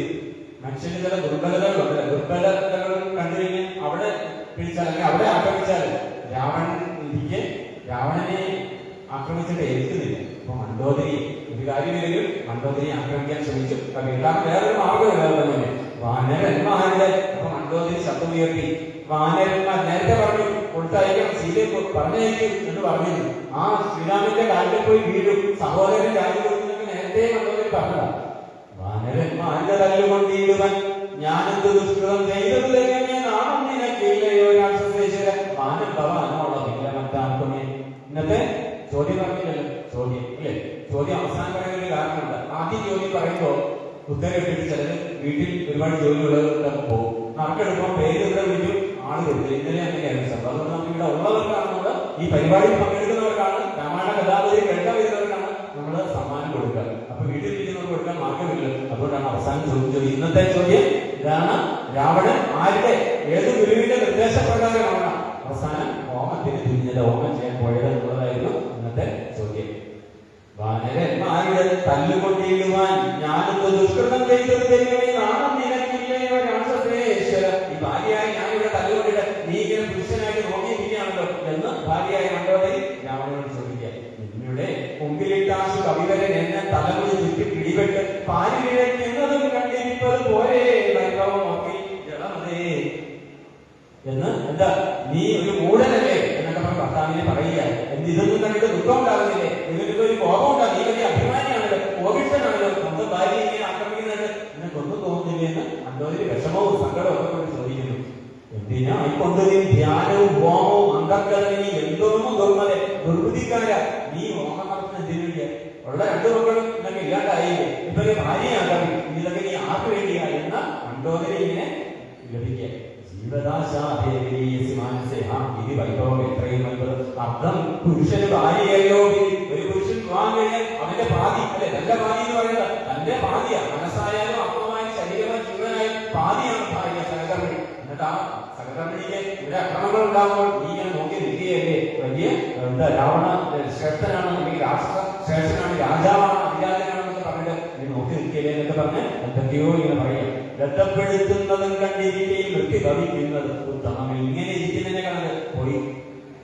മനുഷ്യന് ചില ദുർബലതകളുണ്ട്. ദുർബലതകൾ കണ്ടു കഴിഞ്ഞാൽ അവിടെ പിടിച്ചാൽ അല്ലെങ്കിൽ അവിടെ ആക്രമിച്ചാൽ രാവണനെ ആക്രമിച്ചിട്ട് ഏൽക്കുന്നില്ല. അപ്പൊ മണ്ഡോദരി ഒരു കാര്യമില്ലെങ്കിൽ മണ്ഡോദരിയെ ആക്രമിക്കാൻ ശ്രമിച്ചു. വേറൊരു മാർഗമില്ല. വാനരന്മാരുടെ അപ്പൊ മണ്ഡോദരി ശബ്ദം ഉയർത്തി. വാനരന്മാർ നേരത്തെ പറഞ്ഞു കൊടുത്തയക്കാം, സീതയെ പറഞ്ഞയക്കും എന്ന് പറഞ്ഞിരുന്നു. ആ ശ്രീരാമന്റെ കാലിൽ പോയി വീഴും, സഹോദരൻ കാലിൽ കൊടുക്കുന്നൊക്കെ നേരത്തെ മണ്ഡോദരി പറഞ്ഞതാണ്. വാനരന്മാരുടെ തല്ലുകൊണ്ടിടുവൻ ഞാനെന്ത് ദുഷ്കൃതം ചെയ്തത് എങ്ങനെ നാണം നിനക്കില്ലയോ രാക്ഷസേശ്വര വാനം ഭവാനോളം ഇല്ല മറ്റാർക്കുമേ. ഇന്നത്തെ ചോദ്യം പറഞ്ഞില്ലല്ലോ, ചോദ്യം അല്ലേ? ചോദ്യം അവസാനം പറയുന്ന ഒരു കാരണമുണ്ട്. ആദ്യം ചോദ്യം പറയുമ്പോ ഉത്തരം ഇട്ടിട്ട് ചിലര് വീട്ടിൽ ഒരുപാട് ജോലികളൊക്കെ പോകും. നറുക്കെടുക്കുമ്പോൾ പേര് ഇവിടെ വിളിക്കും, ആള് കൊടുക്കും. ഇന്നലെ അങ്ങനെയായിരുന്നു സംഭവം. അതുകൊണ്ട് നമുക്ക് ഇവിടെ ഉള്ളവർക്കാണ്, നമ്മൾ ഈ പരിപാടിയിൽ പങ്കെടുക്കുന്നവർക്കാണ്, രാമായണ കഥാപതി കേൾക്കാൻ വരുന്നവർക്കാണ് നമ്മൾ സമ്മാനം കൊടുക്കുക. അപ്പൊ വീട്ടിൽ ഇരിക്കുന്നവർക്ക് കൊടുക്കാൻ മാർഗമില്ല. അതുകൊണ്ടാണ് അവസാനം ചോദിച്ചത്. ഇന്നത്തെ ചോദ്യം ഇതാണ്: രാവണൻ ആരുടെ ഏത് ഗുരുവിന്റെ നിർദ്ദേശപ്രകാരമാണ് അവസാനം ഹോമത്തിന് തുനിഞ്ഞത്, ഹോമം ചെയ്യാൻ പോയത് എന്നുള്ളതായിരുന്നു ഇന്നത്തെ ചോദ്യം. വാനരന്മാരുടെ തല്ലുകൊണ്ടിടുവാൻ ഞാനൊന്ന് ദുഷ്കൃതം ചെയ്തത് ദൈവമേ നാണം നിനക്കില്ലയോ രാക്ഷസേശ്വര. ഈ ഭാര്യയായി ഞാനിവിടെ തല്ലുകൊണ്ടിട്ട് നീ ഇങ്ങനെ പുരുഷനായിട്ട് നോക്കിയിരിക്കുകയാണല്ലോ എന്ന് ഭാര്യയായി മണ്ഡോദരി രാവണനോട് ചോദിക്കുക. നിങ്ങളുടെ മുമ്പിലിട്ടാശു കവിവരൻ എന്നെ തലമുടി ചുറ്റി പിടിപെട്ട് പാലിഴയ്ക്കുന്നതും കണ്ടിരിപ്പത് പോലെ വൈഭവം നോക്കി ജളമതേ എന്ന്. എന്താ നീ ഒരു മൂടനല്ലേ എന്നൊക്കെ പറഞ്ഞ ഭർത്താവിനെ പറയുക. എന്ത് ഇതൊന്നും കണ്ടിട്ട് ദുഃഖം ഉണ്ടാകുന്നില്ലേ? നിനക്ക് ഒരു കോപം ഉണ്ടാകും, നീ വലിയ അഭിമാനിയാണല്ലോ, കോപിഷ്ടനാണല്ലോ, സ്വന്തം ഭാര്യ ഇങ്ങനെ ആക്രമിക്കുന്നുണ്ട്, നിനക്കൊന്നും തോന്നുന്നില്ലേ എന്ന് മണ്ഡോദരി വിഷമവും സങ്കടവും ഒക്കെ കൊണ്ട് ചോദിക്കുന്നു. എന്തിനാ കൊണ്ട് നീ ധ്യാനവും ഹോമവും അന്തർഗതനി എന്തോന്നും ദുർബുദ്ധിക്കാര നീ ഹോമം നടത്തുന്ന എന്തിനു വേണ്ടിയാ? ഉള്ള രണ്ടു മക്കളും നിനക്ക് ഇല്ലാണ്ടായില്ലേ? ഇപ്പൊ ഭാര്യയാകാം, ഇതൊക്കെ നീ ആർക്ക് വേണ്ടിയാ എന്ന മണ്ഡോദരി ഇങ്ങനെ ലഭിക്കുക. അർത്ഥം പുരുഷന് ഭാര്യയല്ലോ. ഒരു പുരുഷൻ വിവാഹം കഴിഞ്ഞാൽ അവന്റെ പാതി അല്ലെ, തന്റെ പാതി എന്ന് പറയുന്നത് തന്റെ പാതിയാ. മനസ്സായാലും അപ്പമായും ശരീരമായി ജീവനായും പാതിയാണ് ഭാര്യ സഹകർമ്മിണി. എന്നിട്ട് ആ സഹകർമ്മിണിക്ക് ഇവിടെ അക്രമങ്ങൾ ഉണ്ടാകുമ്പോൾ നീ ഞാൻ നോക്കി നിൽക്കുകയല്ലേ? വലിയ എന്താ രാവണ ശ്രേഷ്ഠനാണ്, അല്ലെങ്കിൽ രാഷ്ട്ര ശ്രേഷ്ഠനാണ്, രാജാവാണ്, അധികാരനാണെന്നൊക്കെ പറഞ്ഞിട്ട് നീ നോക്കി നിൽക്കുകയല്ലേ എന്നൊക്കെ പറഞ്ഞ് എന്തൊക്കെയോ ഇങ്ങനെ പറയാം. രക്തപ്പെടുത്തുന്നതും കണ്ടിരിക്കുകയും വൃത്തി ഭവിക്കുന്നത് ഉത്തമം. ഇങ്ങനെ ഇരിക്കുന്നതിനെ കണ്ടത് പോയി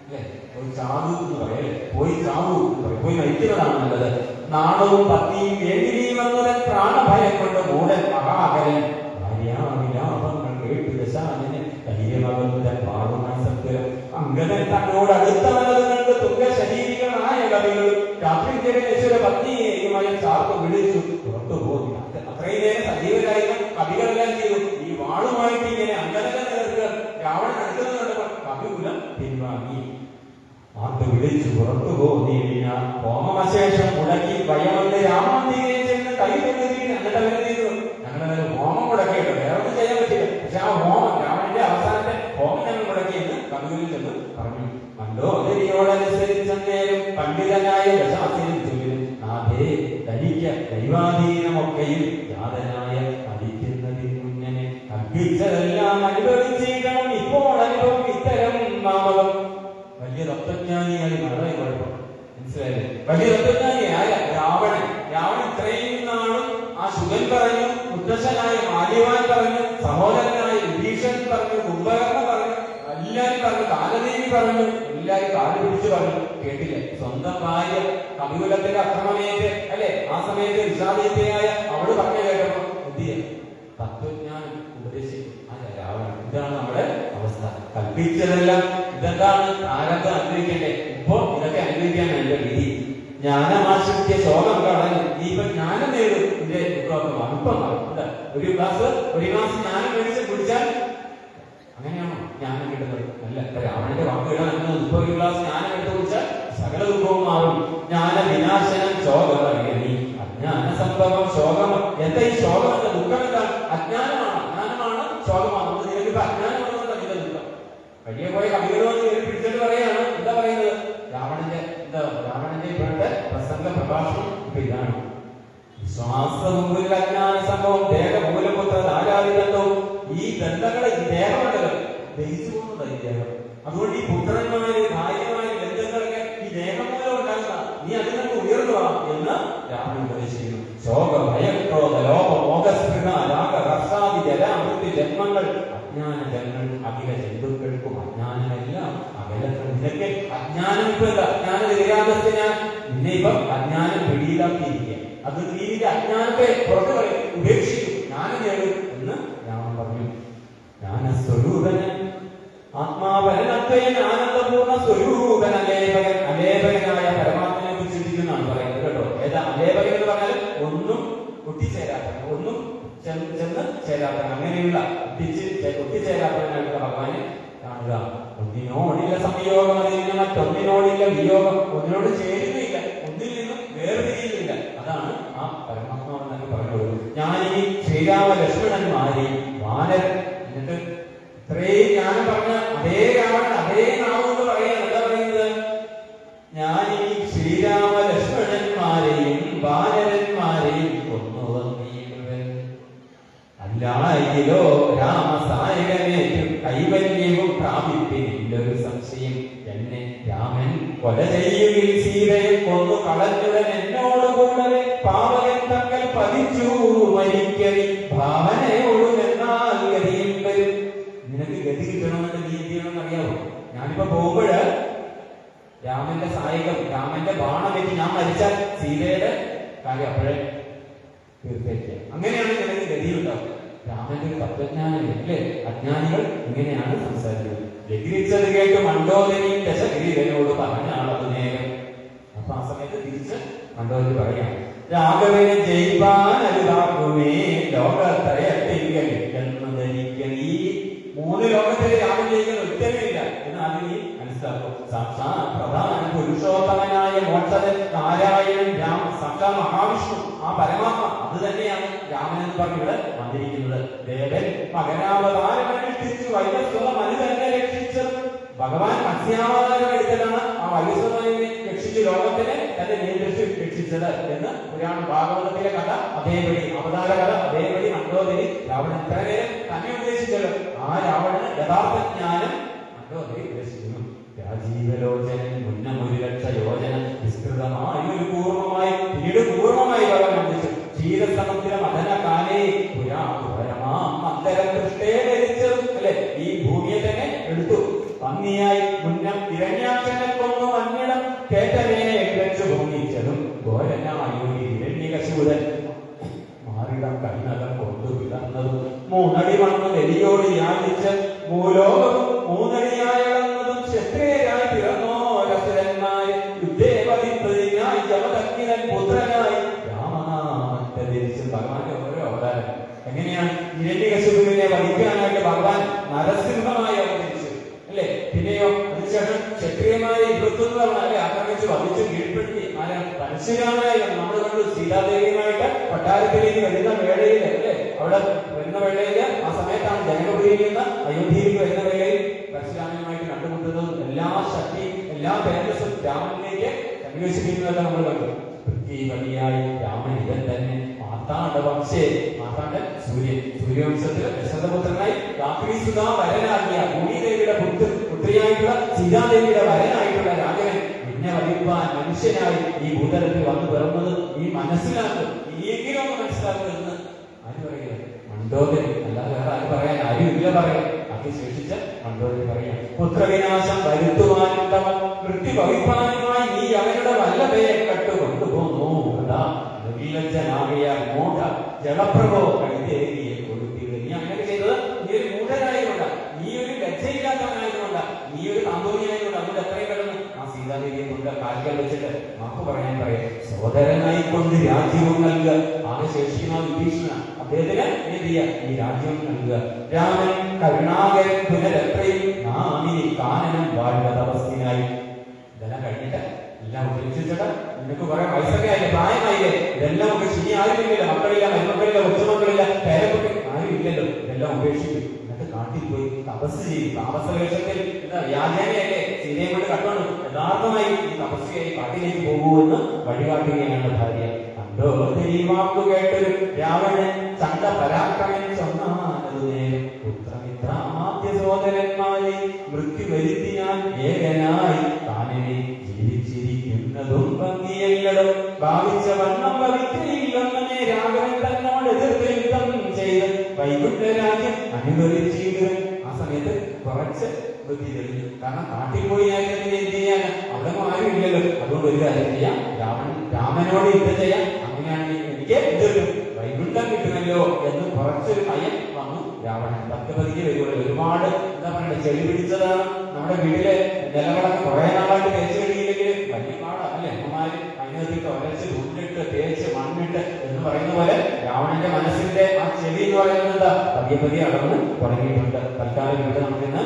അല്ലെ, പോയി ചാവൂ എന്ന് പറയല്ലേ, പോയി ചാവൂ എന്ന് പറയും, പോയി നയിക്കുന്നതാണ് നല്ലത്. നാണവും പത്തിയും വേണ്ടിനി വന്നവൻ പ്രാണഭയം കൊണ്ട് മൂടൻ മഹാകരൻ ഭാര്യാവിലാപങ്ങൾ കേട്ടു ദശാനന് ധൈര്യമകന്നുതൻ പാടുന്ന സത്വരം അങ്കദൻ തന്നോട് അടുത്തവനത് കണ്ട് തുക ശരീരികളായ കവികൾ രാത്രിജഗനേശ്വര പത്നിയെയുമായ ചാർത്ത് വിളിച്ചു പുറത്തു പോകുന്നു. അത്രയും നേരം സജീവരായിരുന്ന കവികളെല്ലാം ചെയ്തു. ഈ വാളുമായിട്ട് ഇങ്ങനെ അങ്കദന്റെ നേർക്ക് രാവണൻ അടുക്കുന്നത് കണ്ടപ്പോൾ കവികുലം പിൻവാങ്ങി. ആർത്ത് വിളിച്ചു പുറത്തു പോകുന്നില്ല. ഹോമവശേഷം മുടക്കി ഭയവന്റെ രാമാന്തികയെ ചെന്ന് കൈ കൊണ്ടുവരിക. എന്നിട്ട് അവരെ ചെയ്തു, ഞങ്ങളെ ഹോമം മുടക്കിയിട്ട് വേറെ ഒന്നും ചെയ്യാൻ പറ്റില്ല, പക്ഷെ ആ ഹോമം രാവണന്റെ അവസാനത്തെ ഹോമം ഞങ്ങൾ മുടക്കിയെന്ന് കവികളിൽ ചെന്ന് പറഞ്ഞു. മണ്ഡോദരിയോടനുസരിച്ചേരും പണ്ഡിതനായ ദശാസിനും ചൊല്ലിനും നാഥേ ധരിക്ക ദൈവാധീനമൊക്കെയും യാതനായ അടിക്കുന്നതിന് മുന്നേ കൽപ്പിച്ചതെല്ലാം അനുഭവിച്ചിടണം. ഇപ്പോൾ അനുഭവം ഇത്തരം മാമകം. വലിയ തത്വജ്ഞാനിയായി വളരെ കുഴപ്പം മനസ്സിലായില്ലേ? വലിയ തത്വജ്ഞാനിയായ രാവണൻ ഇത്രയും നാളും ആ ശുഗൻ പറഞ്ഞു, മുത്തശ്ശനായ മാല്യവാൻ പറഞ്ഞു, സഹോദരനായ വിഭീഷണൻ പറഞ്ഞു, കുംഭകർണൻ പറഞ്ഞു, എല്ലാരും പറഞ്ഞു, കാലദേവി പറഞ്ഞു, എല്ലാരും കാല് പിടിച്ചു പറഞ്ഞു, കേട്ടില്ല. സ്വന്തം ഭാര്യ കവികുലത്തിന്റെ അക്രമമേറ്റ് അല്ലെ, ആ സമയത്ത് വിഷാദീയതയായ അവള് പറഞ്ഞു കേട്ടപ്പോ എന്ത് ചെയ്യാം? തത്വജ്ഞാനം ഉപദേശിക്കും ആ രാവണൻ. ഇതാണ് നമ്മുടെ അവസ്ഥ. കൽപ്പിച്ചതെല്ലാം ഇതെന്താണ്? ആരൊക്കെ അനുഭവിക്കണ്ടേ? ഇപ്പൊ ഇതൊക്കെ അനുഭവിക്കാൻ എന്റെ വിധി. ജ്ഞാനമാശ്രിത്യ ശോകം കളഞ്ഞു. നീ ഇപ്പൊ ജ്ഞാനം നേടും, ഇതിന്റെ ദുഃഖം അല്പം മാറും. ഒരു ഗ്ലാസ് ജ്ഞാനം മേടിച്ച് കുടിച്ചാൽ അങ്ങനെയാണോ ജ്ഞാനം കിട്ടുന്നത്? അല്ല. രാവണന്റെ വാക്കുകൾ ഇപ്പൊ ഒരു ഗ്ലാസ് ജ്ഞാനം എടുത്ത് കുടിച്ചാൽ സകല ദുഃഖവും മാറും. ജ്ഞാന വിനാശനം ശോകം അറിയണി അജ്ഞാന സംഭവം ശോകം. എന്താ ഈ ശോകം? എന്ന ദുഃഖം എന്താണ്? അജ്ഞാനമാണ്. അജ്ഞാനമാണ് ശോകമാണ്. നിനക്കിപ്പോ അജ്ഞാനമാണെന്നുള്ള ഇതിന്റെ ദുഃഖം. വലിയ പോയ കവികളോ പിടിച്ചിട്ട് പറയാണ്, എന്താ പറയുന്നത്? രാവണന്റെ രാമന്റെ ഇപ്പോഴത്തെ പ്രസംഗ പ്രഭാഷണം ഇപ്പൊ ഇതാണ്. വിശ്വാസമുമ്പിൽ അജ്ഞാന സംഭവം ദേഹമൂലപുത്ര ആരാധിതത്വം. ഈ ബന്ധങ്ങളെ ഈ ദേഹമുണ്ടല്ലോ ദഹിച്ചു പോകുന്നത് ഈ ദേഹം. അതുകൊണ്ട് ഈ പുത്രന്മാര് ഭാര്യമാര് ബന്ധങ്ങളൊക്കെ ഈ ദേഹം മൂലം ഉണ്ടാകുന്ന, നീ അതിൽ നിന്ന് ഉയർന്നു വാ എന്ന് രാമൻ ഉപദേശിക്കുന്നു. ശോക ഭയക്രോധ ലോക മോഹസ്പൃഹ രാഗ ഹർഷാദി ജലാമൃത്തി ജന്മങ്ങൾ അജ്ഞാന ജന്മങ്ങൾ അഖില ജന്തുക്കൾക്കും അജ്ഞാനമെല്ലാം അകലങ്ങൾ. നിനക്ക് അജ്ഞാനം ഇപ്പല്ല, അജ്ഞാനം എതിരാകത്തെ ഞാൻ നിന്നെ ഇപ്പം അജ്ഞാനം പിടിയിലാക്കിയിരിക്കുക. അത് നീന്റെ അജ്ഞാനത്തെ പുറത്തു പറയും, ഉപേക്ഷിക്കും, ജ്ഞാനം നേടും എന്ന് രാമൻ പറഞ്ഞു. ജ്ഞാനസ്വരൂപന് ആത്മാവനത്വയൻ ആനന്ദപൂർണ്ണ സ്വരൂപൻ അലേപകൻ. അലേപകനായ പരമാത്മനെ കുറിച്ച് ചിന്തിക്കുന്നതാണ് പറയുന്നത് കേട്ടോ. ഏതാ അലേപകൻ എന്ന് പറഞ്ഞാൽ ഒന്നും ഒട്ടിച്ചേരാത്ത, ഒന്നും ചെന്ന് ചേരാത്ത, അങ്ങനെയുള്ള ഒട്ടിച്ചേരാത്തവനായിട്ടുള്ള ഭഗവാനെ കാണുക. ഒന്നിനോടില്ല സംയോഗം, അതിൽ നിന്ന് മറ്റൊന്നിനോടില്ല വിയോഗം. ഒന്നിനോട് ചേരുന്നില്ല, ഒന്നിൽ നിന്നും വേർതിരിയുന്നില്ല. അതാണ് ആ പരമാത്മാവെന്നൊക്കെ പറഞ്ഞത്. ഞാൻ ഈ ശ്രീരാമ ലക്ഷ്മണന്മാരെ വാനരൻ, എന്നിട്ട് ഇത്രയും ഞാൻ പറഞ്ഞ അതേ രാവണൻ അതേ നാമെന്ന് പറയാൻ എന്താ പറയുന്നത്? ഞാൻ ഈ ശ്രീരാമ ലക്ഷ്മണന്മാരെയും വാനരന്മാരെയും കൊന്നു വന്നീടുവൻ. അല്ലായെങ്കിലോ രാമസായകനേറ്റും കൈവല്യവും പ്രാപിപ്പിനില്ലൊരു സംശയം. എന്നെ രാമൻ കൊല ചെയ്യുകിൽ സീതയെ കൊന്നു കളഞ്ഞുടൻ എന്നോട് കൂടവെ പാവകൻ തങ്ങൾ പതിച്ചു മരിക്കരി ഭാവനയോടുമെന്നാൽ ഗതിയും വരും. നിനക്ക് ഗതി കിട്ടണമെന്ന് നീ എന്ത് ചെയ്യണമെന്ന് അറിയാവോ? ഞാനിപ്പോ പോകുമ്പോഴ് രാമന്റെ സായകം, രാമന്റെ ബാണം വെച്ച് ഞാൻ മരിച്ചാൽ സീതയുടെ കാര്യം അപ്പോഴേ തീർച്ചയായിട്ടും. അങ്ങനെയാണ് നിനക്ക് ഗതിയുണ്ടാവും. രാമന്റെ ഒരു തത്വജ്ഞാനം അല്ലേ? അജ്ഞാനികൾ ഇങ്ങനെയാണ് സംസാരിക്കുന്നത്. വ്യതിരിച്ചത് കേട്ട് മണ്ഡോദരി ദശഗിരിവനോട് പറഞ്ഞാളത് നേരം. അപ്പൊ ആ സമയത്ത് തിരിച്ച് മണ്ഡോദരി പറയാം, രാഘവനെ ജയിപ്പാനരുതാക്കുമേ ലോകത്രയത്തിങ്കൽ എന്ന് ധരിക്കൽ. ഈ മൂന്ന് ലോകത്തിലെ രാമൻ ജയിക്കാൻ ഒറ്റമില്ല എന്ന് ആദ്യം നീ മനസ്സിലാക്കും. സാക്ഷാത് പ്രധാന പുരുഷോത്തമനായ മോക്ഷതൻ നാരായണൻ രാമ സാക്ഷാ മഹാവിഷ്ണു, ആ പരമാത്മ, അത് തന്നെയാണ് രാമൻ എന്ന് പറഞ്ഞ് ഇവിടെ വന്നിരിക്കുന്നത്. ദേവൻ മകനാവതാരമനുഷ്ഠിച്ചു വൈവസ്വത മനു തന്നെ രക്ഷിച്ചത്. ഭഗവാൻ മത്സ്യാവതാരം എടുത്തതാണ് ആ വൈവസ്വതനെ രക്ഷിച്ച് ലോകത്തിനെ തന്നെ നിയന്ത്രിച്ച് രക്ഷിച്ചത് എന്ന് പുരാണ ഭാഗവതത്തിലെ കഥ അതേപടി, അവതാര കഥ അതേപടി മണ്ഡോദരി രാവണൻ ഇത്ര നേരം തന്നെ ഉപദേശിച്ചത്. ആ രാവണന് യഥാർത്ഥ ജ്ഞാനം മണ്ഡോദരി ഉപദേശിക്കുന്നു. രാജീവലോചനൻ മുന്നമൊരു ലക്ഷ യോജന വിസ്തൃതമായൊരു പൂർവമായി പിന്നീട് പൂർവമായി ഭഗവാൻ അന്വേഷിച്ചു. ക്ഷീരസമുദ്ര മദന കാലേ പുരാതരമാന്തരം ദൃഷ്ടേ ധരിച്ചത് അല്ലെ? ഈ ഭൂമിയെ തന്നെ എടുത്തു. ഭംഗിയായി മുന്നം ഇരണ്യാക്ഷനെ കൊന്നു മഞ്ഞിടം കേട്ടവേ വെച്ചു ഭൂമിച്ചതും ഘോരനായൊരു ഹിരണ്യകശൂരൻ മാറിടം കണ്ണകം കൊണ്ടു വിളർന്നതും മൂന്നടി മണ്ണ് വെലിയോട് യാചിച്ച് മൂലോകവും മൂന്നടിയായളന്നതും ക്ഷത്രിയരായി പിറന്നോരസുരന്മാര് യുദ്ധേവതിനായി ജമദഗ്നിതൻ പുത്രനായി രാമനാമത്തെ ധരിച്ച് ഭഗവാന്റെ ഓരോ അവതാരം. എങ്ങനെയാണ് ഹിരണ്യകശിപുവിനെ വധിക്കാനായിട്ട് ഭഗവാൻ നരസിംഹമായി അവതരിച്ചു അല്ലെ? പിന്നെയോ അതിനുശേഷം ക്ഷത്രിയന്മാരെ 21 തവണ അല്ലെ ആക്രമിച്ച് വധിച്ച് കീഴ്പ്പെടുത്തി. പരശുരാമനായി നമ്മൾ കണ്ടു സീതാദേവിയുമായിട്ട് കൊട്ടാരത്തിലേക്ക് വരുന്ന വേളയിൽ അല്ലെ, അവിടെ വരുന്ന വേളയില് ആ സമയത്താണ് ജനകപുരിയിൽ നിന്ന് അയോധ്യയിലേക്ക് വരുന്ന വേളയിൽ പരശുരാമനുമായിട്ട് കണ്ടുമുട്ടുന്നതും എല്ലാ ശക്തിയും എല്ലാ തേജസ്സും രാമനിലേക്ക് സന്നിവേശിപ്പിക്കുന്നതല്ല നമ്മൾ കണ്ടു. പൃഥ്വിപതിയായി രാമൻ ഇവൻ തന്നെ മാർത്താണ്ഡ വംശേ, മാർത്താണ്ഡ സൂര്യവംശത്തിൽ ദശരഥപുത്രനായി രാത്രിസുതാ വരനാകിയ ഭൂമിദേവിയുടെ പുത്രിയായിട്ടുള്ള സീതാദേവിയുടെ വരനായിട്ടുള്ള രാജവൻ നിന്നെ വധിപ്പാൻ മനുഷ്യനായി ഈ ഭൂതലത്തിൽ വന്നു പിറന്നത് നീ മനസ്സിലാക്കും. ഇനിയെങ്കിലും ഒന്ന് മനസ്സിലാക്കുമെന്ന് ആര് പറയുന്നത്? മണ്ഡോദരി. അല്ലാതെ വേറെ ആര് പറയാൻ? ആരും ഇല്ല പറയാൻ. അത് ശേഷിച്ച് മണ്ഡോദരി പറയാം, പുത്രവിനാശം വരുത്തുവാനുണ്ടവൻ മൃത്യു വഹിപ്പാനുമായി നീ അവരുടെ വല്ലഭയെ കട്ടുകൊണ്ടുപോന്നു. നിർലജ്ജനാകിയ മൂഢ ജലപ്രഭോ കൈതേവിയെ കൊടുത്തില്ല. നീ അങ്ങനെ ചെയ്തത് നീ ഒരു മൂഢനായതുകൊണ്ട, നീ ഒരു ലജ്ജയില്ലാത്തവനായതുകൊണ്ട, നീ ഒരു താന്തോന്നിയായതുകൊണ്ട്. അതുകൊണ്ട് എത്രയും പെട്ടെന്ന് ആ സീതാദേവിയെ കൊണ്ട് കാൽക്കൽ വെച്ചിട്ട് മാപ്പ് പറയാൻ പറയാം. സോദരനായിക്കൊണ്ട് രാജ്യവും നൽകുക. ആകെ ശേഷിക്കുന്ന വിഭീഷണ, അദ്ദേഹത്തിന് എന്ത് ചെയ്യുക? ഈ രാജ്യം നൽകുക. രാമൻ കരുണാകരൻ പുനരത്രയും നാമിനി കാനനം വാഴ്വതവസ്ഥനായി. ഇതെല്ലാം കഴിഞ്ഞിട്ട് എല്ലാം ഉപേക്ഷിച്ചിട്ട് നിനക്ക് കുറെ വയസ്സൊക്കെ ആയില്ലേ, പ്രായമായില്ലേ, ഇതെല്ലാം ഉപേക്ഷിച്ച് ഇനി ആരുമില്ലല്ലോ, മക്കളില്ല, മരുമക്കളില്ല, കൊച്ചുമക്കളില്ല, പേരക്കുട്ടി ആരും ഇല്ലല്ലോ, ഇതെല്ലാം ഉപേക്ഷിക്കും. എന്നിട്ട് കാട്ടിൽ പോയി തപസ് ചെയ്യും. താമസവേഷത്തിൽ വ്യാജനയല്ലേ സീതയെ കൊണ്ട് കട്ടണം യഥാർത്ഥമായി ഈ തപസ്യയായി കാട്ടിലേക്ക് പോകൂ എന്ന് വഴികാട്ടുകയാണ് ഭാര്യ. കണ്ടോ ഈ വാക്കു കേട്ടൊരു രാവണൻ ചണ്ട പരാക്രമൻ ചൊന്നാനതു നേരം പുത്രമിത്രാമാദ്യ സോദരന്മാരെ മൃത്യു വരുത്തി ഞാൻ ഏകനായി താനിനെ ജീവിച്ചിരിക്കുന്നതും ഭംഗിയല്ലതും ഭാവിച്ച വണ്ണം ഭവിക്കയില്ലെന്നെ രാഘവൻ തന്നോട് എതിർത്ത് യുദ്ധം ചെയ്ത് വൈകുണ്ഠരാജ്യം അനുഭവിച്ചിട്ട് ആ സമയത്ത് കുറച്ച് ബുദ്ധി തെളിഞ്ഞു. കാരണം കാട്ടിൽ പോയി ആയിരുന്നു എന്ത് ചെയ്യാൻ, അവിടെ ആരും ഇല്ലല്ലോ. അതുകൊണ്ട് ഒരു കാര്യം ചെയ്യാം, രാമനോട് യുദ്ധം ചെയ്യാം, അങ്ങനെയാണെങ്കിൽ എനിക്ക് എന്ത് കിട്ടും, വൈകുണ്ഠം കിട്ടുമല്ലോ എന്ന് കുറച്ചൊരു ഭയം വന്നു രാവണൻ. 10-15 വരുള്ളൂ. ഒരുപാട് എന്താ പറയുക, ചെളി പിടിച്ചതാണ് നമ്മുടെ വീട്ടിലെ നിലവിളക്ക് കുറെ നാളായിട്ട് തേച്ച് കഴിയില്ലെങ്കിൽ വലിയ പാടാ അല്ലെ. അമ്മമാര് അതിനകത്തേക്ക് ഒരച്ച് ഉണ്ടിട്ട് തേച്ച് മണ്ണിട്ട് എന്ന് പറയുന്ന പോലെ രാവണന്റെ മനസ്സിന്റെ ആ ചെളി എന്ന് പറയുന്നത് എന്താ പതിയെ അടർന്ന് തുടങ്ങിയിട്ടുണ്ട്. തൽക്കാലം ഇവിടെ നമുക്കിന്ന്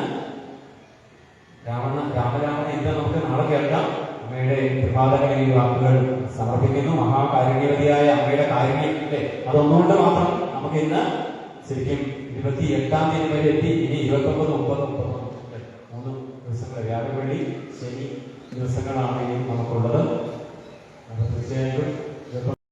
രാമരാമൻ യുദ്ധം നമുക്ക് നാളെ കേൾക്കാം. അമ്മയുടെ പ്രഭാതങ്ങളിൽ ഈ വാക്കുകൾ സമർപ്പിക്കുന്നു. മഹാകാരുണ്യവതിയായ അമ്മയുടെ കാരുണ്യം അല്ലേ, അതൊന്നുകൊണ്ട് മാത്രം നമുക്ക് ഇന്ന് ശരിക്കും 28-ാം തീയതി വരെ എത്തി. ഇനി 29, 30, 3 ദിവസങ്ങൾ, വ്യാഴം, വെള്ളി, ശനി ദിവസങ്ങളാണ് ഇനി നമുക്കുള്ളത്. തീർച്ചയായിട്ടും